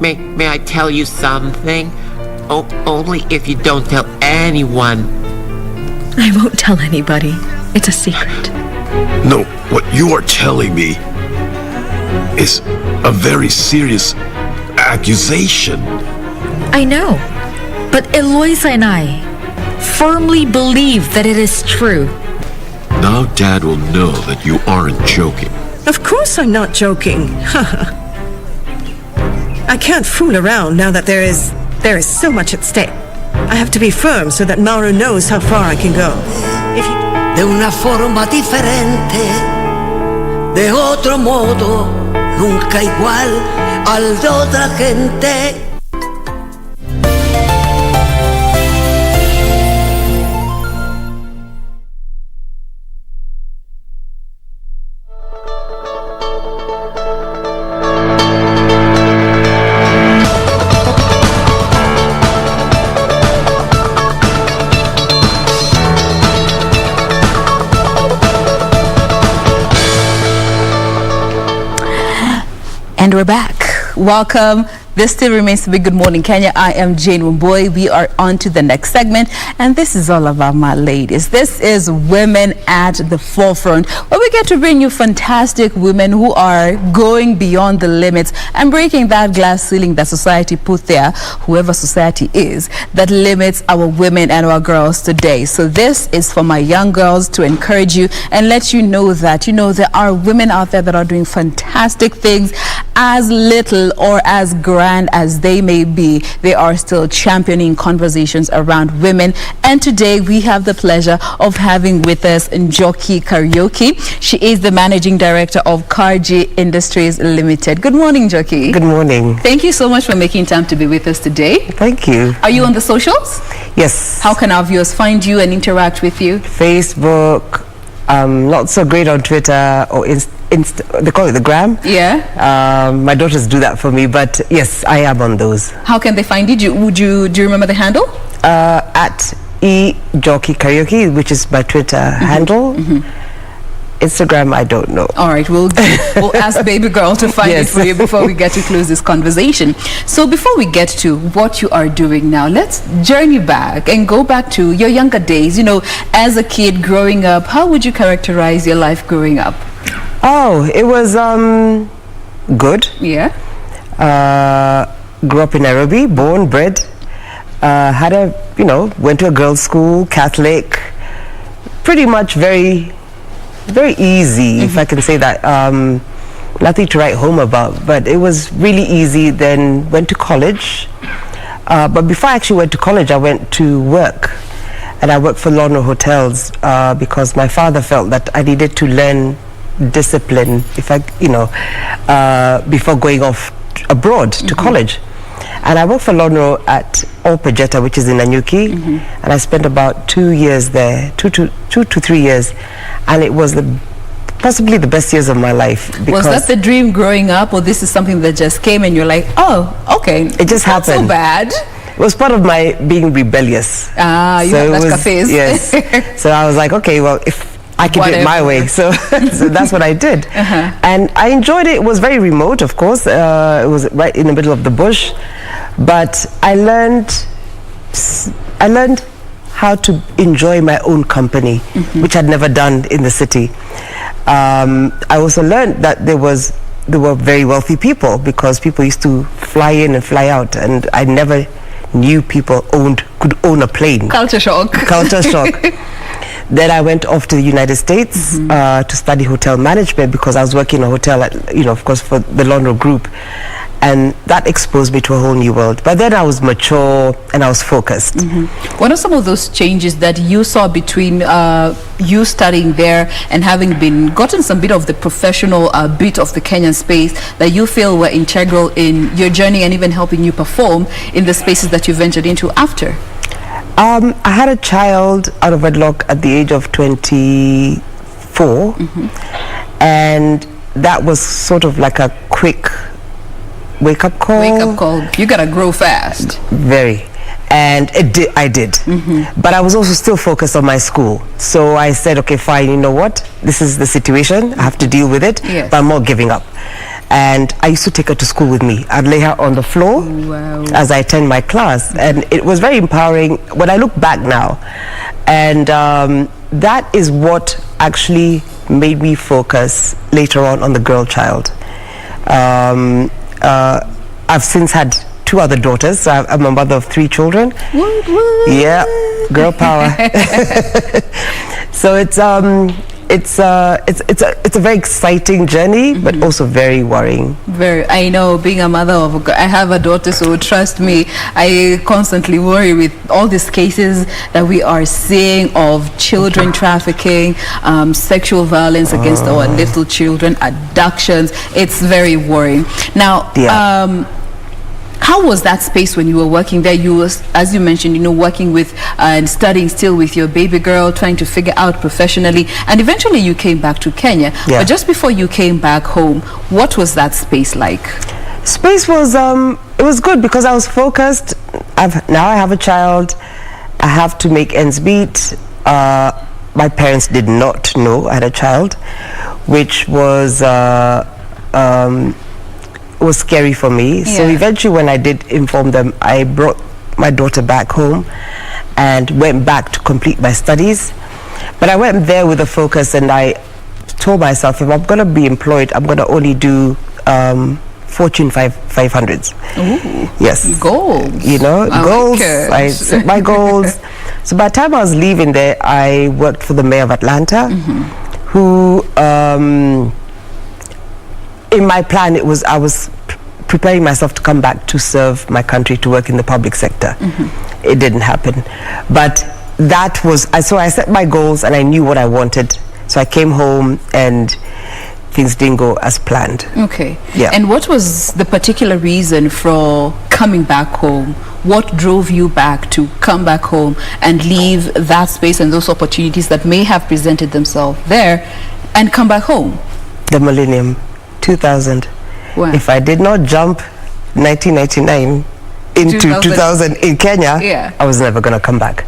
may I tell you something? Only if you don't tell anyone. I won't tell anybody. It's a secret. No, what you are telling me is a very serious accusation. I know, but Eloisa and I firmly believe that it is true. Now Dad will know that you aren't joking. Of course I'm not joking. I can't fool around now that there is so much at stake. I have to be firm so that Mauro knows how far I can go. De una forma diferente, de otro modo, nunca igual al de otra gente. And we're back. Welcome This still remains to be Good Morning Kenya. I am Jane Wumboy. We are on to the next segment, and this is all about my ladies. This is Women at the Forefront, where we get to bring you fantastic women who are going beyond the limits and breaking that glass ceiling that society put there, whoever society is, that limits our women and our girls today. So this is for my young girls to encourage you and let you know that, there are women out there that are doing fantastic things, as little or as grand as they may be. They are still championing conversations around women. And today we have the pleasure of having with us Njoki Karaoke. She is the managing director of Karji Industries Limited. Good morning, Njoki. Good morning. Thank you so much for making time to be with us today. Thank you. Are you on the socials? Yes. How can our viewers find you and interact with you? Facebook. Not so great on Twitter or they call it the gram. Yeah. My daughters do that for me, but yes, I am on those. How can they find you? Do you remember the handle? At Njoki Karaoke, which is my Twitter handle. Instagram, I don't know. All right, we'll ask baby girl to find it for you before we get to close this conversation. So before we get to what you are doing now, let's journey back and go back to your younger days. As a kid growing up, how would you characterize your life growing up? Oh, it was good. Yeah. Grew up in Nairobi, born, bred. Went to a girls' school, Catholic. Pretty much very easy, if I can say that. Nothing to write home about, but it was really easy. Then went to college. But before I actually went to college, I went to work. And I worked for London hotels because my father felt that I needed to learn discipline before going off abroad to college. And I worked for London at Opejeta, which is in Nanyuki, and I spent about 2 years there, 2 to 3 years, and it was possibly the best years of my life. Was that the dream growing up, or this is something that just came and you're like, oh, okay, it just happened? Not so bad. It was part of my being rebellious. You have that phase. Yes. So I was like, okay, well, if I can do it my way. So that's what I did. And I enjoyed it. It was very remote, of course. It was right in the middle of the bush. But I learned how to enjoy my own company, which I'd never done in the city. I also learned that there were very wealthy people, because people used to fly in and fly out, and I never knew people could own a plane. Culture shock. Culture shock. Then I went off to the United States to study hotel management, because I was working in a hotel of course, for the London Group. And that exposed me to a whole new world. But then I was mature and I was focused. What are some of those changes that you saw between you studying there and having gotten some bit of the professional bit of the Kenyan space that you feel were integral in your journey and even helping you perform in the spaces that you ventured into after? I had a child out of wedlock at the age of 24, and that was sort of like a quick wake-up call. You gotta grow fast. Very. And I did. But I was also still focused on my school. So I said, okay, fine, you know what? This is the situation. I have to deal with it. Yes. But I'm not giving up. And I used to take her to school with me. I'd lay her on the floor as I attend my class. And it was very empowering when I look back now. And that is what actually made me focus later on the girl child. I've since had 2 other daughters. So I'm a mother of 3 children. Yeah, girl power. So it's a very exciting journey, but also very worrying. I know, being a mother I have a daughter, so trust me, I constantly worry with all these cases that we are seeing of children trafficking, sexual violence against our little children, abductions. It's very worrying. Now, how was that space when you were working there? You were, as you mentioned, working with and studying still with your baby girl, trying to figure out professionally, and eventually you came back to Kenya. But just before you came back home, what was that space like? Space was it was good because I was focused. Now I have a child. I have to make ends meet. My parents did not know I had a child, which was was scary for me. So eventually when I did inform them, I brought my daughter back home and went back to complete my studies. But I went there with a focus, and I told myself, if I'm going to be employed, I'm going to only do Fortune 500s. Ooh, yes. Goals. You know, goals. Like it. I set my goals. So by the time I was leaving there, I worked for the mayor of Atlanta, who, in my plan, I was preparing myself to come back to serve my country, to work in the public sector. It didn't happen. But that was, so I set my goals and I knew what I wanted. So I came home and things didn't go as planned. Okay. Yeah. And what was the particular reason for coming back home? What drove you back to come back home and leave that space and those opportunities that may have presented themselves there and come back home? The millennium, 2000. Wow. If I did not jump 1999 into 2000 in Kenya, I was never going to come back.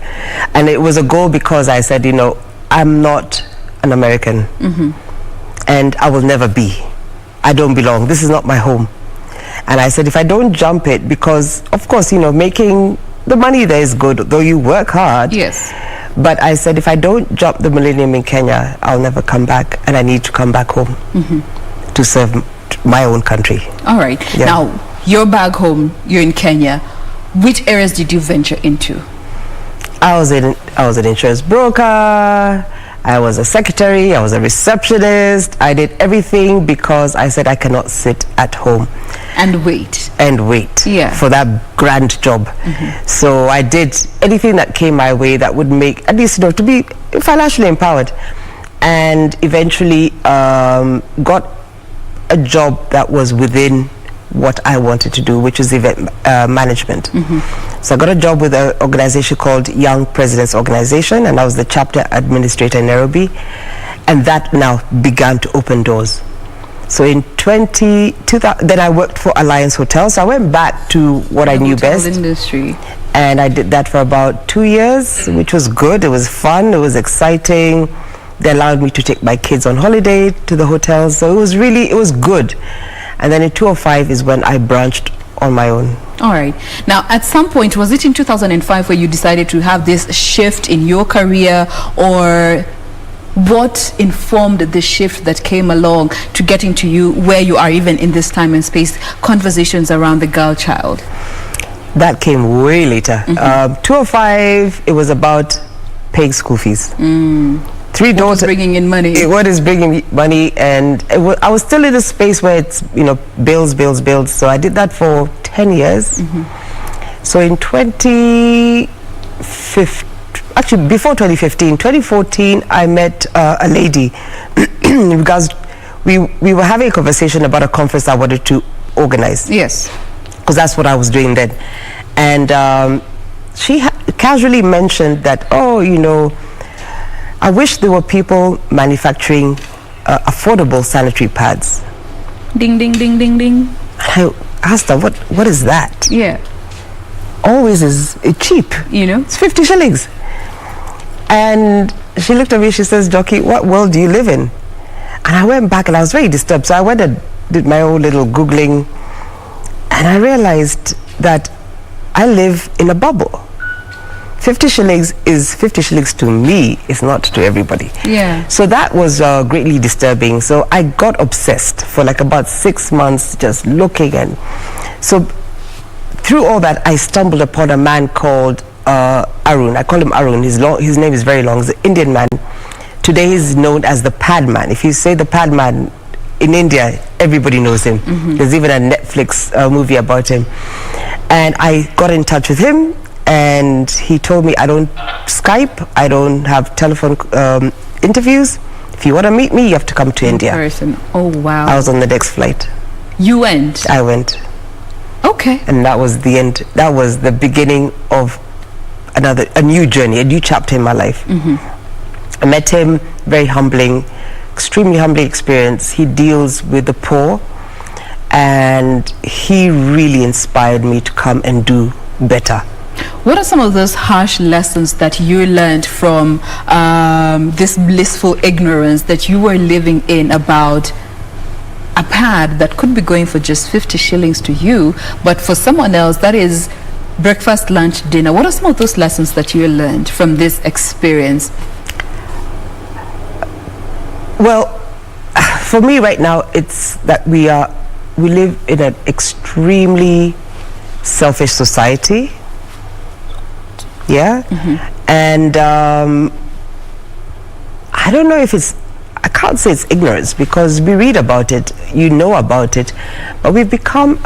And it was a goal because I said, you know, I'm not an American. And I will never be. I don't belong. This is not my home. And I said, if I don't jump it, because of course, you know, making the money there is good, though you work hard. Yes. But I said, if I don't jump the millennium in Kenya, I'll never come back, and I need to come back home to serve my own country. All right. Yeah. Now, you're back home, you're in Kenya. Which areas did you venture into? I was an insurance broker. I was a secretary, I was a receptionist. I did everything because I said I cannot sit at home and wait for that grand job. So I did anything that came my way that would make, at least, you know, to be financially empowered, and eventually got a job that was within what I wanted to do, which is event management. So I got a job with an organization called Young Presidents Organization, and I was the chapter administrator in Nairobi, and that now began to open doors. So in 2000, then I worked for Alliance Hotels. So I went back to what I knew best, industry, and I did that for about 2 years, which was good. It was fun, it was exciting. They allowed me to take my kids on holiday to the hotels, so it was good. And then in 2005 is when I branched on my own. All right. Now, at some point, was it in 2005 where you decided to have this shift in your career, or what informed the shift that came along to getting to you where you are even in this time and space, conversations around the girl child? That came way later. 2005, it was about paying school fees. Three daughters bringing in money. What is bringing money? And I was still in a space where it's, you know, bills. So I did that for 10 years. So in 2015, actually before 2014, I met a lady because we were having a conversation about a conference I wanted to organize. Yes. Because that's what I was doing then. And she casually mentioned that, oh, you know, I wish there were people manufacturing affordable sanitary pads. Ding, ding, ding, ding, ding. And I asked her, what is that? Yeah. Always is it cheap. You know? It's 50 shillings. And she looked at me, she says, Jockey, what world do you live in? And I went back and I was very disturbed. So I went and did my own little Googling. And I realized that I live in a bubble. 50 shillings is 50 shillings to me, it's not to everybody. Yeah. So that was greatly disturbing. So I got obsessed for like about 6 months just looking. And so through all that, I stumbled upon a man called Arun. I call him Arun. His name is very long. He's an Indian man. Today he's known as the Pad Man. If you say the Pad Man in India, everybody knows him. There's even a Netflix movie about him. And I got in touch with him, and he told me, I don't Skype, I don't have telephone interviews. If you want to meet me, you have to come to India. Person. Oh, wow. I was on the next flight. You went? I went. Okay. And that was the end. That was the beginning of a new journey, a new chapter in my life. I met him, very humbling, extremely humbling experience. He deals with the poor, and he really inspired me to come and do better. What are some of those harsh lessons that you learned from this blissful ignorance that you were living in about a pad that could be going for just 50 shillings to you, but for someone else that is breakfast, lunch, dinner. What are some of those lessons that you learned from this experience? Well, for me right now, it's that we live in an extremely selfish society. Yeah. And I don't know if I can't say it's ignorance, because we read about it, you know about it, but we've become,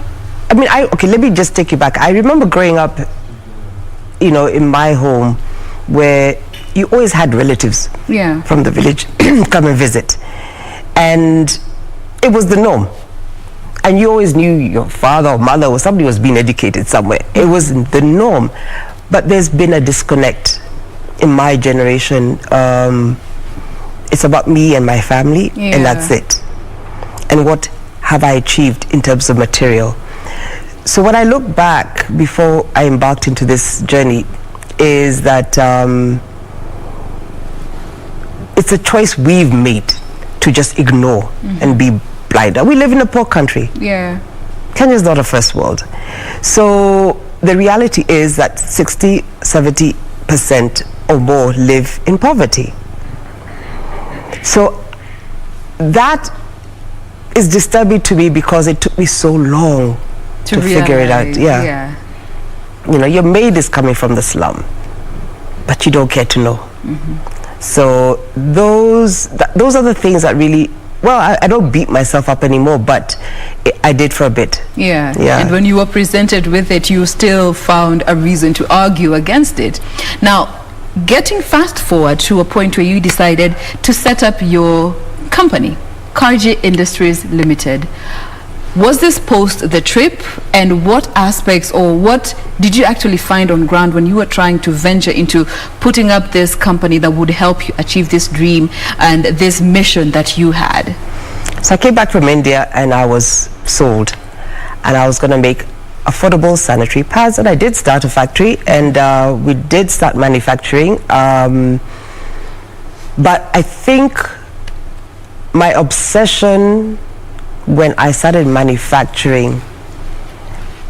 okay, let me just take you back. I remember growing up, in my home, where you always had relatives from the village come and visit, and it was the norm, and you always knew your father or mother or somebody was being educated somewhere. It was the norm. But there's been a disconnect in my generation. It's about me and my family, and that's it. And what have I achieved in terms of material? So when I look back before I embarked into this journey, is that it's a choice we've made to just ignore and be blind. We live in a poor country. Kenya is not a first world. So the reality is that 60-70% or more live in poverty. So that is disturbing to me, because it took me so long to figure it out. Your maid is coming from the slum, but you don't care to know. So those are the things that really, I don't beat myself up anymore, but I did for a bit. And when you were presented with it, you still found a reason to argue against it. Now, getting fast forward to a point where you decided to set up your company, Karji Industries Limited. Was this post the trip, and what aspects or what did you actually find on ground when you were trying to venture into putting up this company that would help you achieve this dream and this mission that you had? So I came back from India and I was sold, and I was going to make affordable sanitary pads, and I did start a factory, and we did start manufacturing, but I think my obsession when I started manufacturing,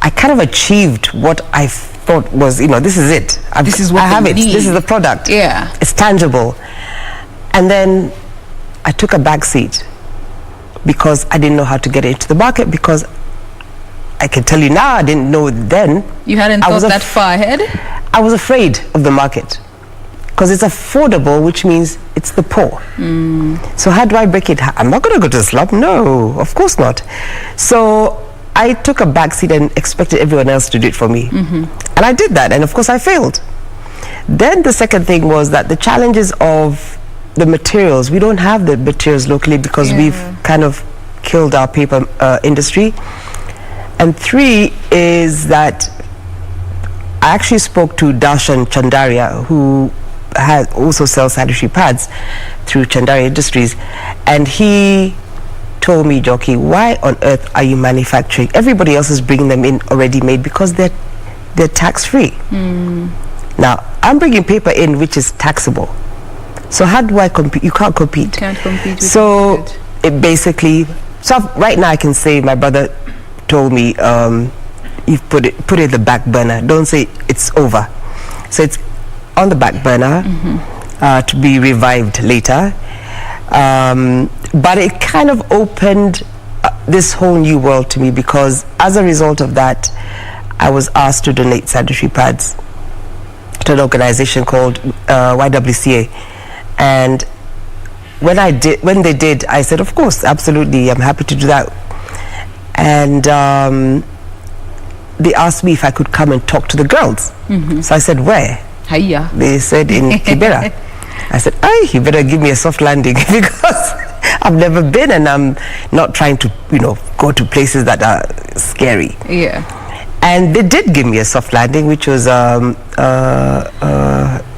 I kind of achieved what I thought was, this is it. This is what I have it. need. This is the product. It's tangible. And then I took a back seat because I didn't know how to get into the market, because I can tell you now, I didn't know then. You hadn't thought that far ahead? I was afraid of the market, because it's affordable, which means it's the poor. So how do I break it? I'm not going to go to the slum. No, of course not. So I took a back seat and expected everyone else to do it for me. And I did that, and of course I failed. Then the second thing was that the challenges of the materials, we don't have the materials locally, because we've kind of killed our paper industry. And three is that I actually spoke to Darshan Chandaria, who also sells sanitary pads through Chandaria Industries, and he told me, Jockey, why on earth are you manufacturing? Everybody else is bringing them in already made, because they're tax-free. Now, I'm bringing paper in which is taxable. So how do I compete? You can't compete. Can't compete with so it basically, right now I can say my brother told me, you've put it in the back burner. Don't say it's over. So it's on the back burner to be revived later. But it kind of opened this whole new world to me, because as a result of that, I was asked to donate sanitary pads to an organization called YWCA. And when they did, I said, of course, absolutely, I'm happy to do that. And they asked me if I could come and talk to the girls. So I said, where? Hiya. They said in Kibera. I said, you better give me a soft landing, because I've never been, and I'm not trying to, go to places that are scary. And they did give me a soft landing, which was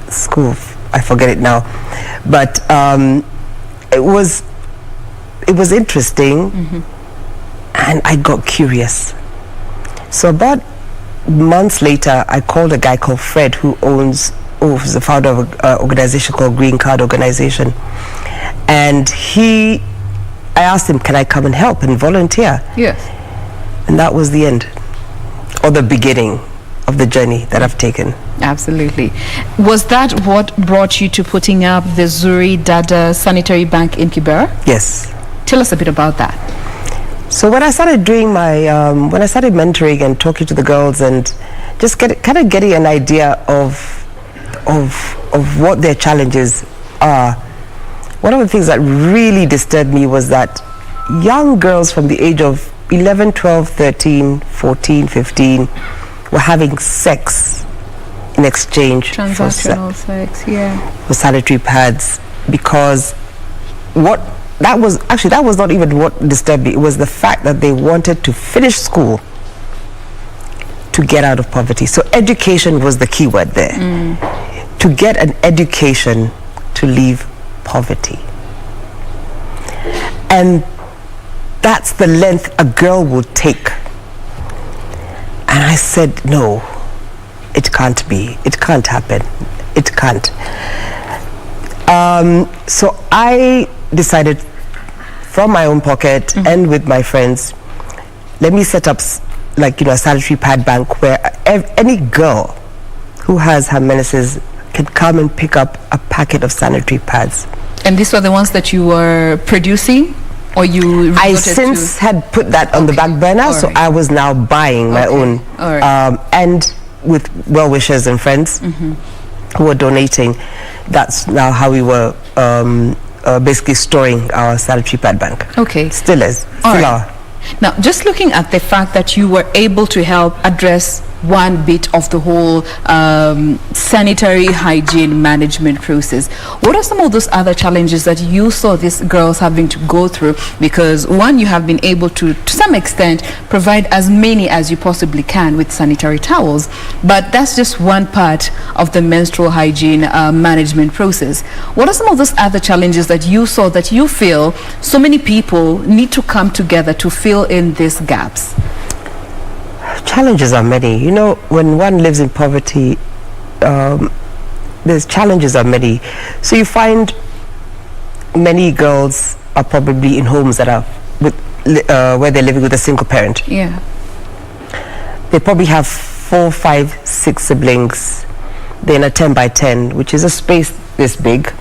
school. I forget it now, but it was interesting, and I got curious. So about months later, I called a guy called Fred, who's the founder of an organization called Green Card Organization, and he I asked him, can I come and help and volunteer? Yes. And that was the end, or the beginning of the journey that I've taken. Absolutely. Was that what brought you to putting up the Zuri Dada Sanitary Bank in Kibera? Yes. Tell us a bit about that. So when I started doing my, when I started mentoring and talking to the girls and just kind of getting an idea of what their challenges are, one of the things that really disturbed me was that young girls from the age of 11, 12, 13, 14, 15 were having sex in exchange Transactional sex, for sanitary pads, because that was not even what disturbed me. It was the fact that they wanted to finish school to get out of poverty. So education was the key word there. To get an education to leave poverty. And that's the length a girl will take. And I said, no, it can't be. It can't happen. It can't. So I decided from my own pocket and with my friends, let me set up a sanitary pad bank where any girl who has her menses can come and pick up a packet of sanitary pads. And these were the ones that you were producing? Or you I since had put that on the back burner, so I was now buying my own, and with well-wishers and friends who were donating. That's now how we were basically storing our sanitary pad bank. Okay. Still is. Still are. Now, just looking at the fact that you were able to help address one bit of the whole sanitary hygiene management process, what are some of those other challenges that you saw these girls having to go through? Because one, you have been able to some extent, provide as many as you possibly can with sanitary towels, but that's just one part of the menstrual hygiene management process. What are some of those other challenges that you saw that you feel so many people need to come together to fill in these gaps? Challenges are many. You know, when one lives in poverty, there's challenges are many. So you find many girls are probably in homes that are where they're living with a single parent. Yeah. They probably have 4, 5, 6 siblings. They're in a 10 by 10, which is a space this big.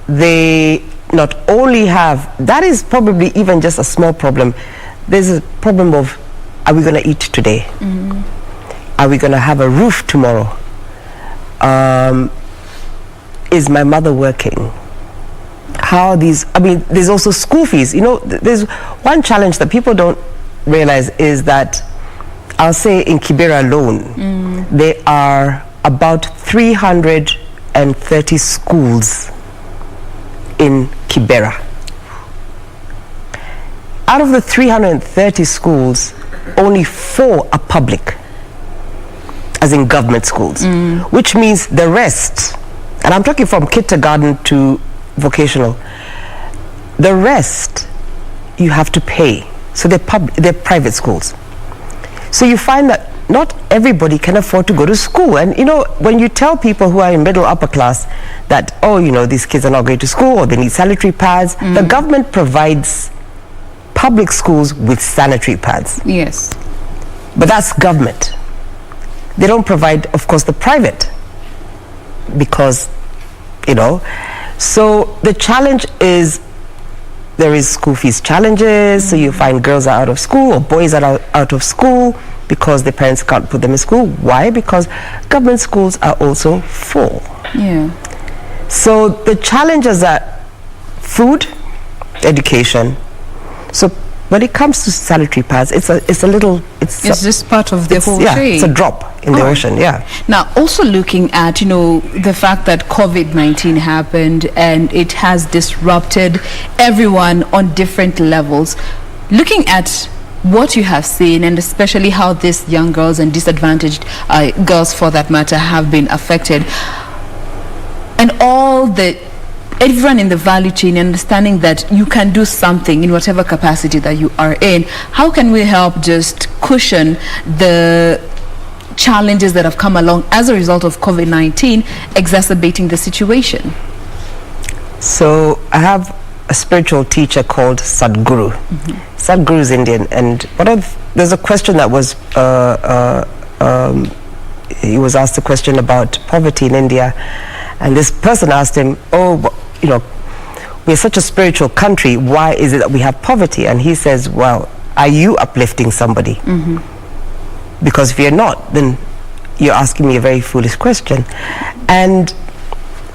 They not only have, that is probably even just a small problem. There's a problem of, are we going to eat today? Are we going to have a roof tomorrow? Is my mother working? How are these, there's also school fees. You know, there's one challenge that people don't realize is that, I'll say in Kibera alone, there are about 330 schools in Kibera. Out of the 330 schools, only 4 are public, as in government schools, which means the rest, and I'm talking from kindergarten to vocational, the rest you have to pay. So they're private schools. So you find that not everybody can afford to go to school. And you know, when you tell people who are in middle upper class that, oh, you know, these kids are not going to school or they need sanitary pads, the government provides public schools with sanitary pads. Yes. But that's government. They don't provide, of course, the private, because, you know, so the challenge is, there is school fees challenges, so you find girls are out of school or boys are out of school because their parents can't put them in school. Why? Because government schools are also full. Yeah. So the challenges are food, education. So when it comes to sanitary pads, it's just part of the whole chain. It's a drop in the ocean. Yeah. Now, also looking at, you know, the fact that COVID-19 happened and it has disrupted everyone on different levels. Looking at what you have seen, and especially how these young girls and disadvantaged girls, for that matter, have been affected, and everyone in the value chain understanding that you can do something in whatever capacity that you are in, how can we help just cushion the challenges that have come along as a result of COVID-19 exacerbating the situation? So I have a spiritual teacher called Sadhguru. Sadhguru is Indian, and there's a question that was he was asked a question about poverty in India, and this person asked him, we're such a spiritual country, why is it that we have poverty? And he says, well, are you uplifting somebody? Because if you're not, then you're asking me a very foolish question. And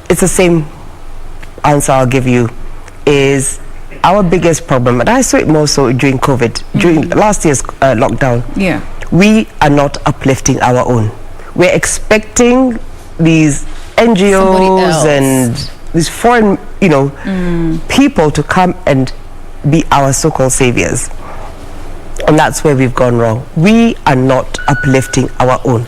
it's the same answer I'll give you, is our biggest problem, and I saw it more so during COVID, during last year's lockdown. Yeah. We are not uplifting our own. We're expecting these NGOs and these foreign, people to come and be our so-called saviors. And that's where we've gone wrong. We are not uplifting our own.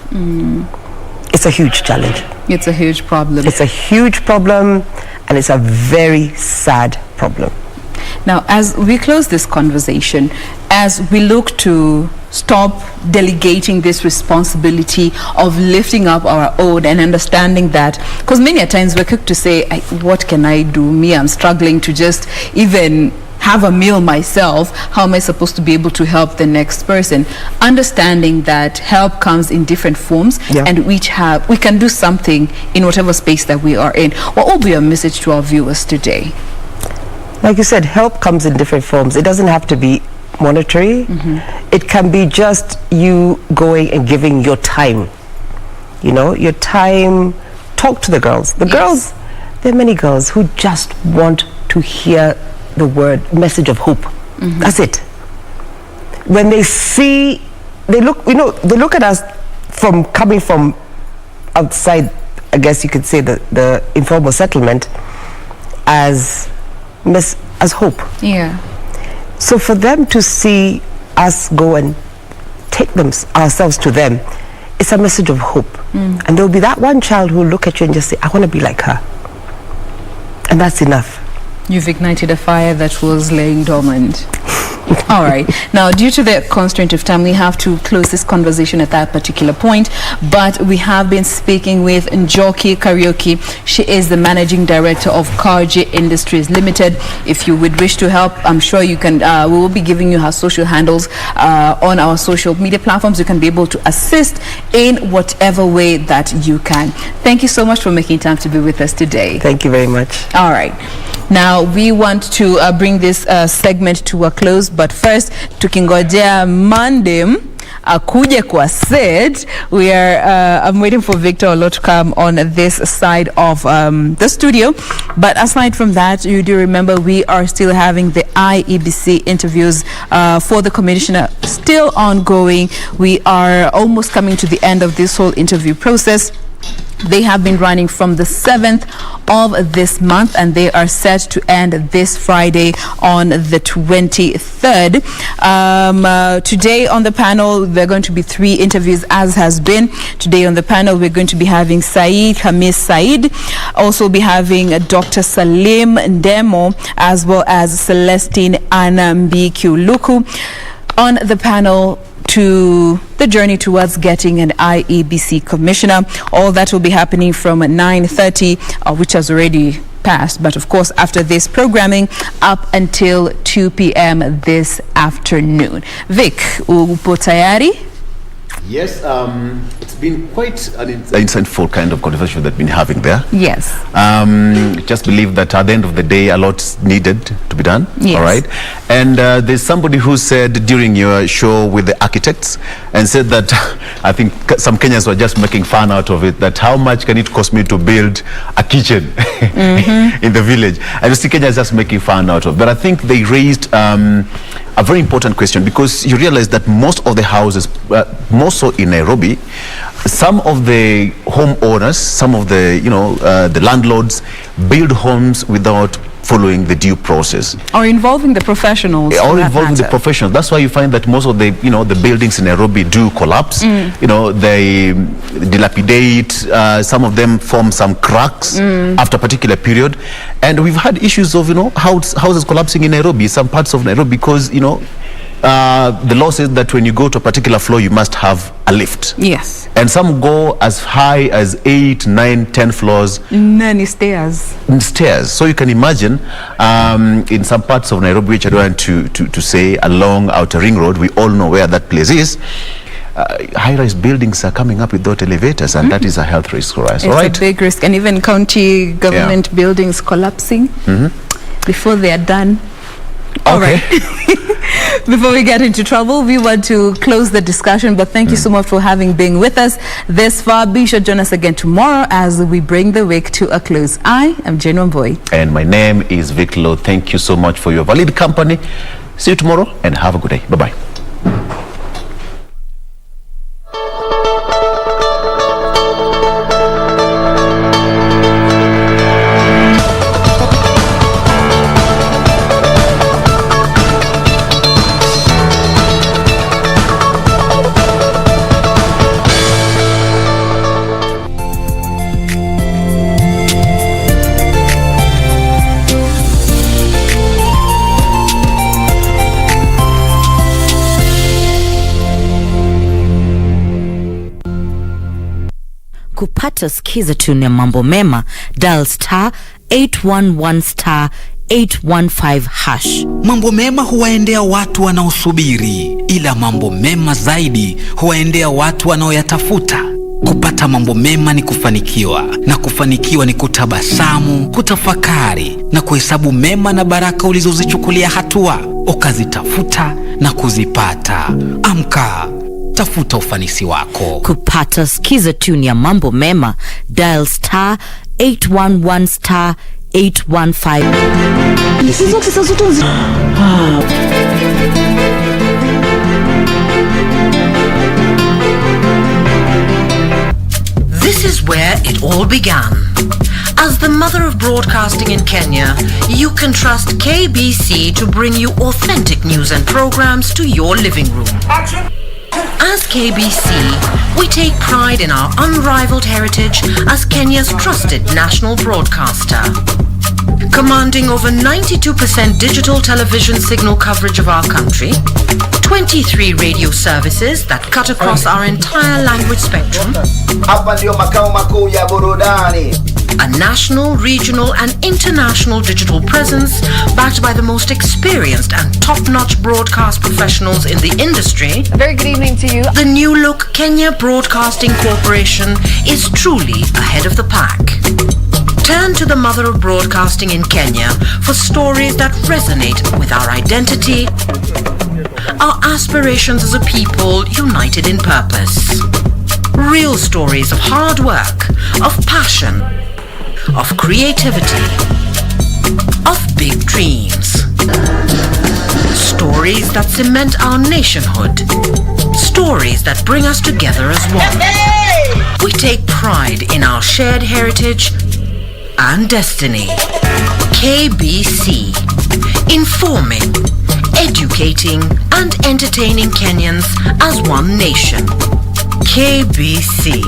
It's a huge challenge. It's a huge problem. It's a huge problem, and it's a very sad problem. Now, as we close this conversation, as we look to stop delegating this responsibility of lifting up our own and understanding that, because many a times we're quick to say, what can I do? Me, I'm struggling to just even have a meal myself. How am I supposed to be able to help the next person? Understanding that help comes in different forms, and we can do something in whatever space that we are in. What will be your message to our viewers today? Like you said, help comes in different forms. It doesn't have to be monetary. It can be just you going and giving your time. Your time. Talk to the girls. The girls, there are many girls who just want to hear the message of hope. That's it. When they see, they look at us coming from outside, I guess you could say the informal settlement, as hope. Yeah. So for them to see us go and take ourselves to them, it's a message of hope. And there'll be that one child who will look at you and just say, I want to be like her. And that's enough. You've ignited a fire that was laying dormant. All right. Now, due to the constraint of time, we have to close this conversation at that particular point. But we have been speaking with Njoki Karaoke. She is the managing director of Karji Industries Limited. If you would wish to help, I'm sure you can. We will be giving you her social handles on our social media platforms. You can be able to assist in whatever way that you can. Thank you so much for making time to be with us today. Thank you very much. All right. Now, we want to bring this segment to a close, but first, tukingojea Mandem akuje kwa set, I'm waiting for Victor Olo to come on this side of the studio. But aside from that, you do remember we are still having the IEBC interviews for the commissioner still ongoing. We are almost coming to the end of this whole interview process. They have been running from the 7th of this month, and they are set to end this Friday on the 23rd. Today on the panel, there are going to be 3 interviews, as has been. Today on the panel, we're going to be having Said Hamis Said, also be having Dr. Salim Ndemo, as well as Celestine Anambikiuluku. On the panel, to the journey towards getting an IEBC commissioner. All that will be happening from 9:30, which has already passed, but of course after this programming up until 2 p.m. this afternoon. Vic, upo tayari? Yes, it's been quite an insightful kind of conversation that we've been having there. Yes. Just believe that at the end of the day, a lot's needed to be done. Yes. All right. And there's somebody who said during your show with the architects and said that I think some Kenyans were just making fun out of it, that how much can it cost me to build a kitchen in the village? And you see Kenyans just making fun out of it. But I think they raised a very important question, because you realize that most of the houses, more so in Nairobi, some of the homeowners, some of the the landlords build homes without following the due process, or involving the professionals, or involving the professionals. That's why you find that most of the the buildings in Nairobi do collapse. They dilapidate. Some of them form some cracks after a particular period, and we've had issues of houses collapsing in Nairobi, some parts of Nairobi, because the law says that when you go to a particular floor, you must have a lift. Yes. And some go as high as 8, 9, 10 floors. Many stairs. So you can imagine, in some parts of Nairobi, which I don't want to say, along Outer Ring Road, we all know where that place is. High-rise buildings are coming up without elevators, and that is a health risk for us. It's a big risk, and even county government buildings collapsing before they are done. All right. Before we get into trouble, we want to close the discussion, but thank you so much for been with us this far. Be sure to join us again tomorrow as we bring the week to a close. I am Jane Wambui. And my name is Vic Lowe. Thank you so much for your valid company. See you tomorrow and have a good day. Bye-bye. Kupata skiza tune ya mambo mema, dial star 811 star 815 hash. Mambo mema huwaendea watu wanaosubiri, ila mambo mema zaidi huwaendea watu wanaoyatafuta. Kupata mambo mema ni kufanikiwa, na kufanikiwa ni kutabasamu, kutafakari na kuhesabu mema na baraka ulizozichukulia hatua, ukazitafuta na kuzipata. Amka, tafuta ufanisi wako. Kupata skiza tune ya mambo mema, dial star 811 star 815. This is where it all began. As the mother of broadcasting in Kenya, you can trust KBC to bring you authentic news and programs to your living room. As KBC, we take pride in our unrivaled heritage as Kenya's trusted national broadcaster. Commanding over 92% digital television signal coverage of our country, 23 radio services that cut across our entire language spectrum, a national, regional and international digital presence backed by the most experienced and top-notch broadcast professionals in the industry. A very good evening to you. The new look Kenya Broadcasting Corporation is truly ahead of the pack. Turn to the mother of broadcasting in Kenya for stories that resonate with our identity, our aspirations as a people united in purpose. Real stories of hard work, of passion, of creativity, of big dreams. Stories that cement our nationhood. Stories that bring us together as one. We take pride in our shared heritage and destiny. KBC, informing, educating and entertaining Kenyans as one nation. KBC,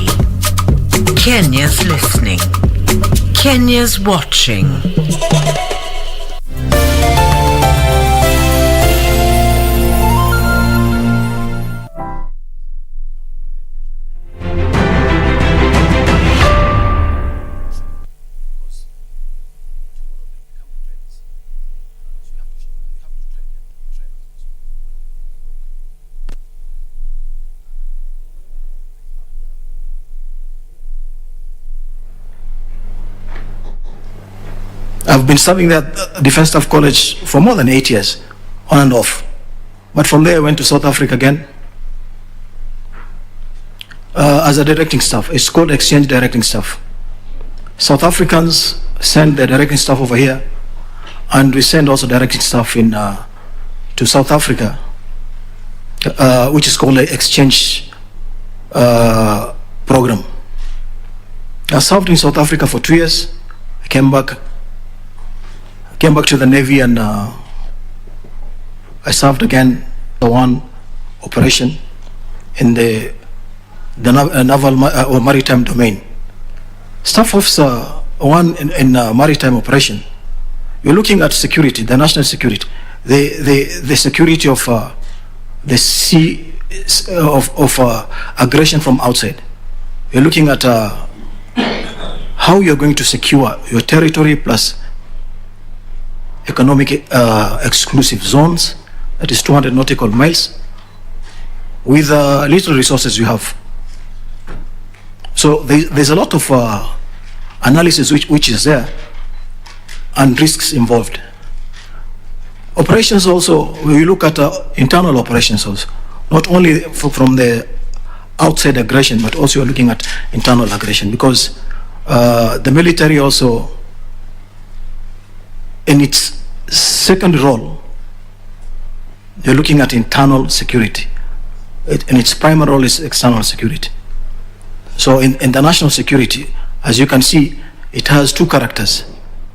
Kenya's listening, Kenya's watching. I've been serving at Defense Staff College for more than 8 years, on and off. But from there I went to South Africa again as a directing staff. It's called exchange directing staff. South Africans send their directing staff over here, and we send also directing staff in to South Africa, which is called an exchange program. I served in South Africa for 2 years. I came back to the Navy, and I served again the one operation in the naval or maritime domain. Staff officer one in maritime operation. You're looking at security, the national security, the security of the sea of aggression from outside. You're looking at how you're going to secure your territory plus economic exclusive zones, that is 200 nautical miles, with little resources you have. So there's a lot of analysis which is there, and risks involved. Operations also, we look at internal operations also, not only from the outside aggression, but also you're looking at internal aggression, because the military also, in its second role, you're looking at internal security, and its primary role is external security. So in international security, as you can see, it has two characters.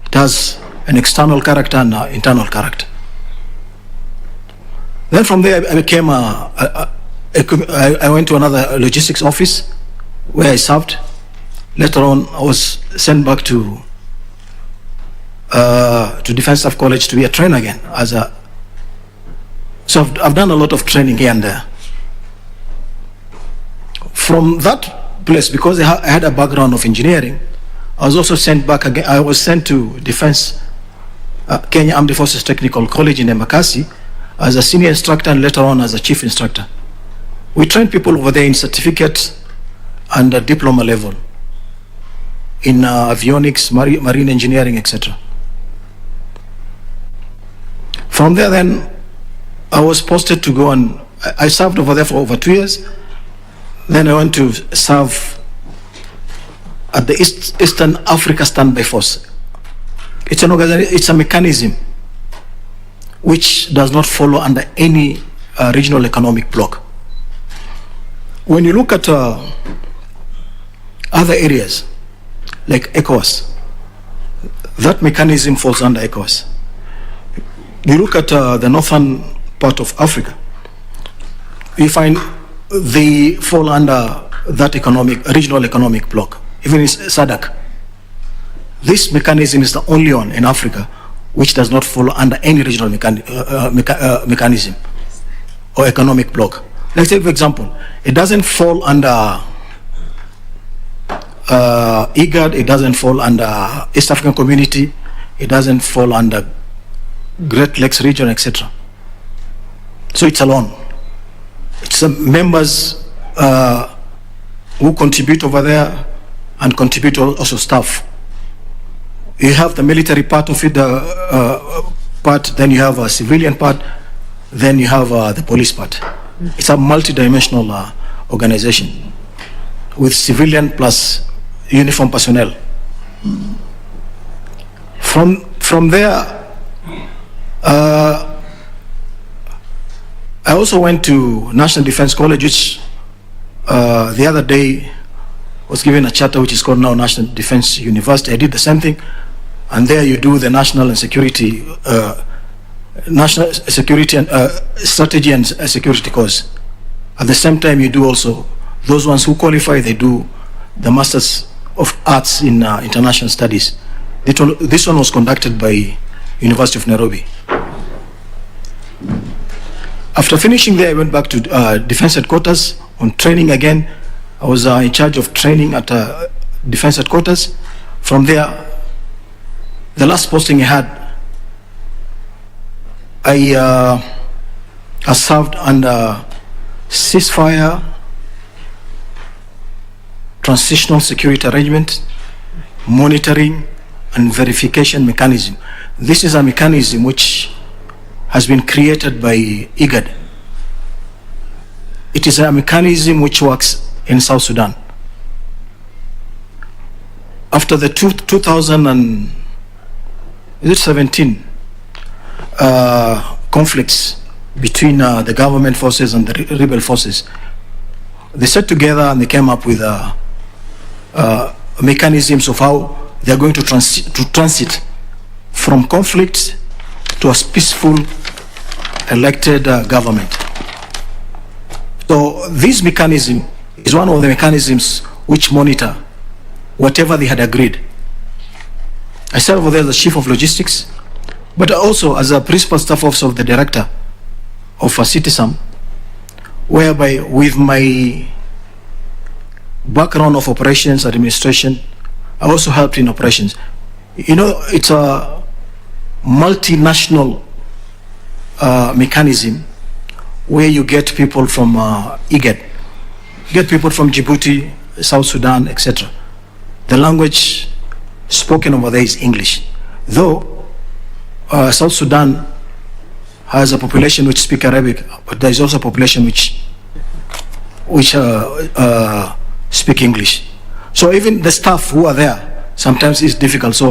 It has an external character and an internal character. Then from there, I became I went to another logistics office where I served. Later on, I was sent back to Defense Staff College to be a trainer again. So I've done a lot of training here and there. From that place, because I had a background of engineering, I was also sent back again. I was sent to Defense Kenya Armed Forces Technical College in Embakasi as a senior instructor, and later on as a chief instructor. We train people over there in certificate and diploma level in avionics, marine engineering, etc. From there then, I was posted to go, and I served over there for over 2 years. Then I went to serve at the Eastern Africa Standby Force. It's an organization, it's a mechanism which does not follow under any regional economic bloc. When you look at other areas like ECOWAS, that mechanism falls under ECOWAS. You look at the northern part of Africa, you find they fall under that regional economic bloc. Even in SADC, this mechanism is the only one in Africa which does not follow under any regional mechanism or economic bloc. Let's take for example, it doesn't fall under IGAD, it doesn't fall under East African Community, it doesn't fall under Great Lakes region, etc. So it's alone. It's members who contribute over there and contribute also staff. You have the military part of it, then you have a civilian part, then you have the police part. It's a multi-dimensional organization with civilian plus uniform personnel. From there, I also went to National Defense College, which the other day was given a charter which is called now National Defense University. I did the same thing, and there you do the national security and strategy and security course. At the same time, you do also, those ones who qualify, they do the Masters of Arts in International Studies. This one was conducted by University of Nairobi. After finishing there, I went back to Defense Headquarters on training again. I was in charge of training at Defense Headquarters. From there, the last posting I had, I served under ceasefire, transitional security arrangement, monitoring, and verification mechanism. This is a mechanism which has been created by IGAD. It is a mechanism which works in South Sudan. After the 2017 conflicts between the government forces and the rebel forces, they sat together and they came up with mechanisms of how they are going to transit from conflict to a peaceful elected government. So this mechanism is one of the mechanisms which monitor whatever they had agreed. I served over there as the chief of logistics, but also as a principal staff officer of the director of CITISAM, whereby with my background of operations administration, I also helped in operations. You know, it's a multinational mechanism where you get people from IGAD, get people from Djibouti, South Sudan, etc. The language spoken over there is English. Though South Sudan has a population which speak Arabic, but there is also a population which speak English. So even the staff who are there, sometimes it's difficult. So